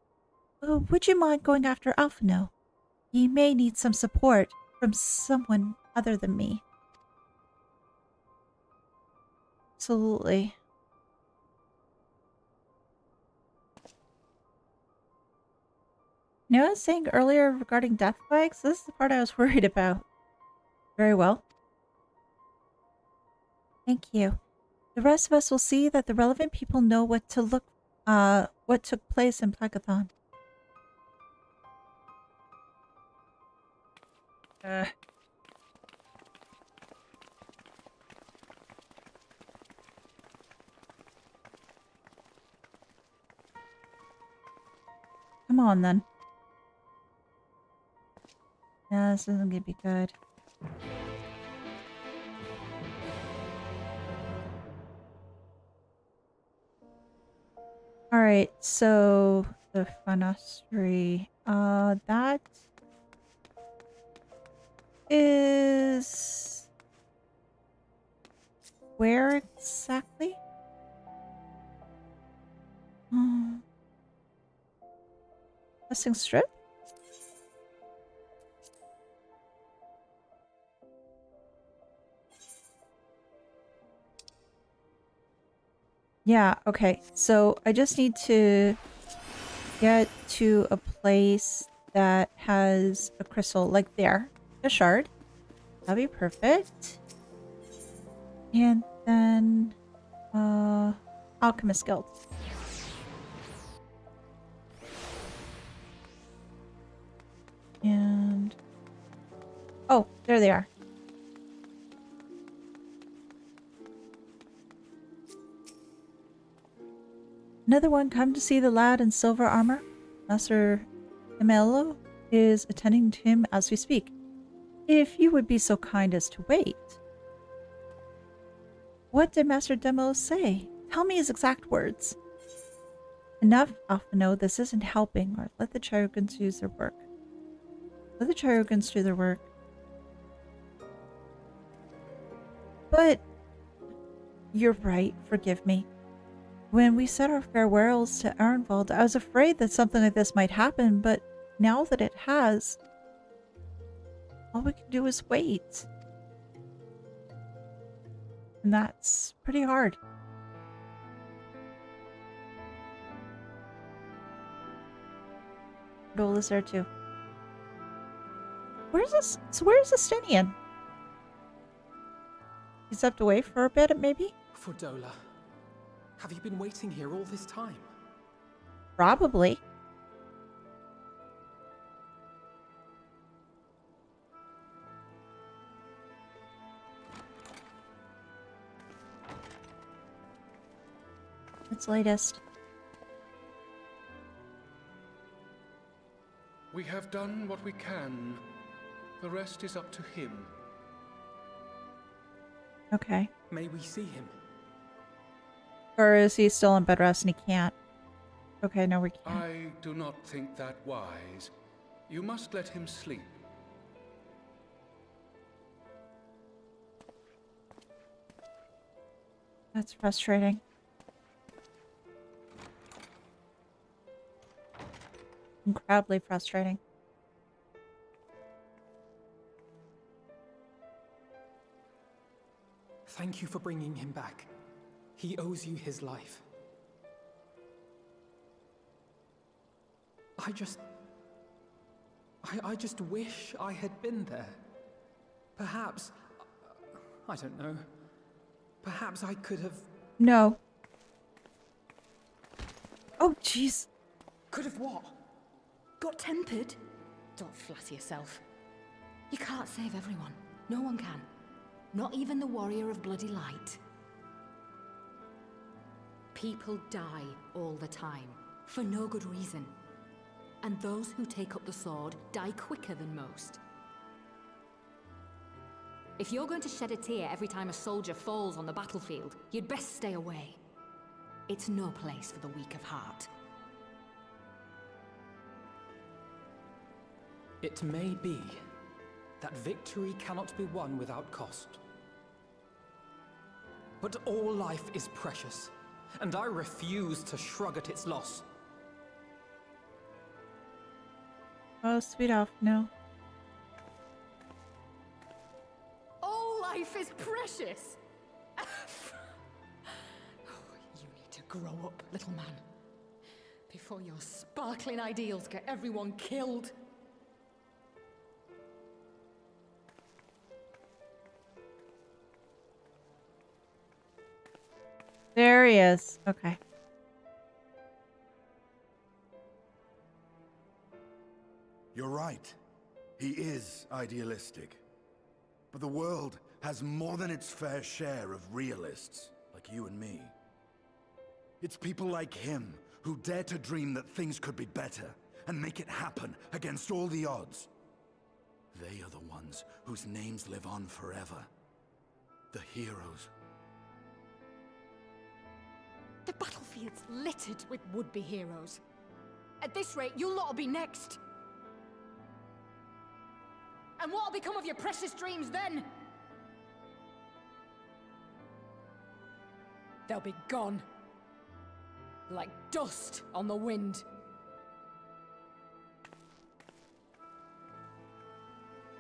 would you mind going after Alphino? He may need some support from someone other than me. Absolutely. You know what I was saying earlier regarding death flags? This is the part I was worried about. Very well. Thank you. The rest of us will see that the relevant people know what took place in Plagathon. Come on, then. Yeah, this isn't gonna be good. Alright, so the Finostri. That is where exactly? Testing strip? Yeah, okay. So I just need to get to a place that has a crystal, like there. A shard. That'd be perfect. And then, Alchemist Guild. And... oh, there they are. Another one come to see the lad in silver armor. Master Emelo is attending to him as we speak. If you would be so kind as to wait. What did Master Demo say? Tell me his exact words. Enough, Alphino, this isn't helping, or let the Chirurgeons use their work. Let the Chirurgeons do their work. But... you're right, forgive me. When we said our farewells to Arnvald, I was afraid that something like this might happen, but now that it has, all we can do is wait. And that's pretty hard. I Dola's there too. Where's this? So where's Estinian? He stepped away for a bit, maybe? For Dola. Have you been waiting here all this time? Probably. What's latest? We have done what we can. The rest is up to him. Okay. May we see him? Or is he still in bed rest and he can't? Okay, no, we can't. I do not think that wise. You must let him sleep. That's frustrating. Incredibly frustrating. Thank you for bringing him back. He owes you his life. I just wish I had been there. Perhaps, I don't know. Perhaps I could have... No. Oh, jeez. Could have what? Got tempered? Don't flatter yourself. You can't save everyone. No one can. Not even the warrior of bloody light. People die all the time, for no good reason. And those who take up the sword die quicker than most. If you're going to shed a tear every time a soldier falls on the battlefield, you'd best stay away. It's no place for the weak of heart. It may be that victory cannot be won without cost. But all life is precious, and I refuse to shrug at its loss. Oh, sweet off, no. All life is precious! Oh, you need to grow up, little man. Before your sparkling ideals get everyone killed. There he is. Okay. You're right. He is idealistic. But the world has more than its fair share of realists, like you and me. It's people like him who dare to dream that things could be better and make it happen against all the odds. They are the ones whose names live on forever. The heroes. The battlefield's littered with would-be heroes. At this rate, you'll lot'll be next. And what'll become of your precious dreams then? They'll be gone. Like dust on the wind.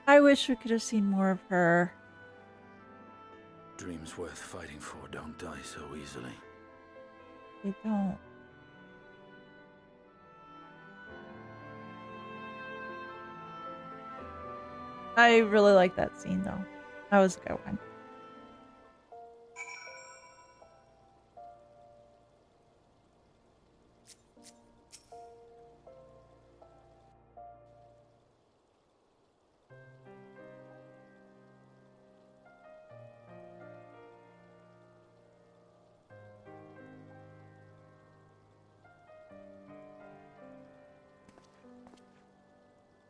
I wish we could have seen more of her. Dreams worth fighting for don't die so easily. They don't. I really like that scene, though. That was a good one.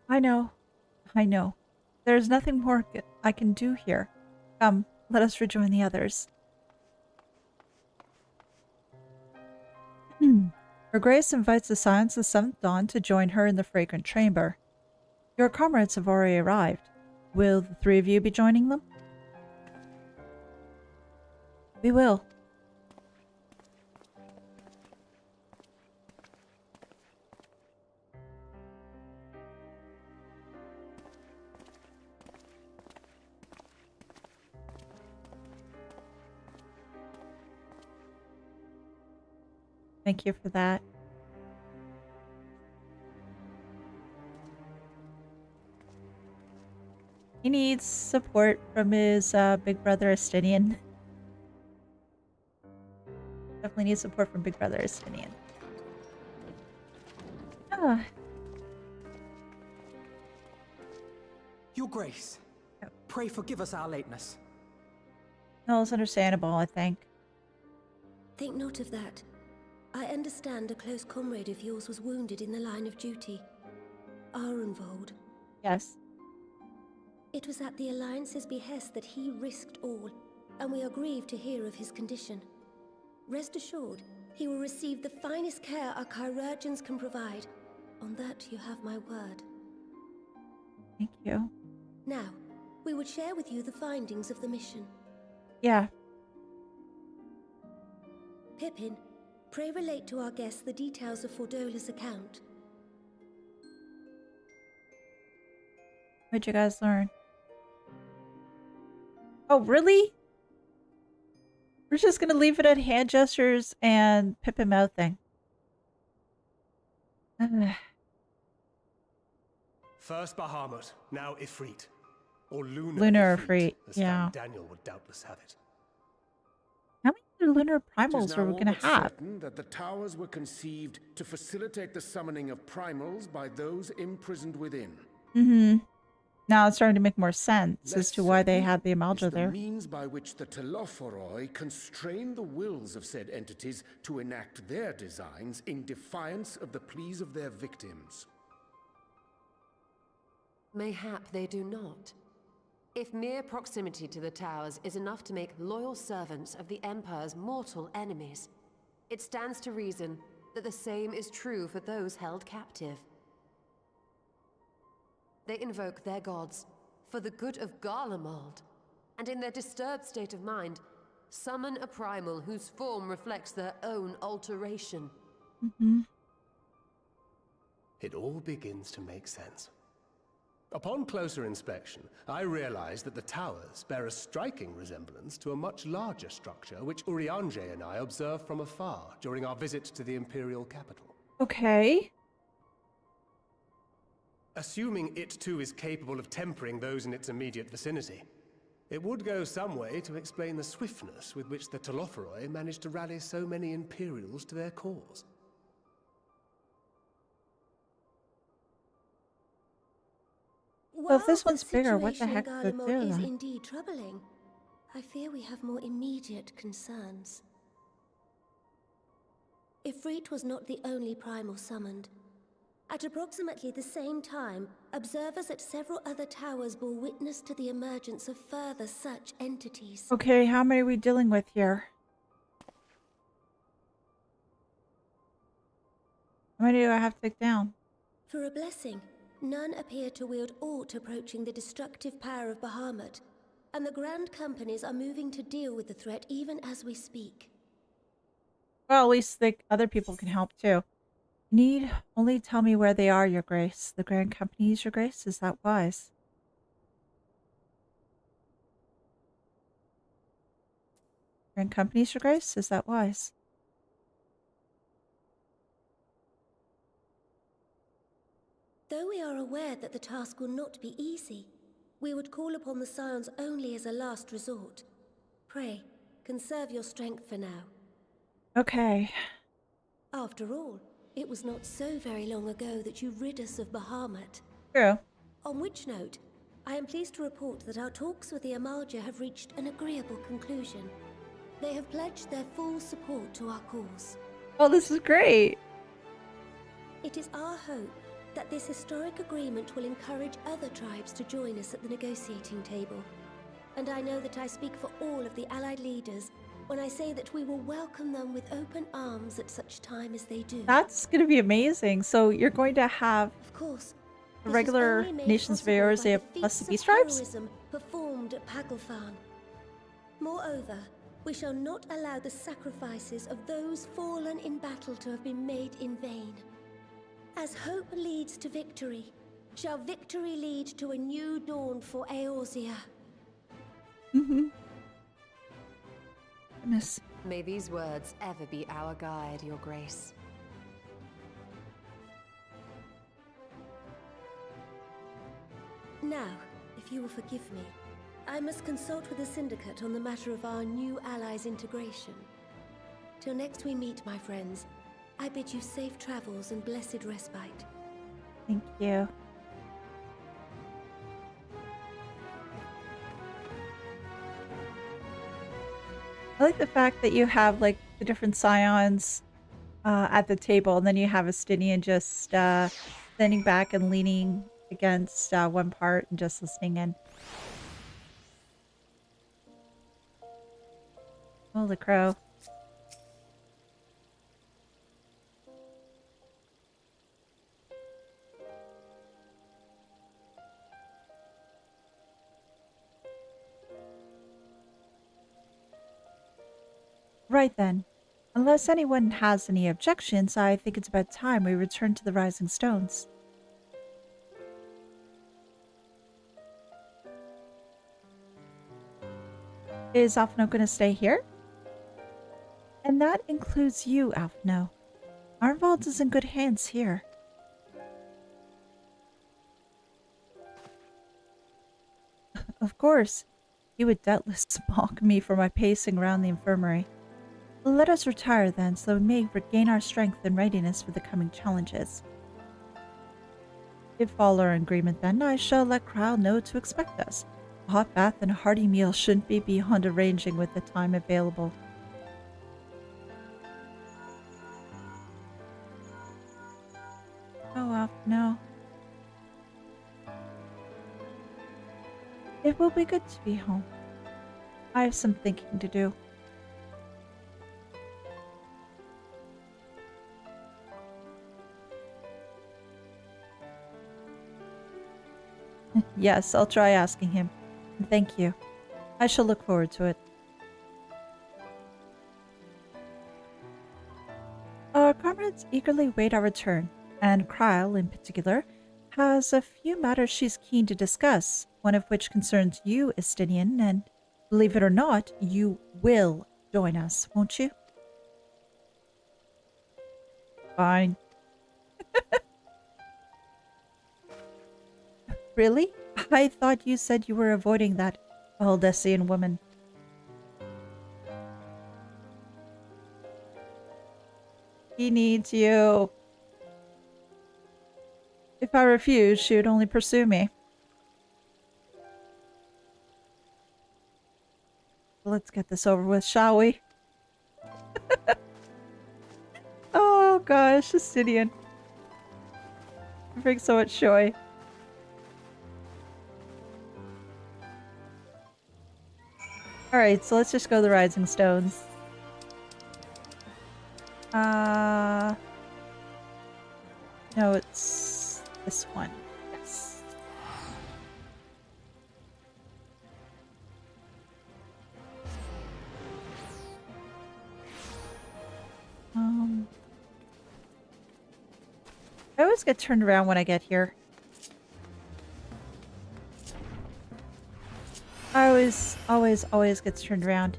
I know. I know. There's nothing more I can do here. Come, let us rejoin the others. Her Grace invites the Scions of Seventh Dawn to join her in the Fragrant Chamber. Your comrades have already arrived. Will the three of you be joining them? We will. Thank you for that. He needs support from his big brother Estinian. Definitely needs support from big brother Estinian. Ah. Your Grace, pray forgive us our lateness. No, it's understandable, I think. Think not of that. I understand a close comrade of yours was wounded in the line of duty. Arenvold. Yes. It was at the Alliance's behest that he risked all, and we are grieved to hear of his condition. Rest assured, he will receive the finest care our chirurgeons can provide. On that you have my word. Thank you. Now, we would share with you the findings of the mission. Yeah. Pippin, pray relate to our guests the details of Fordola's account. What'd you guys learn? Oh, really? We're just gonna leave it at hand gestures and Pippin mouthing. First Bahamut, now Ifrit. Or Lunar Ifrit, as yeah. Daniel would doubtless have it. How many lunar It is primals now are we all gonna but have? certain that the towers were conceived to facilitate the summoning of primals by those imprisoned within. Mm-hmm. Now it's starting to make more sense Less as to why they certain had the is Amalja the there. means by which the Telophoroi constrain the wills of said entities to enact their designs in defiance of the pleas of their victims. Mayhap they do not. If mere proximity to the towers is enough to make loyal servants of the Empire's mortal enemies, it stands to reason that the same is true for those held captive. They invoke their gods for the good of Garlemald, and in their disturbed state of mind, summon a primal whose form reflects their own alteration. Mm-hmm. It all begins to make sense. Upon closer inspection, I realized that the towers bear a striking resemblance to a much larger structure which Urianger and I observed from afar during our visit to the Imperial capital. Okay. Assuming it too is capable of tempering those in its immediate vicinity, it would go some way to explain the swiftness with which the Telophoroi managed to rally so many Imperials to their cause. Well, if this While one's the bigger, what the situation in heck does it Garlemald do is then? indeed troubling, I fear we have more immediate concerns. Ifrit was not the only primal summoned. At approximately the same time, observers at several other towers bore witness to the emergence of further such entities. Okay, how many are we dealing with here? How many do I have to take down? For a blessing, none appear to wield aught approaching the destructive power of Bahamut, and the Grand Companies are moving to deal with the threat even as we speak. Well, at least other people can help too. Need only tell me where they are, Your Grace. The Grand Companies, Your Grace? Is that wise? Grand Companies, Your Grace? Is that wise? Though we are aware that the task will not be easy, we would call upon the Scions only as a last resort. Pray, conserve your strength for now. Okay. After all, it was not so very long ago that you rid us of Bahamut. True. On which note, I am pleased to report that our talks with the Amalja have reached an agreeable conclusion. They have pledged their full support to our cause. Oh, this is great. It is our hope that this historic agreement will encourage other tribes to join us at the negotiating table. And I know that I speak for all of the Allied leaders when I say that we will welcome them with open arms at such time as they do. That's going to be amazing. So you're going to have Of course, the regular nations of Eorzea plus the beast tribes? Performed at Paglfan. Moreover, we shall not allow the sacrifices of those fallen in battle to have been made in vain. As hope leads to victory, shall victory lead to a new dawn for Eorzea. Mm-hmm. Goodness. May these words ever be our guide, Your Grace. Now, if you will forgive me, I must consult with the Syndicate on the matter of our new allies' integration. Till next we meet, my friends, I bid you safe travels and blessed respite. Thank you. I like the fact that you have like the different scions at the table, and then you have Estinian just standing back and leaning against one part and just listening in. Holy crow. Right then. Unless anyone has any objections, I think it's about time we return to the Rising Stones. Is Alphino going to stay here? And that includes you, Alphino. Arnvald is in good hands here. Of course. He would doubtless mock me for my pacing around the infirmary. Let us retire then, so that we may regain our strength and readiness for the coming challenges. If all are in agreement then, I shall let Krile know to expect us. A hot bath and a hearty meal shouldn't be beyond arranging with the time available. Oh, no. It will be good to be home. I have some thinking to do. Yes, I'll try asking him. Thank you. I shall look forward to it. Our comrades eagerly wait our return, and Krile, in particular, has a few matters she's keen to discuss, one of which concerns you, Estinian, and believe it or not, you will join us, won't you? Fine. Really? I thought you said you were avoiding that Valdesian woman. He needs you. If I refuse, she would only pursue me. Let's get this over with, shall we? Oh gosh, Justinian. It brings so much joy. Alright, so let's just go to the Rising Stones. No, it's this one. Yes. I always get turned around when I get here. I always gets turned around.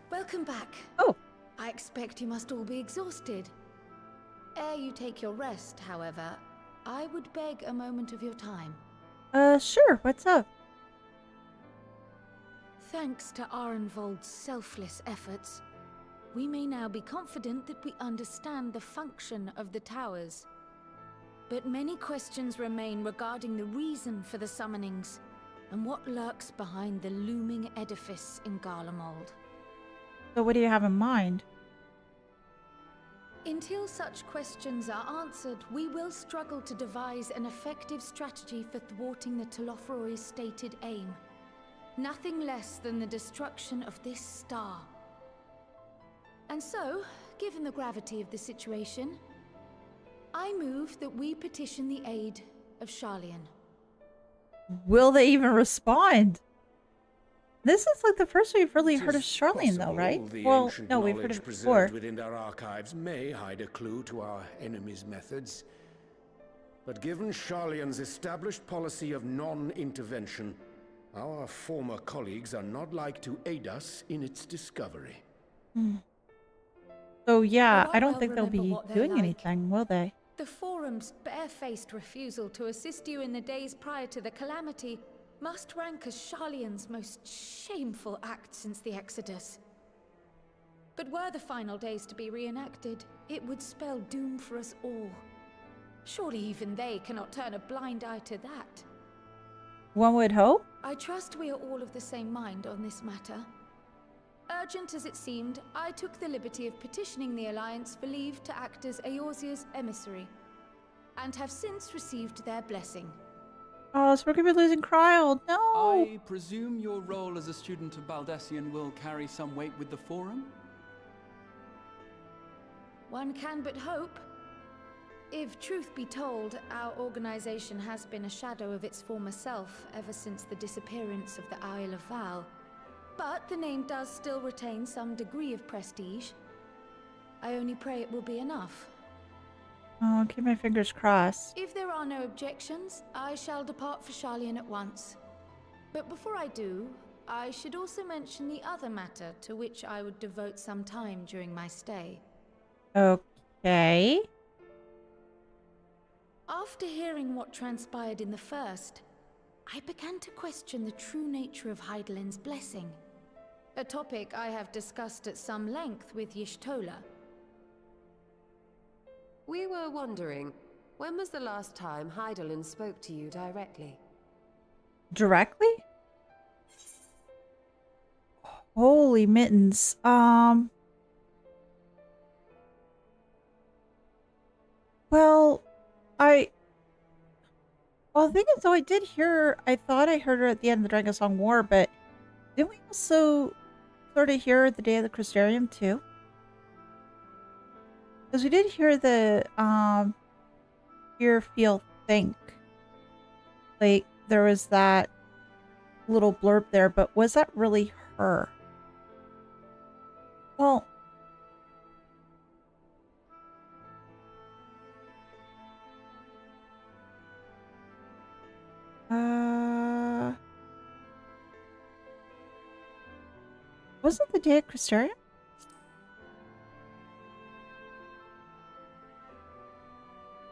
Welcome back. Oh. I expect you must all be exhausted. Ere you take your rest, however, I would beg a moment of your time. Sure. What's up? Thanks to Arnvold's selfless efforts, we may now be confident that we understand the function of the towers. But many questions remain regarding the reason for the summonings, and what lurks behind the looming edifice in Garlemald. So what do you have in mind? Until such questions are answered, we will struggle to devise an effective strategy for thwarting the Telophoroi's stated aim. Nothing less than the destruction of this star. And so, given the gravity of the situation, I move that we petition the aid of Sharlayan. Will they even respond? This is like the first we've really heard of Sharlayan, though, right? Well, no, we've heard of it before. Within our archives may hide a clue to our enemy's methods. But given Sharlayan's established policy of non-intervention, Our former colleagues are not like to aid us in its discovery. So yeah, Oh, I I don't well think they'll remember be what they're doing like. anything, will they? The Forum's barefaced refusal to assist you in the days prior to the calamity must rank as Sharlayan's most shameful act since the Exodus. But were the final days to be reenacted, it would spell doom for us all. Surely even they cannot turn a blind eye to that. One would hope. I trust we are all of the same mind on this matter. Urgent as it seemed, I took the liberty of petitioning the Alliance for leave to act as Eorzea's emissary, and have since received their blessing. Oh, so we're gonna be losing Cryle. No! I presume your role as a student of Baldessian will carry some weight with the Forum? One can but hope. If truth be told, our organization has been a shadow of its former self ever since the disappearance of the Isle of Val. But the name does still retain some degree of prestige. I only pray it will be enough. Oh, I'll keep my fingers crossed. If there are no objections, I shall depart for Sharlayan at once. But before I do, I should also mention the other matter to which I would devote some time during my stay. Okay. After hearing what transpired in the first, I began to question the true nature of Hydaelyn's blessing. A topic I have discussed at some length with Y'shtola. We were wondering, when was the last time Hydaelyn spoke to you directly? Directly? Holy mittens. Well, the thing is, though, I thought I heard her at the end of the Dragonsong War, but didn't we also sort of hear her at the Day of the Crystarium, too? Because we did hear the, hear, feel, think. Like, there was that little blurb there, but was that really her? Well... wasn't the Day of Crystarium?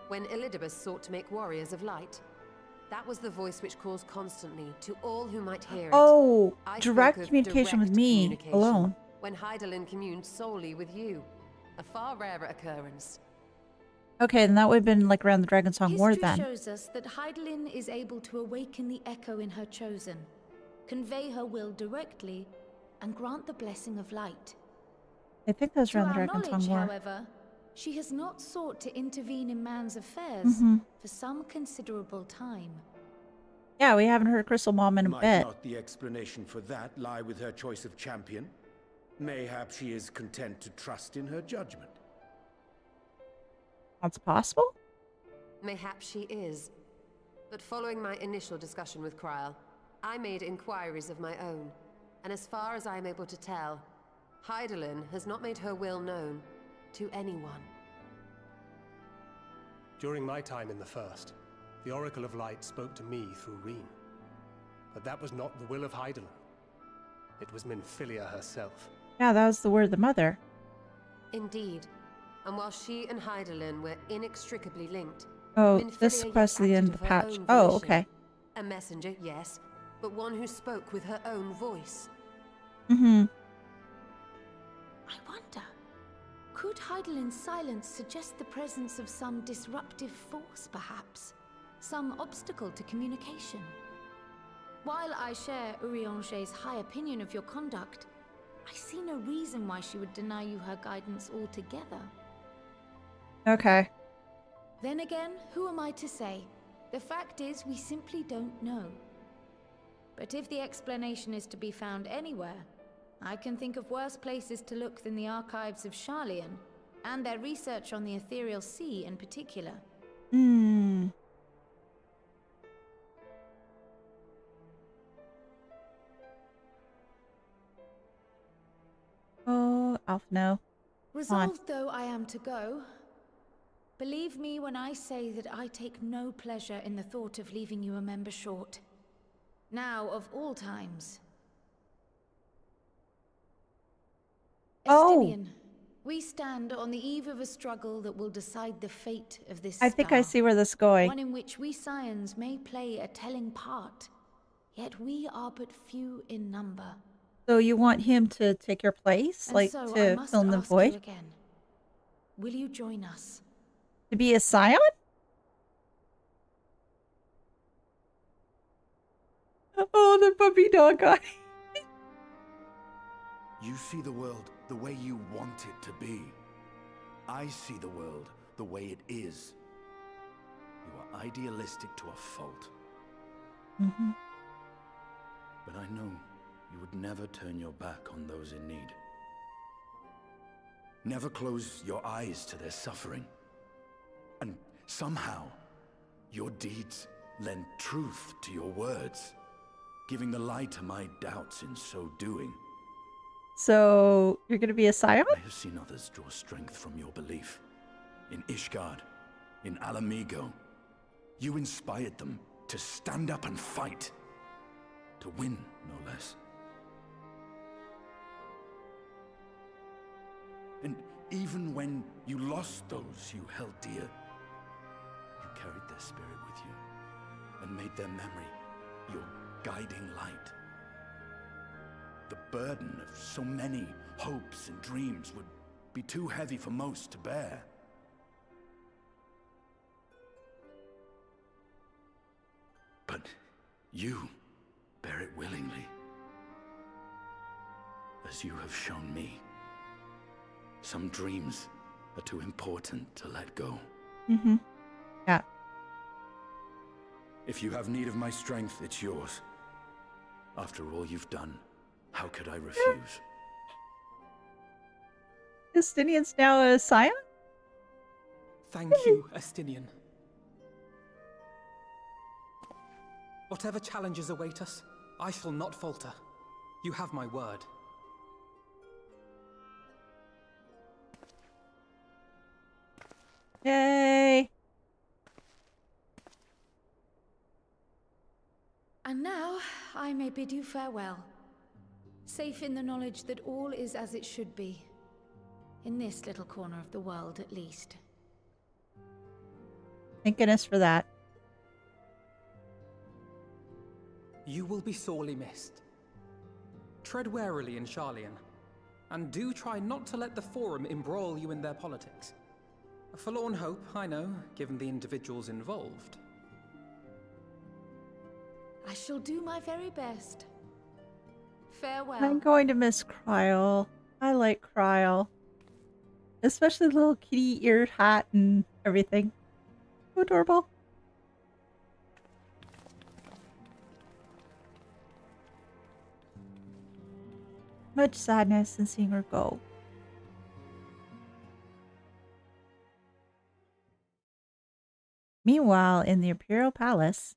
When Elidibus sought to make warriors of light, that was the voice which calls constantly to all who might hear it. Oh, I direct spoke of communication with direct me communication, alone. When Hydaelyn communed solely with you, a far rarer occurrence. Okay, then that would have been like around the Dragonsong War then. History shows us that Hydaelyn is able to awaken the echo in her chosen, convey her will directly, and grant the blessing of light. I think that was around the To our Dragonsong knowledge, War. however, she has not sought to intervene in man's affairs for some considerable time. Yeah, we haven't heard Crystal Mom in a Might bit. not the explanation for that lie with her choice of champion? Mayhap she is content to trust in her judgment. That's possible? Mayhap she is. But following my initial discussion with Cryle, I made inquiries of my own. And as far as I am able to tell, Hydaelyn has not made her will known to anyone. During my time in the First, the Oracle of Light spoke to me through Reen. But that was not the will of Hydaelyn. It was Minfilia herself. Yeah, that was the word of the mother. Indeed. And while she and Hydaelyn were inextricably linked, Oh, Minfilia this yet quest at the end of acted the of her patch. own Oh, volition. okay. A messenger, yes, but one who spoke with her own voice. Mm-hmm. I wonder, could Hydaelyn's silence suggest the presence of some disruptive force, perhaps? Some obstacle to communication? While I share Urianger's high opinion of your conduct, I see no reason why she would deny you her guidance altogether. Okay. Then again, who am I to say? The fact is, we simply don't know. But if the explanation is to be found anywhere, I can think of worse places to look than the archives of Sharlayan, and their research on the Ethereal Sea in particular. Hmm. Oh, Alpha, no. Resolved though I am to go, believe me when I say that I take no pleasure in the thought of leaving you a member short. Now of all times. Oh. Estinian, we stand on the eve of a struggle that will decide the fate of this I think I star. see where this is going. One in which we scions may play a telling part, yet we are but few in number. So you want him to take your place, And like so I to must fill in the ask void? you again. Will you join us? To be a scion? Oh, the puppy dog guy. You see the world the way you want it to be. I see the world the way it is. You are idealistic to a fault. Mm-hmm. But I know you would never turn your back on those in need. Never close your eyes to their suffering. And somehow, your deeds lend truth to your words, giving the lie to my doubts in so doing. So you're gonna be a scion? I have seen others draw strength from your belief. In Ishgard, in Alamigo, you inspired them to stand up and fight. To win, no less. And even when you lost those you held dear, you carried their spirit with you and made their memory your guiding light. The burden of so many hopes and dreams would be too heavy for most to bear. But you bear it willingly, as you have shown me. Some dreams are too important to let go. Mm-hmm. Yeah. If you have need of my strength, it's yours. After all you've done, how could I refuse? Estinian's now a scion? Thank you, Estinian. Whatever challenges await us, I shall not falter. You have my word. Yay! And now I may bid you farewell, safe in the knowledge that all is as it should be, in this little corner of the world at least. Thank goodness for that. You will be sorely missed. Tread warily in Garlean, and do try not to let the Forum embroil you in their politics. A forlorn hope, I know, given the individuals involved. I shall do my very best. Farewell. I'm going to miss Kryl. I like Kryl. Especially the little kitty eared hat and everything. So adorable. Much sadness in seeing her go. Meanwhile, in the Imperial Palace,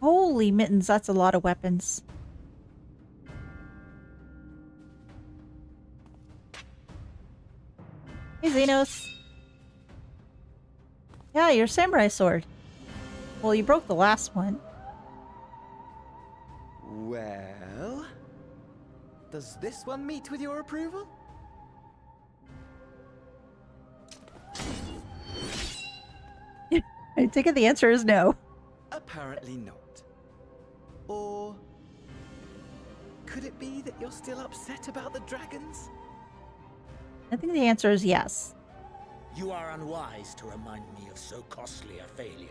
holy mittens, that's a lot of weapons. Hey, Xenos. Yeah, your samurai sword. Well, you broke the last one. Well, does this one meet with your approval? I take it the answer is no. Apparently not. Or could it be that you're still upset about the dragons? I think the answer is yes. You are unwise to remind me of so costly a failure.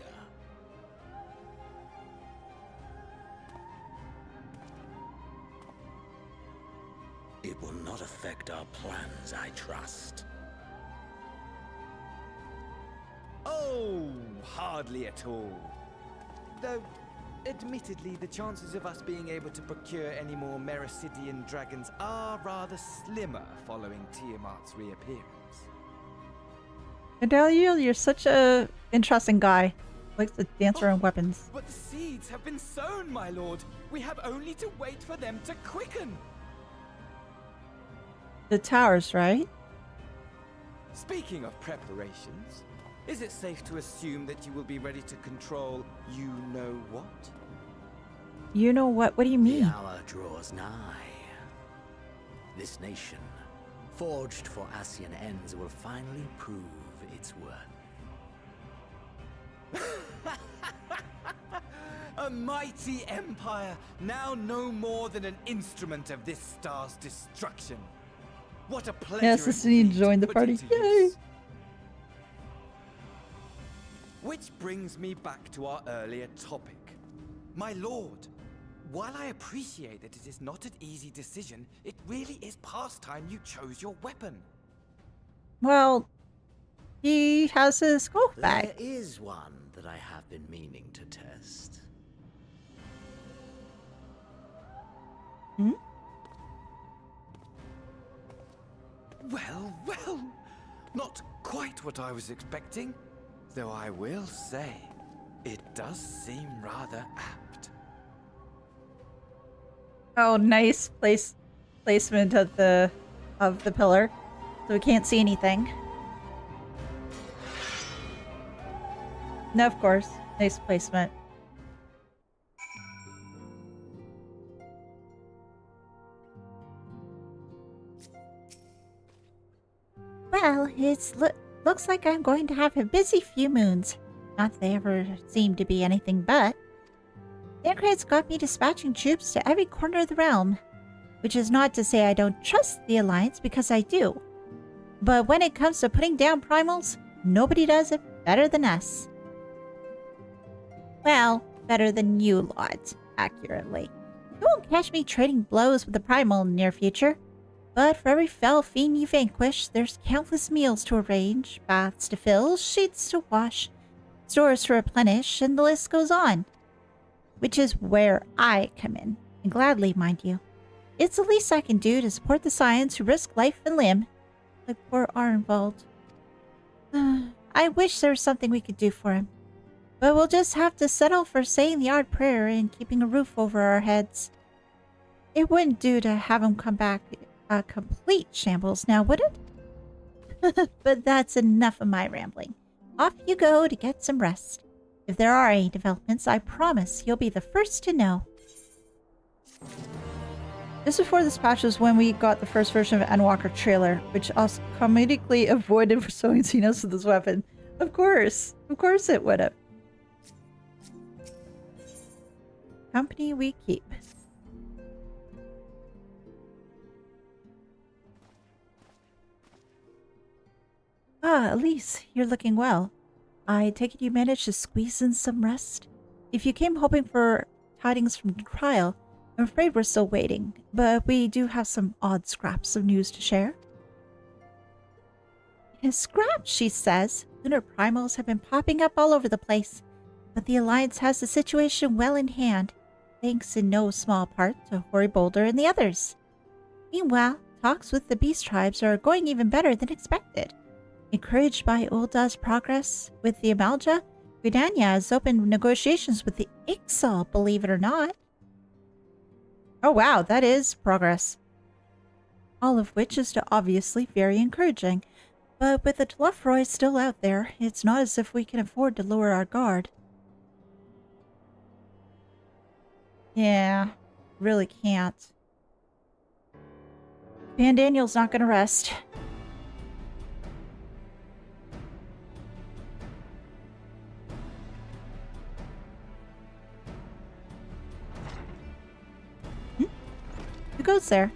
It will not affect our plans, I trust. Oh, hardly at all. Though, admittedly, the chances of us being able to procure any more Mericidian dragons are rather slimmer following Tiamat's reappearance. Adaliel, you're such a interesting guy. Likes to dance around weapons. But the seeds have been sown, my lord. We have only to wait for them to quicken. The towers, right? Speaking of preparations, is it safe to assume that you will be ready to control you-know-what? You know what? What do you mean? The hour draws nigh. This nation, forged for Ascian ends, will finally prove its worth. A mighty empire, now no more than an instrument of this star's destruction. What a pleasure! Yes, Assassin joined the party. Yay! Which brings me back to our earlier topic. My lord, while I appreciate that it is not an easy decision, it really is past time you chose your weapon. Well, he has his scope back. There is one that I have been meaning to test. Hmm? Well, not quite what I was expecting, though I will say, it does seem rather apt. Oh, nice placement of the pillar, so we can't see anything. No, of course, nice placement. Well, looks like I'm going to have a busy few moons. Not that they ever seem to be anything but. Thancred's got me dispatching troops to every corner of the realm. Which is not to say I don't trust the Alliance, because I do. But when it comes to putting down primals, nobody does it better than us. Well, better than you lot, accurately. You won't catch me trading blows with the primal in the near future. But for every fell fiend you vanquish, there's countless meals to arrange, baths to fill, sheets to wash, stores to replenish, and the list goes on. Which is where I come in, and gladly, mind you. It's the least I can do to support the science who risk life and limb. Like poor Arnvald. I wish there was something we could do for him. But we'll just have to settle for saying the odd prayer and keeping a roof over our heads. It wouldn't do to have him come back a complete shambles now, would it? But that's enough of my rambling. Off you go to get some rest. If there are any developments, I promise you'll be the first to know. Just before this patch was when we got the first version of Endwalker trailer, which also comedically avoided pursuing Xenos with this weapon. Of course it would have. Company we keep. Ah, Elise, you're looking well. I take it you managed to squeeze in some rest? If you came hoping for tidings from the trial, I'm afraid we're still waiting, but we do have some odd scraps of news to share. Scraps, she says. Lunar primals have been popping up all over the place, but the Alliance has the situation well in hand, thanks in no small part to Hoary Boulder and the others. Meanwhile, talks with the beast tribes are going even better than expected. Encouraged by Ulda's progress with the Amalja, Gridania has opened negotiations with the Ixal, believe it or not. Oh wow, that is progress. All of which is obviously very encouraging. But with the Tlufroy still out there, it's not as if we can afford to lower our guard. Yeah, really can't. Van Daniel's not gonna rest. Who goes there?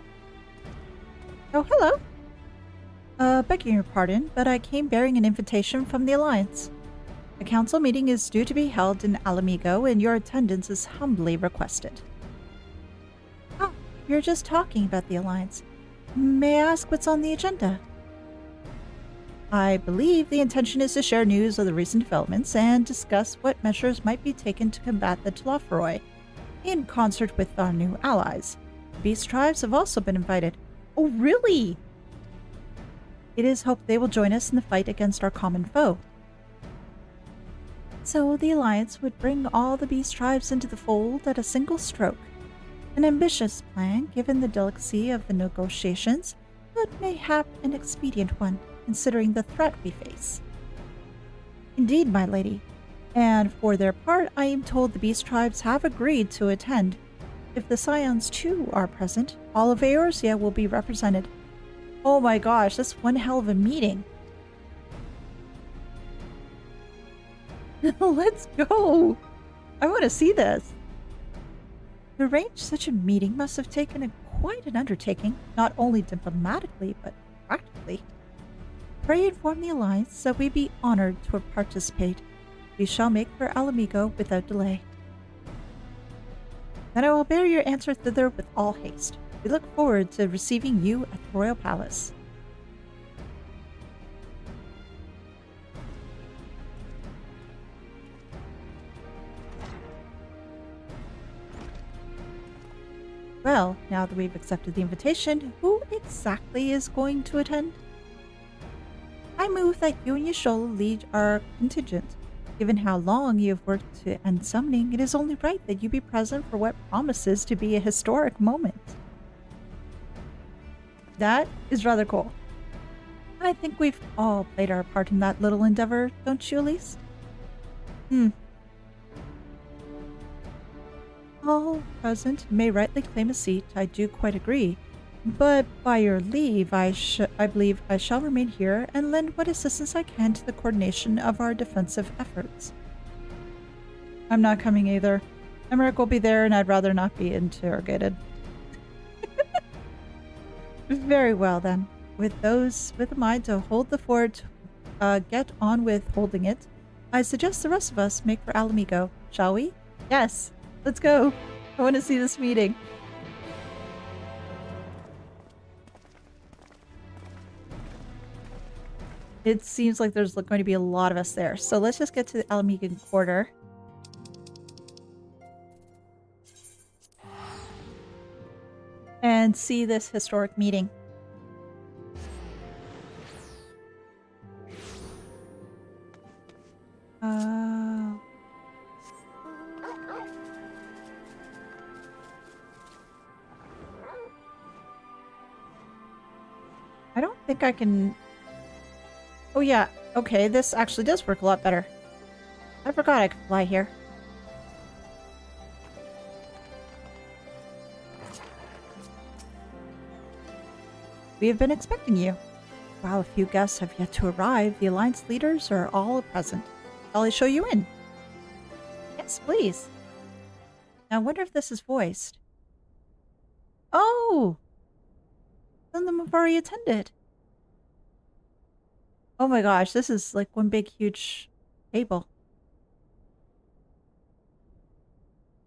Oh, hello. Begging your pardon, but I came bearing an invitation from the Alliance. A council meeting is due to be held in Alamigo, and your attendance is humbly requested. Oh, you're just talking about the Alliance. May I ask what's on the agenda? I believe the intention is to share news of the recent developments and discuss what measures might be taken to combat the Tlufroy, in concert with our new allies. Beast tribes have also been invited. Oh, really? It is hoped they will join us in the fight against our common foe. So the Alliance would bring all the beast tribes into the fold at a single stroke. An ambitious plan, given the delicacy of the negotiations, but mayhap an expedient one, considering the threat we face. Indeed, my lady. And for their part, I am told the beast tribes have agreed to attend. If the Scions too are present, all of Eorzea will be represented. Oh my gosh, that's one hell of a meeting. Let's go! I want to see this. To arrange such a meeting must have taken quite an undertaking, not only diplomatically, but practically. Pray inform the Alliance that we be honored to participate. We shall make for Alamigo without delay. Then I will bear your answer thither with all haste. We look forward to receiving you at the Royal Palace. Well, now that we've accepted the invitation, who exactly is going to attend? I move that you and Yashola lead our contingent. Given how long you have worked to end summoning, it is only right that you be present for what promises to be a historic moment. That is rather cool. I think we've all played our part in that little endeavor, don't you, Elise? All present may rightly claim a seat, I do quite agree. But by your leave, I believe I shall remain here and lend what assistance I can to the coordination of our defensive efforts. I'm not coming either. Emmerich will be there and I'd rather not be interrogated. Very well then. With those with a mind to hold the fort, get on with holding it, I suggest the rest of us make for Alamigo. Shall we? Yes. Let's go. I want to see this meeting. It seems like there's going to be a lot of us there. So let's just get to the Alamigan Quarter. And see this historic meeting. I don't think I can... Oh yeah, okay, this actually does work a lot better. I forgot I could fly here. We have been expecting you. While a few guests have yet to arrive, the Alliance leaders are all present. Shall I show you in? Yes, please. Now I wonder if this is voiced. Oh! Some of them have already attended. Oh my gosh, this is like one big huge table.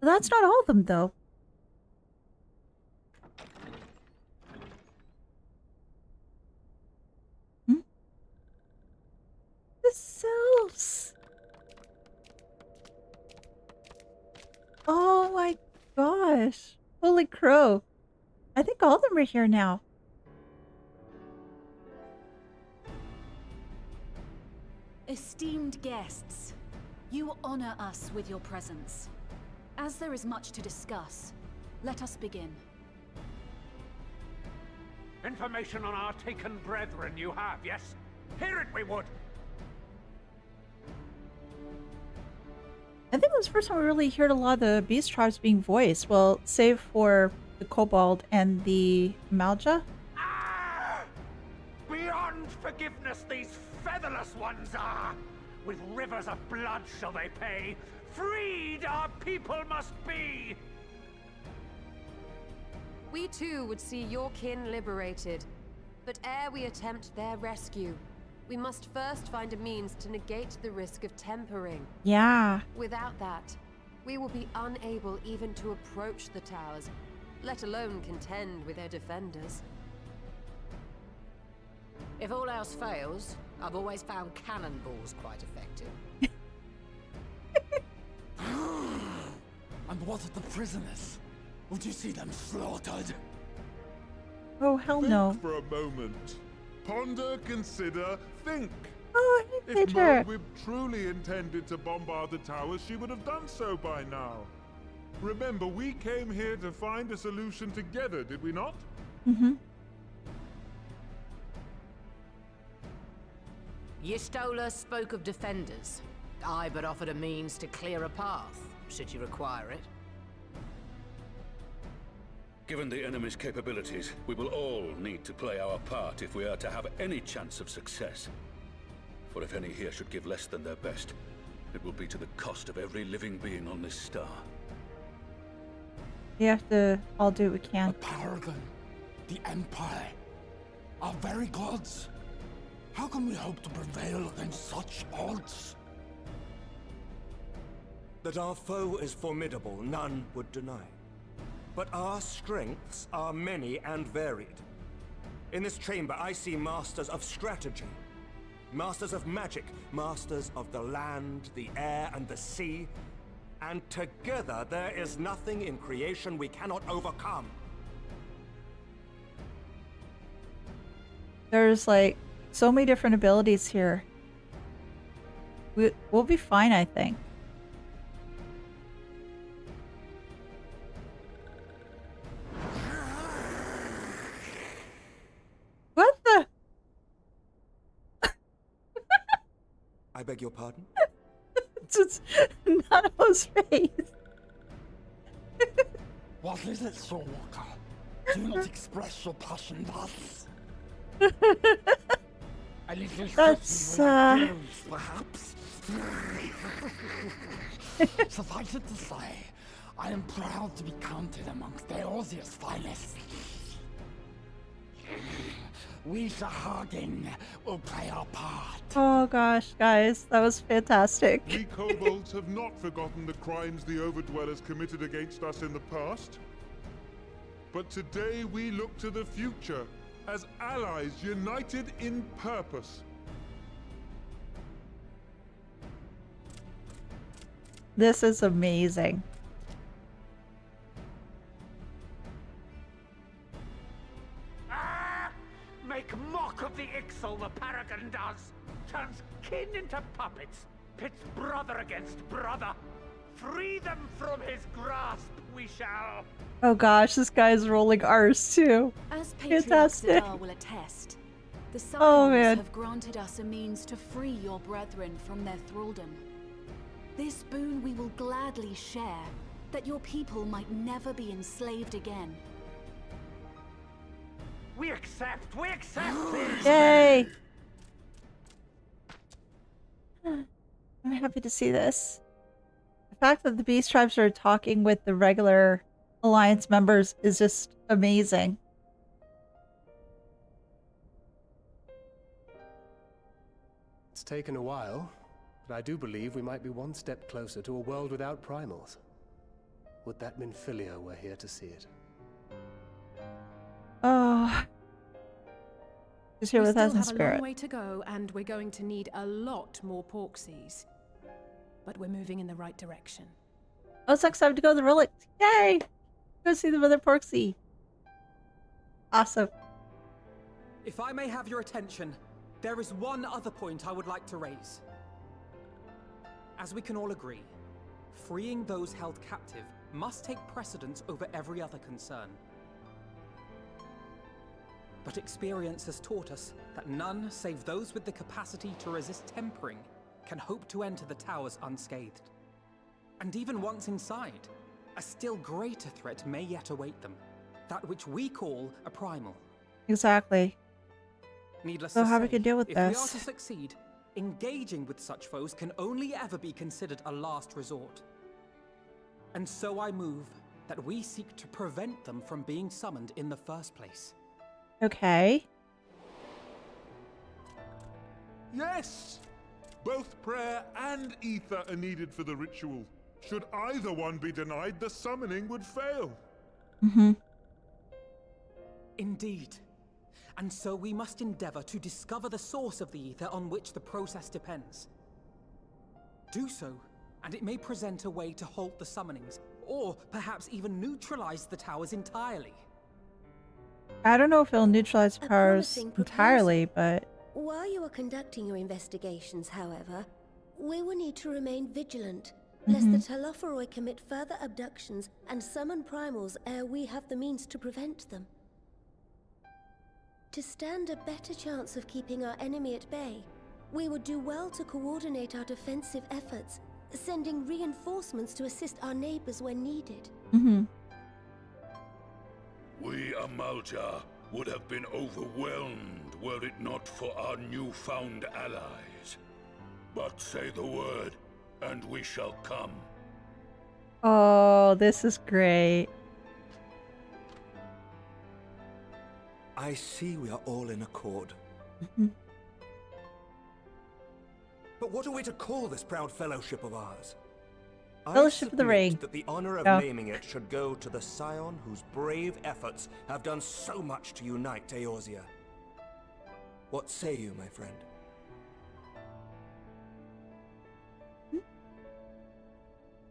That's not all of them though. The sylphs. Oh my gosh. Holy crow. I think all of them are here now. Esteemed guests, you honor us with your presence. As there is much to discuss, let us begin. Information on our taken brethren you have, yes? Hear it we would! I think it was the first time we really heard a lot of the beast tribes being voiced. Well, save for the kobold and the Malja. Beyond forgiveness these featherless ones are! With rivers of blood shall they pay! Freed our people must be! We too would see your kin liberated. But ere we attempt their rescue, we must first find a means to negate the risk of tempering. Yeah. Without that, we will be unable even to approach the towers, let alone contend with their defenders. If all else fails, I've always found cannonballs quite effective. And what of the prisoners? Would you see them slaughtered? Oh, hell no. Think for a moment. Ponder, consider, think. Oh, if Mordwib truly intended to bombard the towers, she would have done so by now. Remember, we came here to find a solution together, did we not? Mm-hmm. Yistola spoke of defenders. I but offered a means to clear a path, should you require it. Given the enemy's capabilities, we will all need to play our part if we are to have any chance of success. For if any here should give less than their best, it will be to the cost of every living being on this star. We have to all do what we can. The Paragon, the Empire, our very gods. How can we hope to prevail against such odds? That our foe is formidable, none would deny. But our strengths are many and varied. In this chamber, I see masters of strategy, masters of magic, masters of the land, the air, and the sea. And together, there is nothing in creation we cannot overcome. There's like so many different abilities here. We'll be fine, I think. What the? I beg your pardon? It's Nano's face. What is it, Soulwalker? Do not express your passion thus. A little That's perhaps. Suffice it to say, I am proud to be counted amongst Eorzea's finest. We Sahagin will play our part. Oh gosh, guys, that was fantastic. We kobolds have not forgotten the crimes the Overdwellers committed against us in the past. But today we look to the future as allies united in purpose. This is amazing. Make mock of the Ixal, the Paragon does. Turns kin into puppets. Pits brother against brother. Free them from his grasp, we shall. Oh gosh, this guy's rolling R's too. As Patriarch Fantastic. Zadar will attest, the Oh, Scions man. have granted us a means to free your brethren from their thraldom. This boon we will gladly share, that your people might never be enslaved again. We accept! We accept this! Yay! I'm happy to see this. The fact that the Beast Tribes are talking with the regular Alliance members is just amazing. It's taken a while, but I do believe we might be one step closer to a world without primals. Would that Minfilia were here to see it. Oh. She's here with us in We still have a spirit. long way to go, and we're going to need a lot more Porksies. But we're moving in the right direction. Oh, it's next time to go to the relic. Yay! Go see the Mother Porksy. Awesome. If I may have your attention, there is one other point I would like to raise. As we can all agree, freeing those held captive must take precedence over every other concern. But experience has taught us that none save those with the capacity to resist tempering can hope to enter the towers unscathed. And even once inside, a still greater threat may yet await them, that which we call a primal. Exactly. Needless So to how say, we can deal with if we are this? to succeed, engaging with such foes can only ever be considered a last resort. And so I move that we seek to prevent them from being summoned in the first place. Okay. Yes! Both prayer and ether are needed for the ritual. Should either one be denied, the summoning would fail. Mm-hmm. Indeed. And so we must endeavor to discover the source of the ether on which the process depends. Do so, and it may present a way to halt the summonings, or perhaps even neutralize the towers entirely. I don't know if it'll neutralize powers promising entirely, but While you are conducting your investigations, however, we will need to remain vigilant, lest the Telophoroi commit further abductions and summon primals ere we have the means to prevent them. To stand a better chance of keeping our enemy at bay, We would do well to coordinate our defensive efforts, sending reinforcements to assist our neighbors when needed. Mm-hmm. We Amalja would have been overwhelmed were it not for our newfound allies. But say the word, and we shall come. Oh, this is great. I see we are all in accord. But what are we to call this proud fellowship of ours? Fellowship of the Ring. That the honor of Oh. naming it should go to the scion whose brave efforts have done so much to unite Eorzea. What say you, my friend?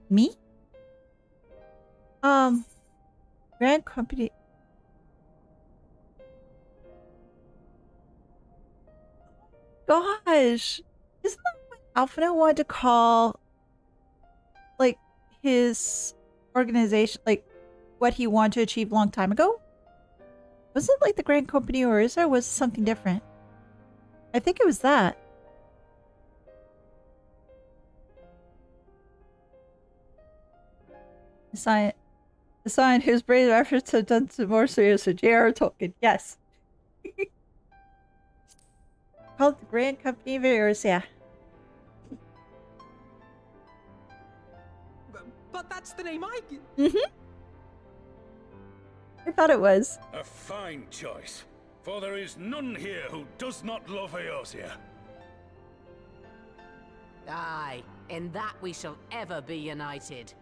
Me? Grand Company. Gosh, isn't that what Alphino wanted to call, like, his organization, like, what he wanted to achieve a long time ago? Was it like the Grand Company, or was it something different? I think it was that. The sign whose brave efforts have done some more serious to J.R. Tolkien. Yes. Called the Grand Company of Eorzea. But that's the name I... I thought it was. A fine choice, for there is none here who does not love Eorzea. Aye, in that we shall ever be united.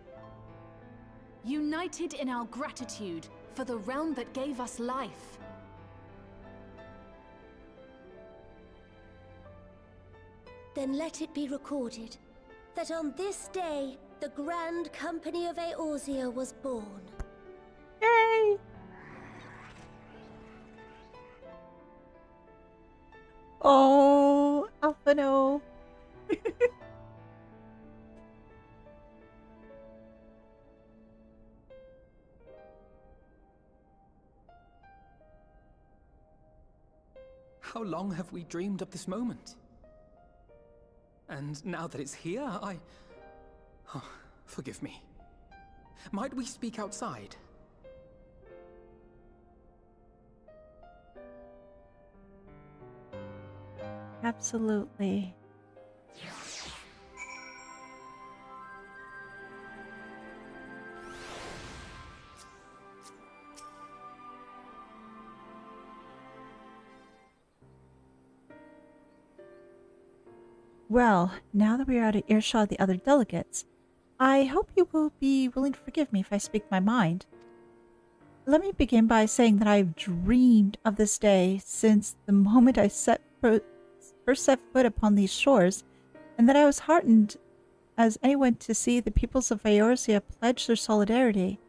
United in our gratitude for the realm that gave us life. Then let it be recorded that on this day, the Grand Company of Eorzea was born. Yay! Oh, Alphino. How long have we dreamed of this moment? And now that it's here, Oh, forgive me. Might we speak outside? Absolutely. Well, now that we are out of earshot of the other delegates, I hope you will be willing to forgive me if I speak my mind. Let me begin by saying that I have dreamed of this day since the moment I first set foot upon these shores, and that I was heartened as anyone to see the peoples of Eorzea pledge their solidarity.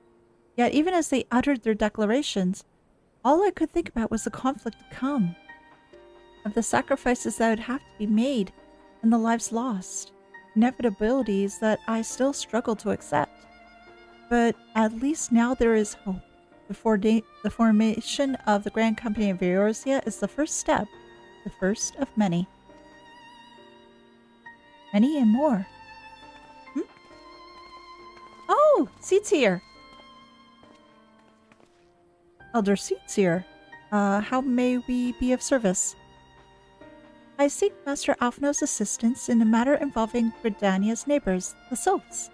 Yet even as they uttered their declarations, all I could think about was the conflict to come, of the sacrifices that would have to be made, and the lives lost, inevitabilities that I still struggle to accept. But at least now there is hope. The formation of the Grand Company of Eorzea is the first step, the first of many. Many and more. Oh, Seat's here. Elder Seat's here. How may we be of service? I seek Master Alphino's assistance in a matter involving Gridania's neighbors, the Sylphs.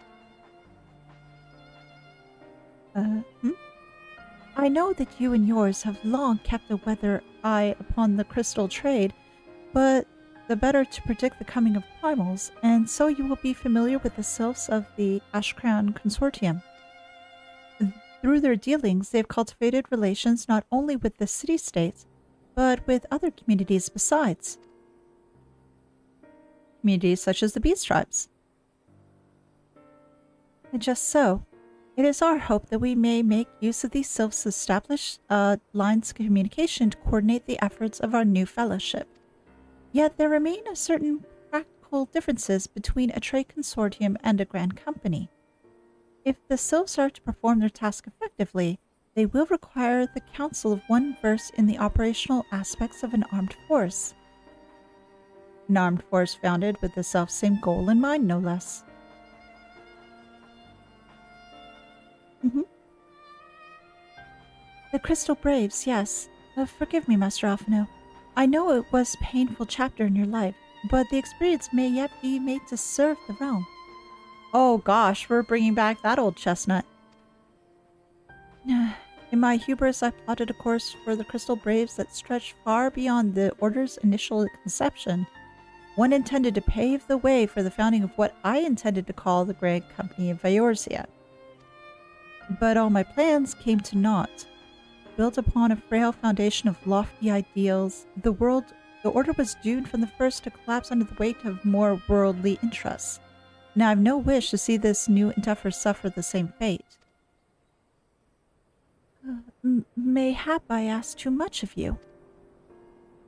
I know that you and yours have long kept a weather eye upon the crystal trade, but the better to predict the coming of primals, and so you will be familiar with the Sylphs of the Ashcrown Consortium. Through their dealings, they have cultivated relations not only with the city-states, but with other communities besides. Communities such as the Beast Tribes. And just so, it is our hope that we may make use of these Sylphs' established lines of communication to coordinate the efforts of our new fellowship. Yet there remain a certain practical differences between a trade consortium and a grand company. If the Sylphs are to perform their task effectively, they will require the counsel of one versed in the operational aspects of an armed force. An armed force founded with the self-same goal in mind, no less. The Crystal Braves, yes. Forgive me, Master Alphino. I know it was a painful chapter in your life, but the experience may yet be made to serve the realm. Oh gosh, we're bringing back that old chestnut. In my hubris, I plotted a course for the Crystal Braves that stretched far beyond the Order's initial conception. One intended to pave the way for the founding of what I intended to call the Grand Company of Eorzea. But all my plans came to naught. Built upon a frail foundation of lofty ideals, the Order was doomed from the first to collapse under the weight of more worldly interests. Now I have no wish to see this new endeavor suffer the same fate. Mayhap I ask too much of you?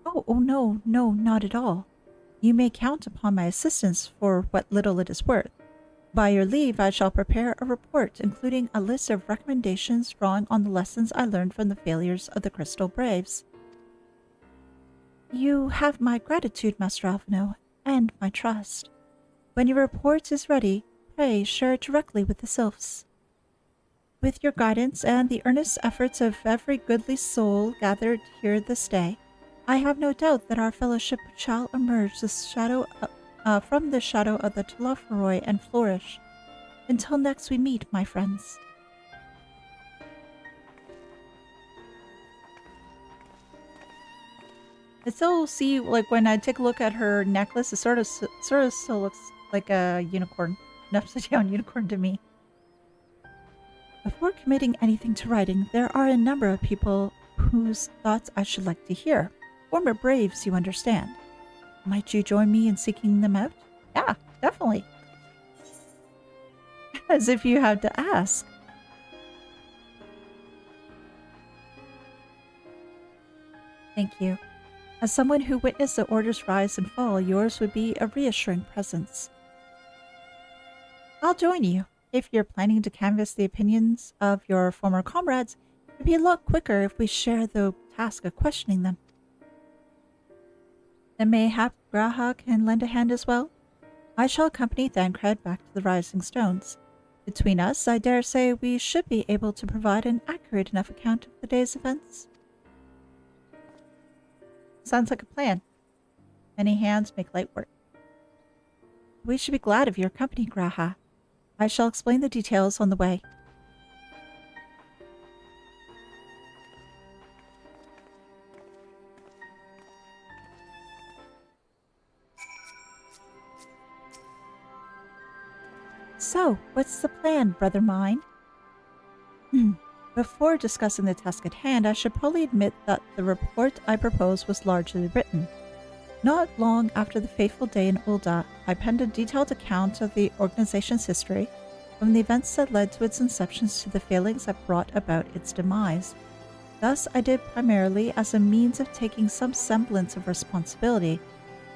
Oh, no, not at all. You may count upon my assistance for what little it is worth. By your leave, I shall prepare a report, including a list of recommendations drawing on the lessons I learned from the failures of the Crystal Braves. You have my gratitude, Master Alphino, and my trust. When your report is ready, pray share it directly with the Sylphs. With your guidance and the earnest efforts of every goodly soul gathered here this day, I have no doubt that our fellowship shall emerge from the shadow of the Telophoroi and flourish. Until next we meet, my friends. I still see, like, when I take a look at her necklace, it sort of still looks like a unicorn, an upside-down unicorn to me. Before committing anything to writing, there are a number of people whose thoughts I should like to hear. Former Braves, you understand. Might you join me in seeking them out? Yeah, definitely. As if you had to ask. Thank you. As someone who witnessed the Order's rise and fall, yours would be a reassuring presence. I'll join you. If you're planning to canvass the opinions of your former comrades, it'd be a lot quicker if we share the task of questioning them. Then mayhap Graha can lend a hand as well? I shall accompany Thancred back to the Rising Stones. Between us, I dare say we should be able to provide an accurate enough account of the day's events. Sounds like a plan. Many hands make light work. We should be glad of your company, Graha. I shall explain the details on the way. So, what's the plan, brother mine? Before discussing the task at hand, I should probably admit that the report I proposed was largely written. Not long after the fateful day in Ul'dah, I penned a detailed account of the organization's history, from the events that led to its inception to the failings that brought about its demise. Thus, I did primarily as a means of taking some semblance of responsibility.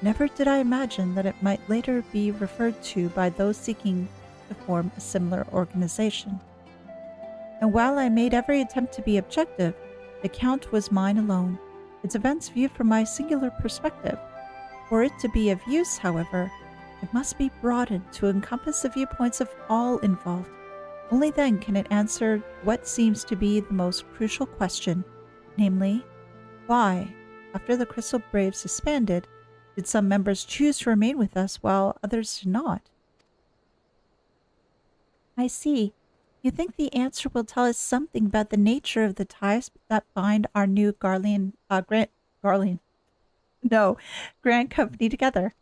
Never did I imagine that it might later be referred to by those seeking to form a similar organization. And while I made every attempt to be objective, the account was mine alone, its events viewed from my singular perspective. For it to be of use, however, it must be broadened to encompass the viewpoints of all involved. Only then can it answer what seems to be the most crucial question, namely, why, after the Crystal Braves disbanded, did some members choose to remain with us while others did not? I see. You think the answer will tell us something about the nature of the ties that bind our new Grand Company together.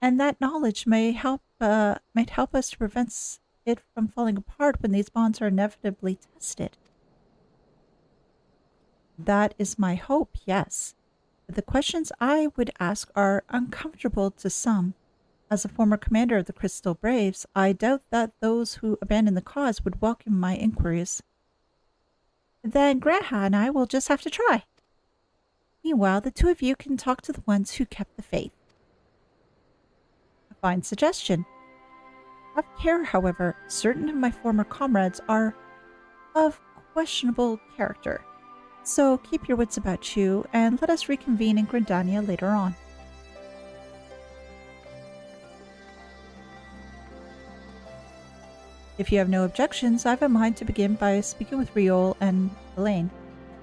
And that knowledge might help us to prevent it from falling apart when these bonds are inevitably tested. That is my hope, yes. But the questions I would ask are uncomfortable to some. As a former commander of the Crystal Braves, I doubt that those who abandon the cause would welcome my inquiries. Then Graha and I will just have to try. Meanwhile, the two of you can talk to the ones who kept the faith. A fine suggestion. Have care, however. Certain of my former comrades are of questionable character. So keep your wits about you, and let us reconvene in Gridania later on. If you have no objections, I have in mind to begin by speaking with Riol and Elaine.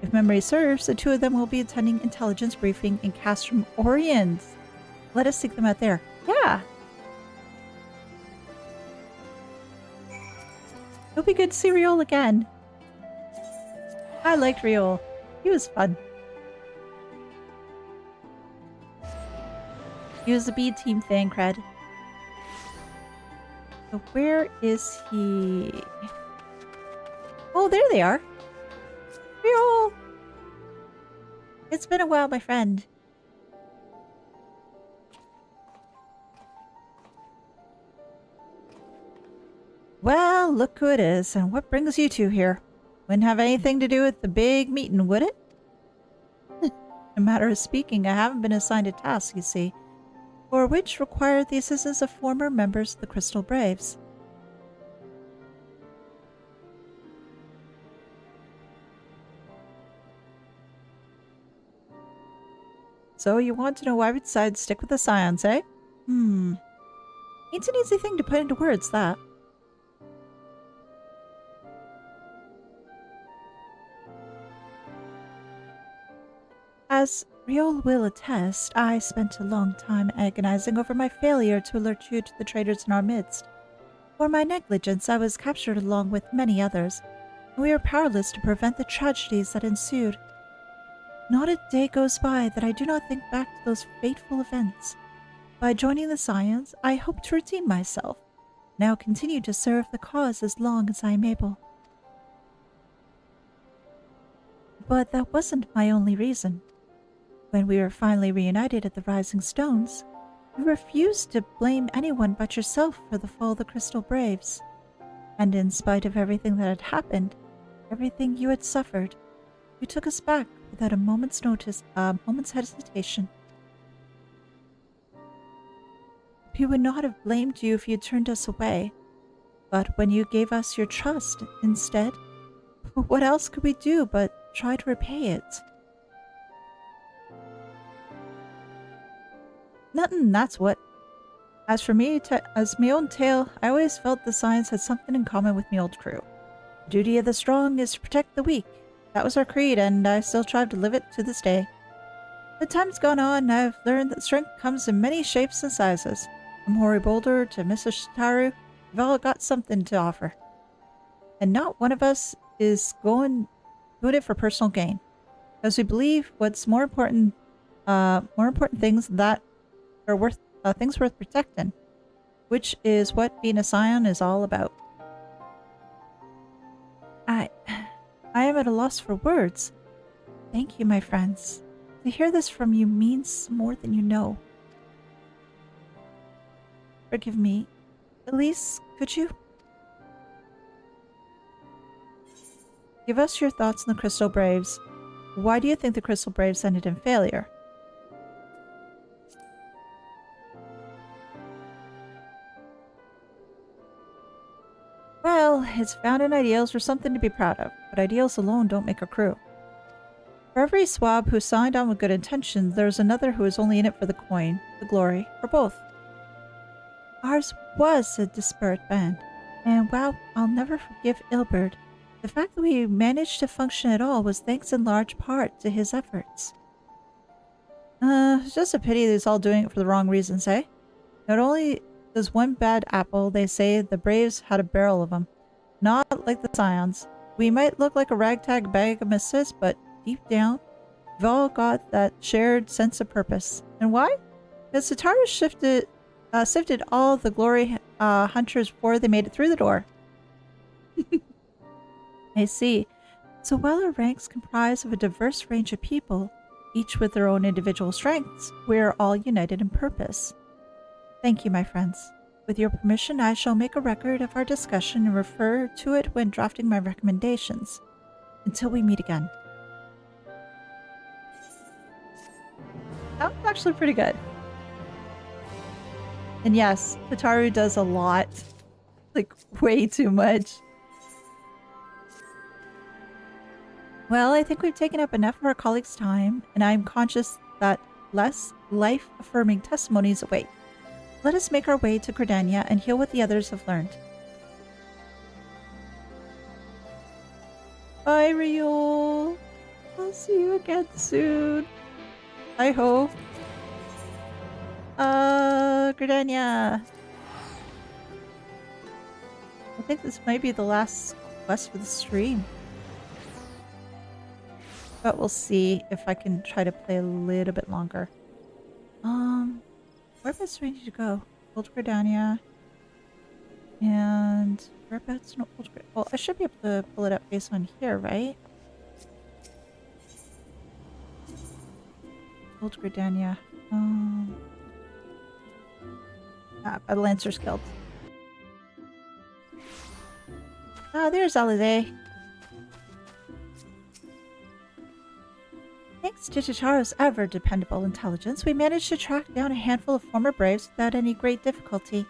If memory serves, the two of them will be attending intelligence briefing in Castrum Oriens. Let us seek them out there. Yeah! It'll be good to see Riol again. I liked Riol. He was fun. He was the B team Thancred. So where is he? Oh, there they are. Riol! It's been a while, my friend. Well, look who it is, and what brings you two here? Wouldn't have anything to do with the big meeting, would it? In a matter of speaking, I haven't been assigned a task, you see, for which required the assistance of former members of the Crystal Braves. So you want to know why we decided to stick with the Scions, eh? It's an easy thing to put into words, that. As Riol will attest, I spent a long time agonizing over my failure to alert you to the traitors in our midst. For my negligence, I was captured along with many others, and we are powerless to prevent the tragedies that ensued. Not a day goes by that I do not think back to those fateful events. By joining the Scions, I hope to redeem myself, and I'll continue to serve the cause as long as I am able. But that wasn't my only reason. When we were finally reunited at the Rising Stones, you refused to blame anyone but yourself for the fall of the Crystal Braves. And in spite of everything that had happened, everything you had suffered, you took us back without a moment's hesitation. We would not have blamed you if you turned us away, but when you gave us your trust instead, what else could we do but try to repay it? Nothing, that's what. As for me, as my own tale, I always felt the Scions had something in common with my old crew. The duty of the strong is to protect the weak. That was our creed, and I still strive to live it to this day. The time's gone on, and I've learned that strength comes in many shapes and sizes. From Hoary Boulder to Mrs. Shitaru, we've all got something to offer. And not one of us is doing it for personal gain. Because we believe what's more important things that are worth things worth protecting, which is what being a Scion is all about. I am at a loss for words. Thank you, my friends. To hear this from you means more than you know. Forgive me. Elise, could you? Give us your thoughts on the Crystal Braves. Why do you think the Crystal Braves ended in failure? Well, its founding ideals were something to be proud of, but ideals alone don't make a crew. For every swab who signed on with good intentions, there was another who was only in it for the coin, the glory, or both. Ours was a disparate band, and while I'll never forgive Ilbert, the fact that we managed to function at all was thanks in large part to his efforts. It's just a pity that he's all doing it for the wrong reasons, eh? Not only does one bad apple, they say the Braves had a barrel of them. Not like the Scions. We might look like a ragtag bag of misfits, but deep down, we've all got that shared sense of purpose. And why? Because Sitaru sifted all the glory hunters before they made it through the door. I see. So while our ranks comprise of a diverse range of people, each with their own individual strengths, we are all united in purpose. Thank you, my friends. With your permission, I shall make a record of our discussion and refer to it when drafting my recommendations. Until we meet again. That was actually pretty good. And yes, Hitaru does a lot. Like, way too much. Well, I think we've taken up enough of our colleagues' time, and I'm conscious that less life-affirming testimonies await. Let us make our way to Gridania and hear what the others have learned. Bye, Riol. I'll see you again soon. I hope. Gridania. I think this might be the last quest for the stream. But we'll see if I can try to play a little bit longer. Whereabouts do I need to go? Old Gridania. And whereabouts in Old Gridania? Well, I should be able to pull it up based on here, right? Old Gridania. By the Lancer's Guild. Ah, there's Elehayyme. Thanks to Tataro's ever-dependable intelligence, we managed to track down a handful of former braves without any great difficulty.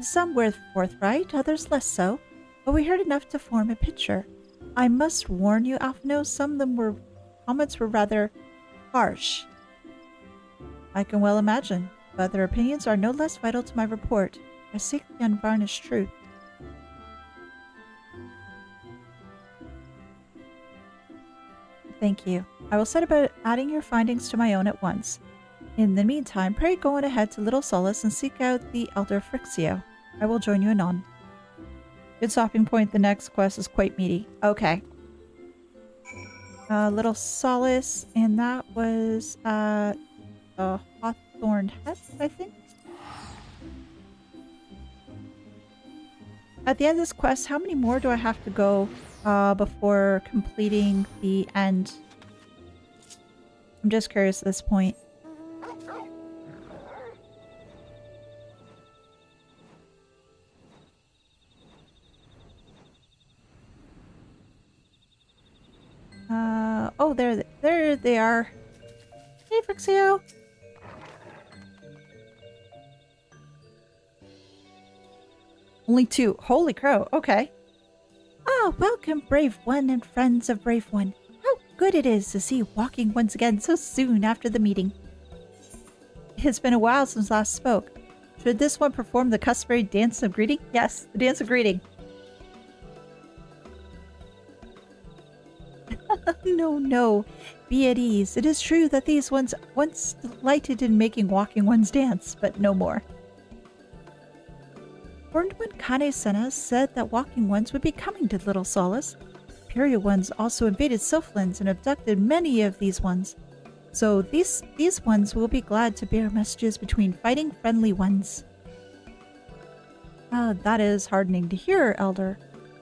Some were forthright, others less so, but we heard enough to form a picture. I must warn you, Alphino, some of them comments were rather harsh. I can well imagine, but their opinions are no less vital to my report. I seek the unvarnished truth. Thank you. I will set about adding your findings to my own at once. In the meantime, pray go on ahead to Little Solace and seek out the Elder Frixio. I will join you anon. Good stopping point. The next quest is quite meaty. Okay. Little Solace, and that was a Hawthorn Head, I think. At the end of this quest, how many more do I have to go before completing the end? I'm just curious at this point. Oh, there they are. Hey, Frixio. Only 2. Holy crow. Okay. Ah, welcome, Brave One and friends of Brave One. How good it is to see you walking once again so soon after the meeting. It's been a while since last spoke. Should this one perform the customary dance of greeting? Yes, the dance of greeting. No. Be at ease. It is true that these ones once delighted in making walking ones dance, but no more. When Kane-senna said that walking ones would be coming to Little Solace, Imperial ones also invaded Sylphlands and abducted many of these ones. So these ones will be glad to bear messages between fighting friendly ones. That is heartening to hear, Elder.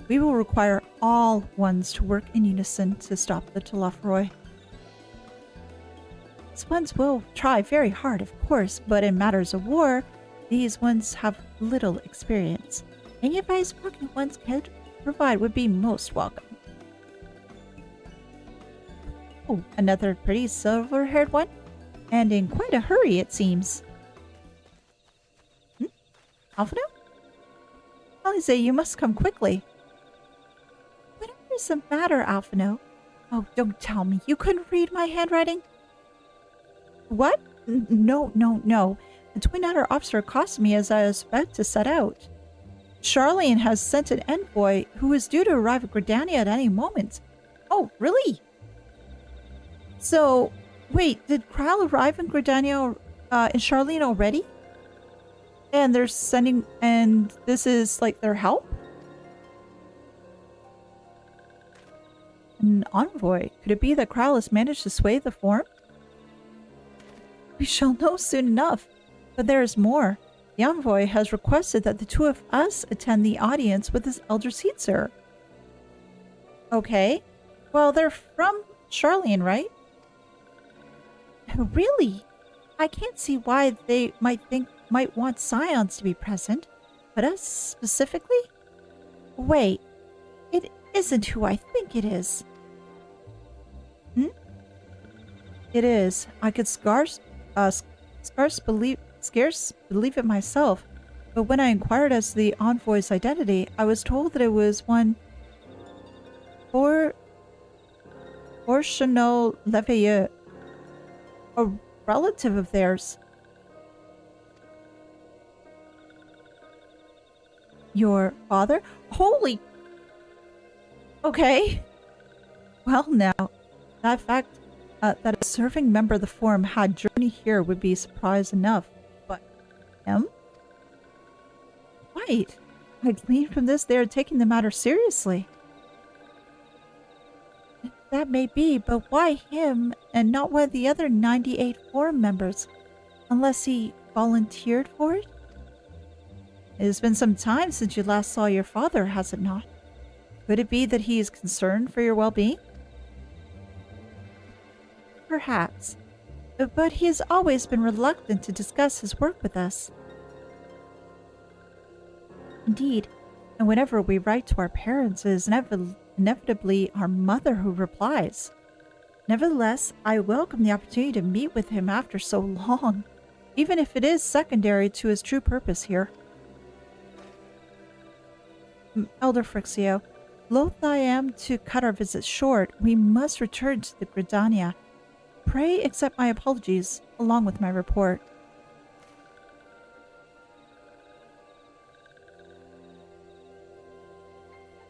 We will require all ones to work in unison to stop the Telophoroi. These ones will try very hard, of course, but in matters of war, these ones have little experience. Any advice walking ones could provide would be most welcome. Oh, another pretty silver-haired one? And in quite a hurry, it seems. Alphino? Elehayyme, you must come quickly. Whatever is the matter, Alphino? Oh, don't tell me. You couldn't read my handwriting? What? No. The Twin Adder officer accosted me as I was about to set out. Garlean has sent an envoy who is due to arrive at Gridania at any moment. Oh, really? So, wait, did Kral arrive in Gridania in Garlean already? And they're sending, and this is like their help? An envoy? Could it be that Kral has managed to sway the form? We shall know soon enough. But there is more. The envoy has requested that the two of us attend the audience with his elder Caesar. Okay. Well, they're from Garlean, right? Really? I can't see why they might want scions to be present, but us specifically? Wait, it isn't who I think it is. It is. I could scarce believe it myself, but when I inquired as to the envoy's identity, I was told that it was one Chanel Leveilleux, a relative of theirs. Your father? Holy! Okay. Well, now, that fact that a serving member of the Forum had journeyed here would be surprise enough. But him? Right. I gleaned from this they are taking the matter seriously. That may be, but why him and not one of the other 98 Forum members? Unless he volunteered for it? It has been some time since you last saw your father, has it not? Could it be that he is concerned for your well-being? Perhaps. But he has always been reluctant to discuss his work with us. Indeed, and whenever we write to our parents, it is inevitably our mother who replies. Nevertheless, I welcome the opportunity to meet with him after so long, even if it is secondary to his true purpose here. Elder Frixio, loath I am to cut our visit short, we must return to the Gridania. Pray accept my apologies, along with my report.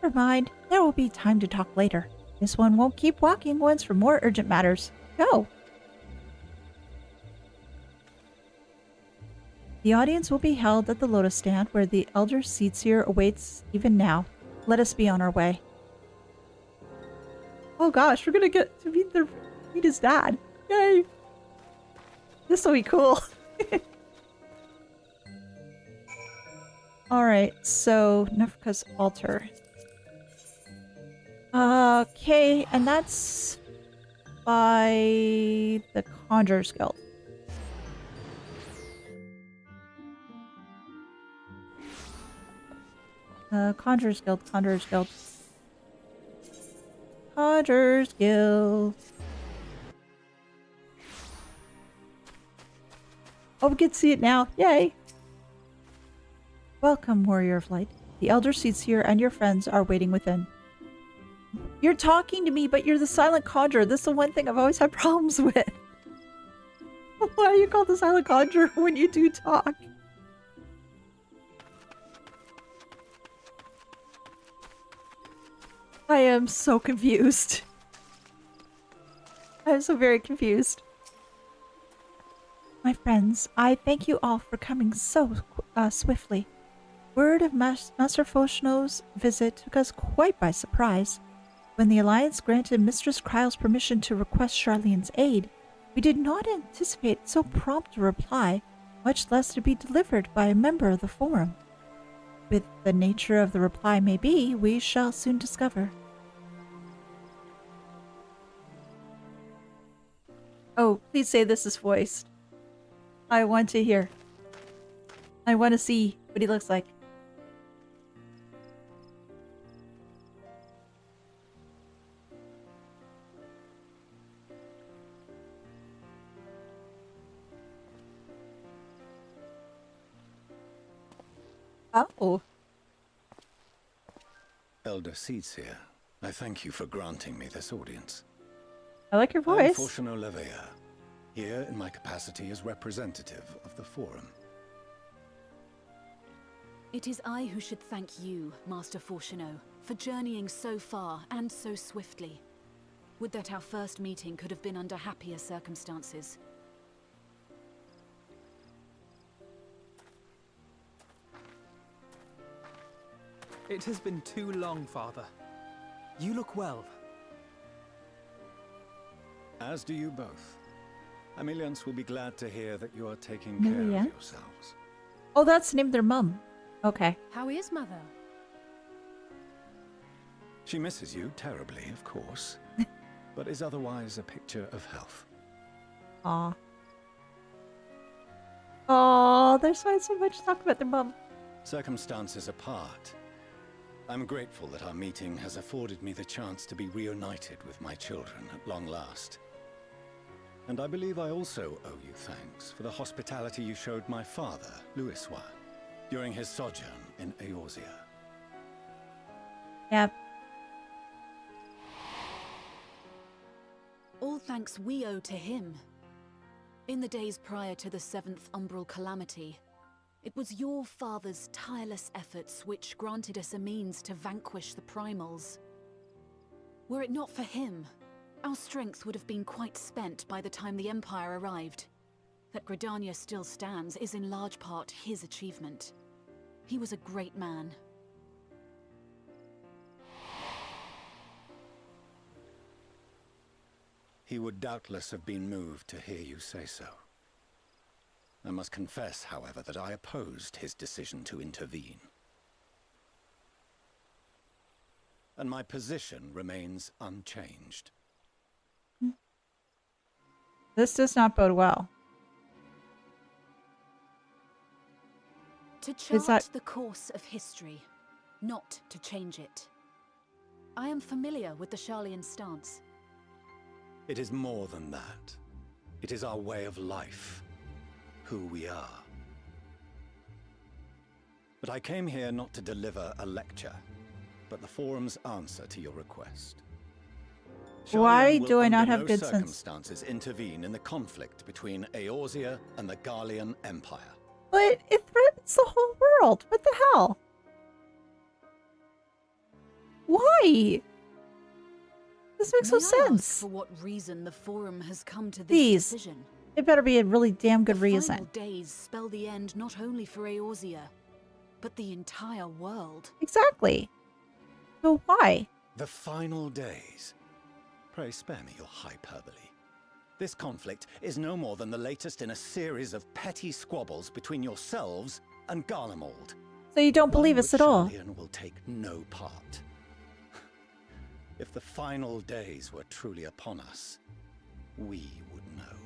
Never mind, there will be time to talk later. This one won't keep walking once for more urgent matters. Go! The audience will be held at the Lotus Stand, where the Elder Seatseer awaits even now. Let us be on our way. Oh gosh, we're gonna get to meet his dad. Yay! This will be cool. Alright, so Nefka's altar. Okay, and that's by the Conjurer's Guild. Conjurer's Guild, Conjurer's Guild. Conjurer's Guild. Oh, we get to see it now. Yay! Welcome, Warrior of Light. The Elder Seatseer and your friends are waiting within. You're talking to me, but you're the silent conjurer. This is the one thing I've always had problems with. Why are you called the silent conjurer when you do talk? I am so confused. I'm so very confused. My friends, I thank you all for coming so swiftly. Word of Master Foshno's visit took us quite by surprise. When the Alliance granted Mistress Kryle's permission to request Charlene's aid, we did not anticipate so prompt a reply, much less to be delivered by a member of the Forum. What the nature of the reply may be, we shall soon discover. Oh, please say this is voiced. I want to hear. I want to see what he looks like. Oh. Elder Seatseer, I thank you for granting me this audience. I like your voice. I'm Foshno Levea, here in my capacity as representative of the Forum. It is I who should thank you, Master Foshno, for journeying so far and so swiftly. Would that our first meeting could have been under happier circumstances. It has been too long, Father. You look well. As do you both. Ameliance will be glad to hear that you are taking care of yourselves. Oh, that's the name of their mum. Okay. How is Mother? She misses you terribly, of course, but is otherwise a picture of health. Aw. Oh, there's so much to talk about their mum. Circumstances apart, I'm grateful that our meeting has afforded me the chance to be reunited with my children at long last. And I believe I also owe you thanks for the hospitality you showed my father, Louisois, during his sojourn in Eorzea. Yep. All thanks we owe to him. In the days prior to the 7th Umbral Calamity, it was your father's tireless efforts which granted us a means to vanquish the Primals. Were it not for him, our strength would have been quite spent by the time the Empire arrived. That Gridania still stands is in large part his achievement. He was a great man. He would doubtless have been moved to hear you say so. I must confess, however, that I opposed his decision to intervene. And my position remains unchanged. This does not bode well. To chart the course of history, not to change it. I am familiar with the Garlean stance. It is more than that. It is our way of life, who we are. But I came here not to deliver a lecture, but the Forum's answer to your request. Why do I not have no good sense? Circumstances intervene in the conflict between Eorzea and the Garlean Empire. But it threatens the whole world. What the hell? Why? This makes no sense. For what reason the Forum has come to this decision? It better be a really damn good the reason. Final days spell the end not only for Eorzea, but the entire world. Exactly. But why? The final days. Pray spare me your hyperbole. This conflict is no more than the latest in a series of petty squabbles between yourselves and Garlemald. So you don't believe us at all? Garlean will take no part. If the final days were truly upon us, we would know.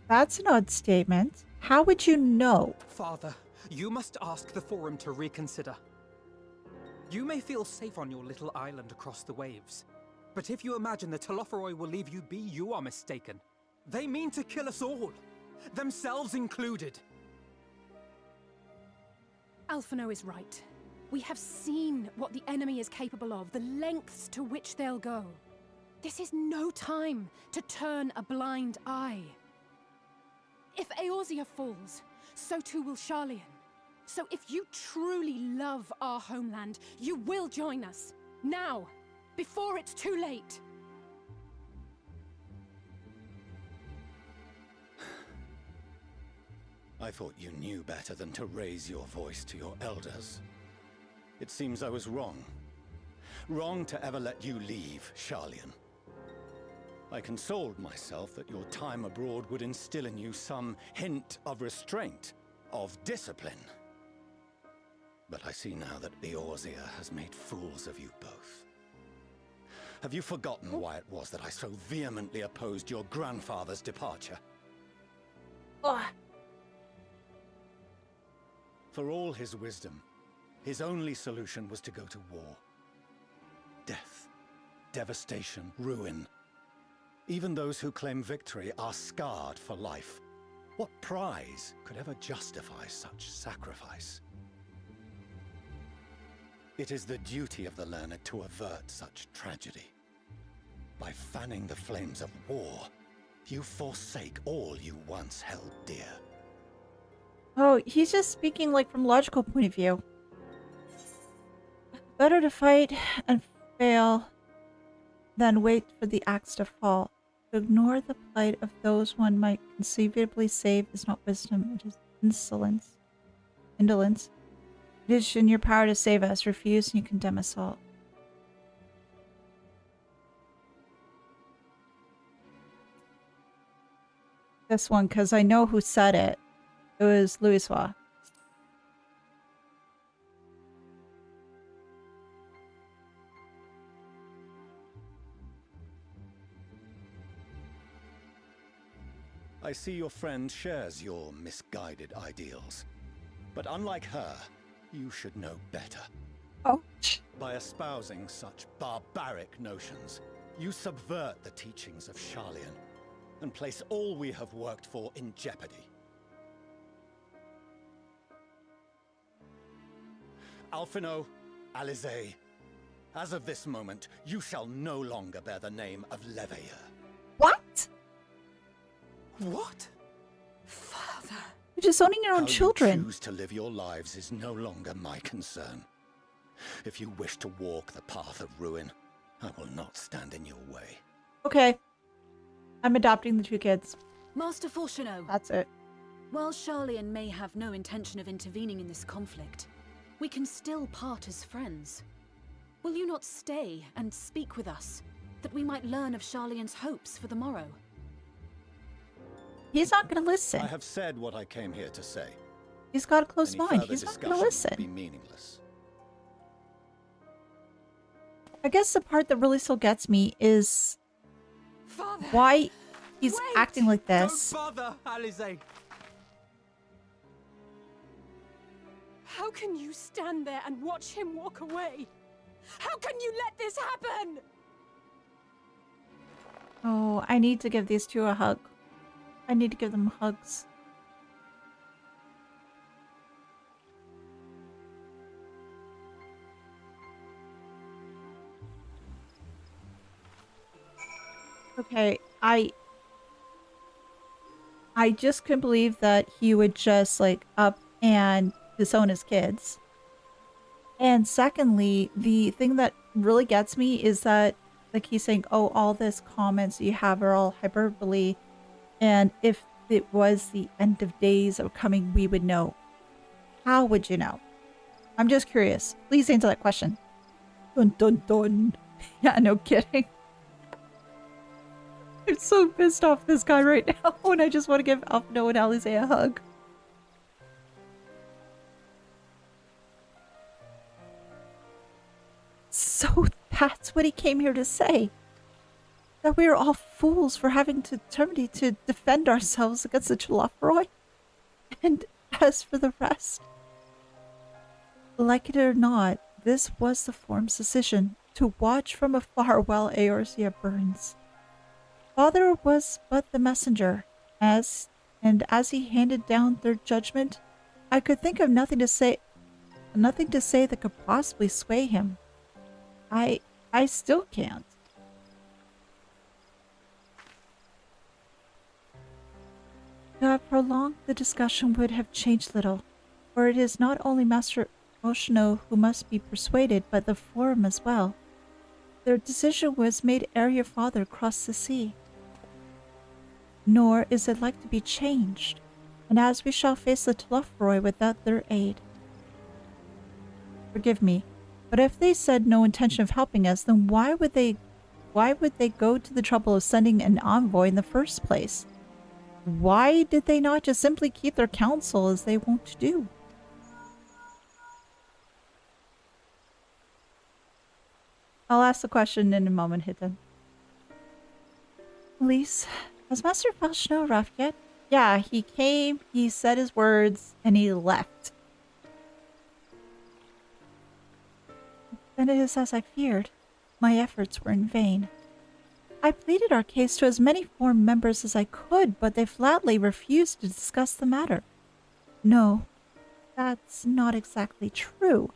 That's an odd statement. How would you know? Father, you must ask the Forum to reconsider. You may feel safe on your little island across the waves, but if you imagine the Telophoroi will leave you be, you are mistaken. They mean to kill us all, themselves included. Alphino is right. We have seen what the enemy is capable of, the lengths to which they'll go. This is no time to turn a blind eye. If Eorzea falls, so too will Garlean. So if you truly love our homeland, you will join us. Now, before it's too late. I thought you knew better than to raise your voice to your elders. It seems I was wrong. Wrong to ever let you leave, Garlean. I consoled myself that your time abroad would instill in you some hint of restraint, of discipline. But I see now that Eorzea has made fools of you both. Have you forgotten why it was that I so vehemently opposed your grandfather's departure? For all his wisdom, his only solution was to go to war. Death, devastation, ruin. Even those who claim victory are scarred for life. What prize could ever justify such sacrifice? It is the duty of the learned to avert such tragedy. By fanning the flames of war, you forsake all you once held dear. Oh, he's just speaking like from logical point of view. Better to fight and fail than wait for the axe to fall. To ignore the plight of those one might conceivably save is not wisdom, it is insolence. Indolence. It is in your power to save us. Refuse and you condemn us all. This one, because I know who said it. It was Louisois. I see your friend shares your misguided ideals. But unlike her, you should know better. Ouch. By espousing such barbaric notions, you subvert the teachings of Garlean and place all we have worked for in jeopardy. Alphino, Alizé, as of this moment, you shall no longer bear the name of Leveilleur. What? What? Father. You're disowning your own children. How you choose to live your lives is no longer my concern. If you wish to walk the path of ruin, I will not stand in your way. Okay. I'm adopting the 2 kids. Master Fourcheneau. That's it. While Garlean may have no intention of intervening in this conflict, we can still part as friends. Will you not stay and speak with us, that we might learn of Garlean's hopes for the morrow? He's not going to listen. I have said what I came here to say. He's got a close Any mind. further He's not going to discussion would listen. be meaningless. I guess the part that really still gets me is Father, why he's wait! acting like this. Don't bother, Elehayyme. How can you stand there and watch him walk away? How can you let this happen? Oh, I need to give these 2 a hug. I need to give them hugs. Okay, I just couldn't believe that he would just like up and disown his kids. And secondly, the thing that really gets me is that like he's saying, oh, all this comments you have are all hyperbole. And if it was the end of days are coming, we would know. How would you know? I'm just curious. Please answer that question. Dun dun dun. Yeah, no kidding. I'm so pissed off this guy right now, and I just want to give Alphino and Eorzea a hug. So that's what he came here to say. That we are all fools for having determined to defend ourselves against the Telophoroi. And as for the rest, like it or not, this was the Form's decision to watch from afar while Eorzea burns. Father was but the messenger, as he handed down their judgment, I could think of nothing to say that could possibly sway him. I still can't. To have prolonged the discussion would have changed little, for it is not only Master Fourcheneau who must be persuaded, but the Forum as well. Their decision was made ere your father crossed the sea. Nor is it like to be changed, and as we shall face the Telophoroi without their aid. Forgive me, but if they said no intention of helping us, then why would they go to the trouble of sending an envoy in the first place? Why did they not just simply keep their counsel as they wont to do? I'll ask the question in a moment, Hitten. Elise, has Master Fourcheneau arrived yet? Yeah, he came, he said his words, and he left. Then it is as I feared. My efforts were in vain. I pleaded our case to as many Forum members as I could, but they flatly refused to discuss the matter. No, that's not exactly true.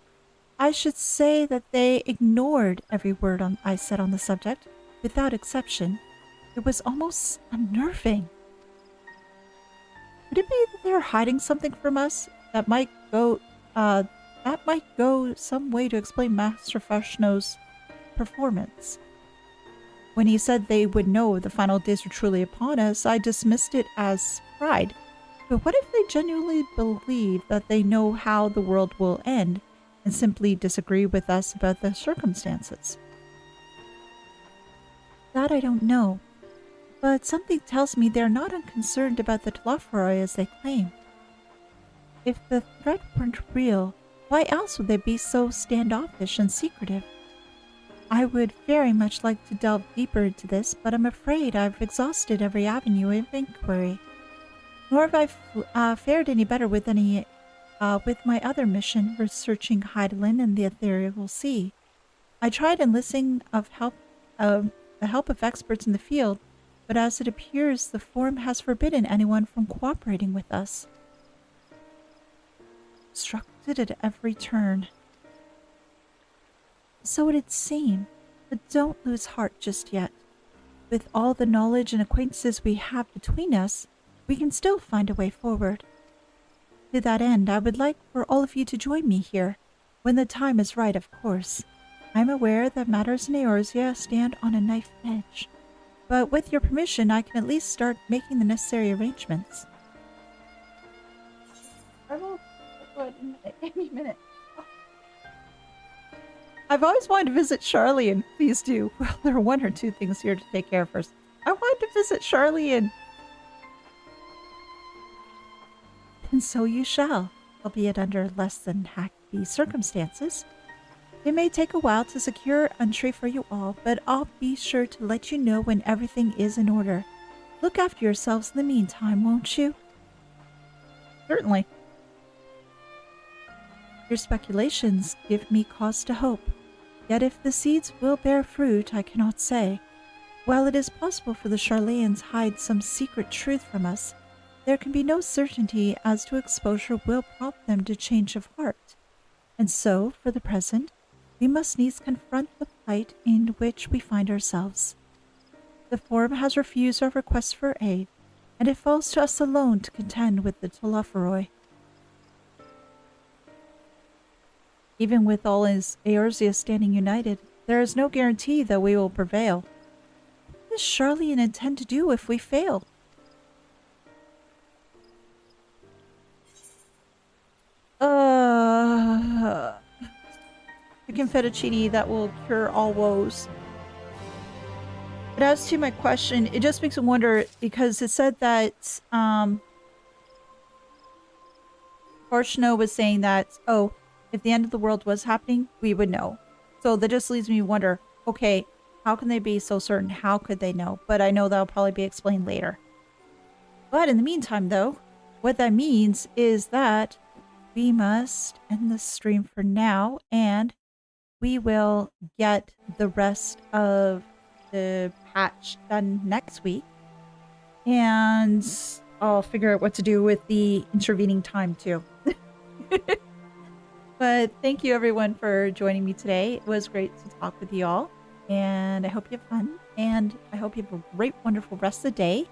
I should say that they ignored every word I said on the subject, without exception. It was almost unnerving. Could it be that they're hiding something from us that might go some way to explain Master Fourcheneau's performance? When he said they would know the final days were truly upon us, I dismissed it as pride. But what if they genuinely believe that they know how the world will end and simply disagree with us about the circumstances? That I don't know. But something tells me they're not unconcerned about the Telophoroi as they claim. If the threat weren't real, why else would they be so standoffish and secretive? I would very much like to delve deeper into this, but I'm afraid I've exhausted every avenue of inquiry. Nor have I fared any better with my other mission, researching Hydaelyn and the Ethereal Sea. I tried enlisting the help of experts in the field, but as it appears, the Forum has forbidden anyone from cooperating with us. Obstructed at every turn. So it'd seem, but don't lose heart just yet. With all the knowledge and acquaintances we have between us, we can still find a way forward. To that end, I would like for all of you to join me here, when the time is right, of course. I'm aware that matters in Eorzea stand on a knife edge. But with your permission, I can at least start making the necessary arrangements. I will... Give me a minute. I've always wanted to visit Garlean. Please do. Well, there are one or two things here to take care of first. I wanted to visit Garlean. And so you shall, albeit under less than happy circumstances. It may take a while to secure entry for you all, but I'll be sure to let you know when everything is in order. Look after yourselves in the meantime, won't you? Certainly. Your speculations give me cause to hope. Yet if the seeds will bear fruit, I cannot say. While it is possible for the Garleans hide some secret truth from us, there can be no certainty as to exposure will prompt them to change of heart. And so, for the present, we must needs confront the plight in which we find ourselves. The Forum has refused our request for aid, and it falls to us alone to contend with the Telophoroi. Even with all his Eorzea standing united, there is no guarantee that we will prevail. What does Garlean intend to do if we fail? Chicken fettuccine that will cure all woes. But as to my question, it just makes me wonder, because it said that Forshno was saying that, oh, if the end of the world was happening, we would know. So that just leaves me to wonder, okay, how can they be so certain? How could they know? But I know that'll probably be explained later. But in the meantime, though, what that means is that we must end the stream for now, and we will get the rest of the patch done next week. And I'll figure out what to do with the intervening time, too. But thank you, everyone, for joining me today. It was great to talk with you all. And I hope you have fun. And I hope you have a great, wonderful rest of the day.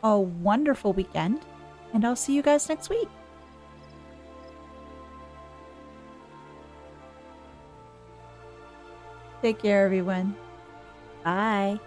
A wonderful weekend. And I'll see you guys next week. Take care, everyone. Bye.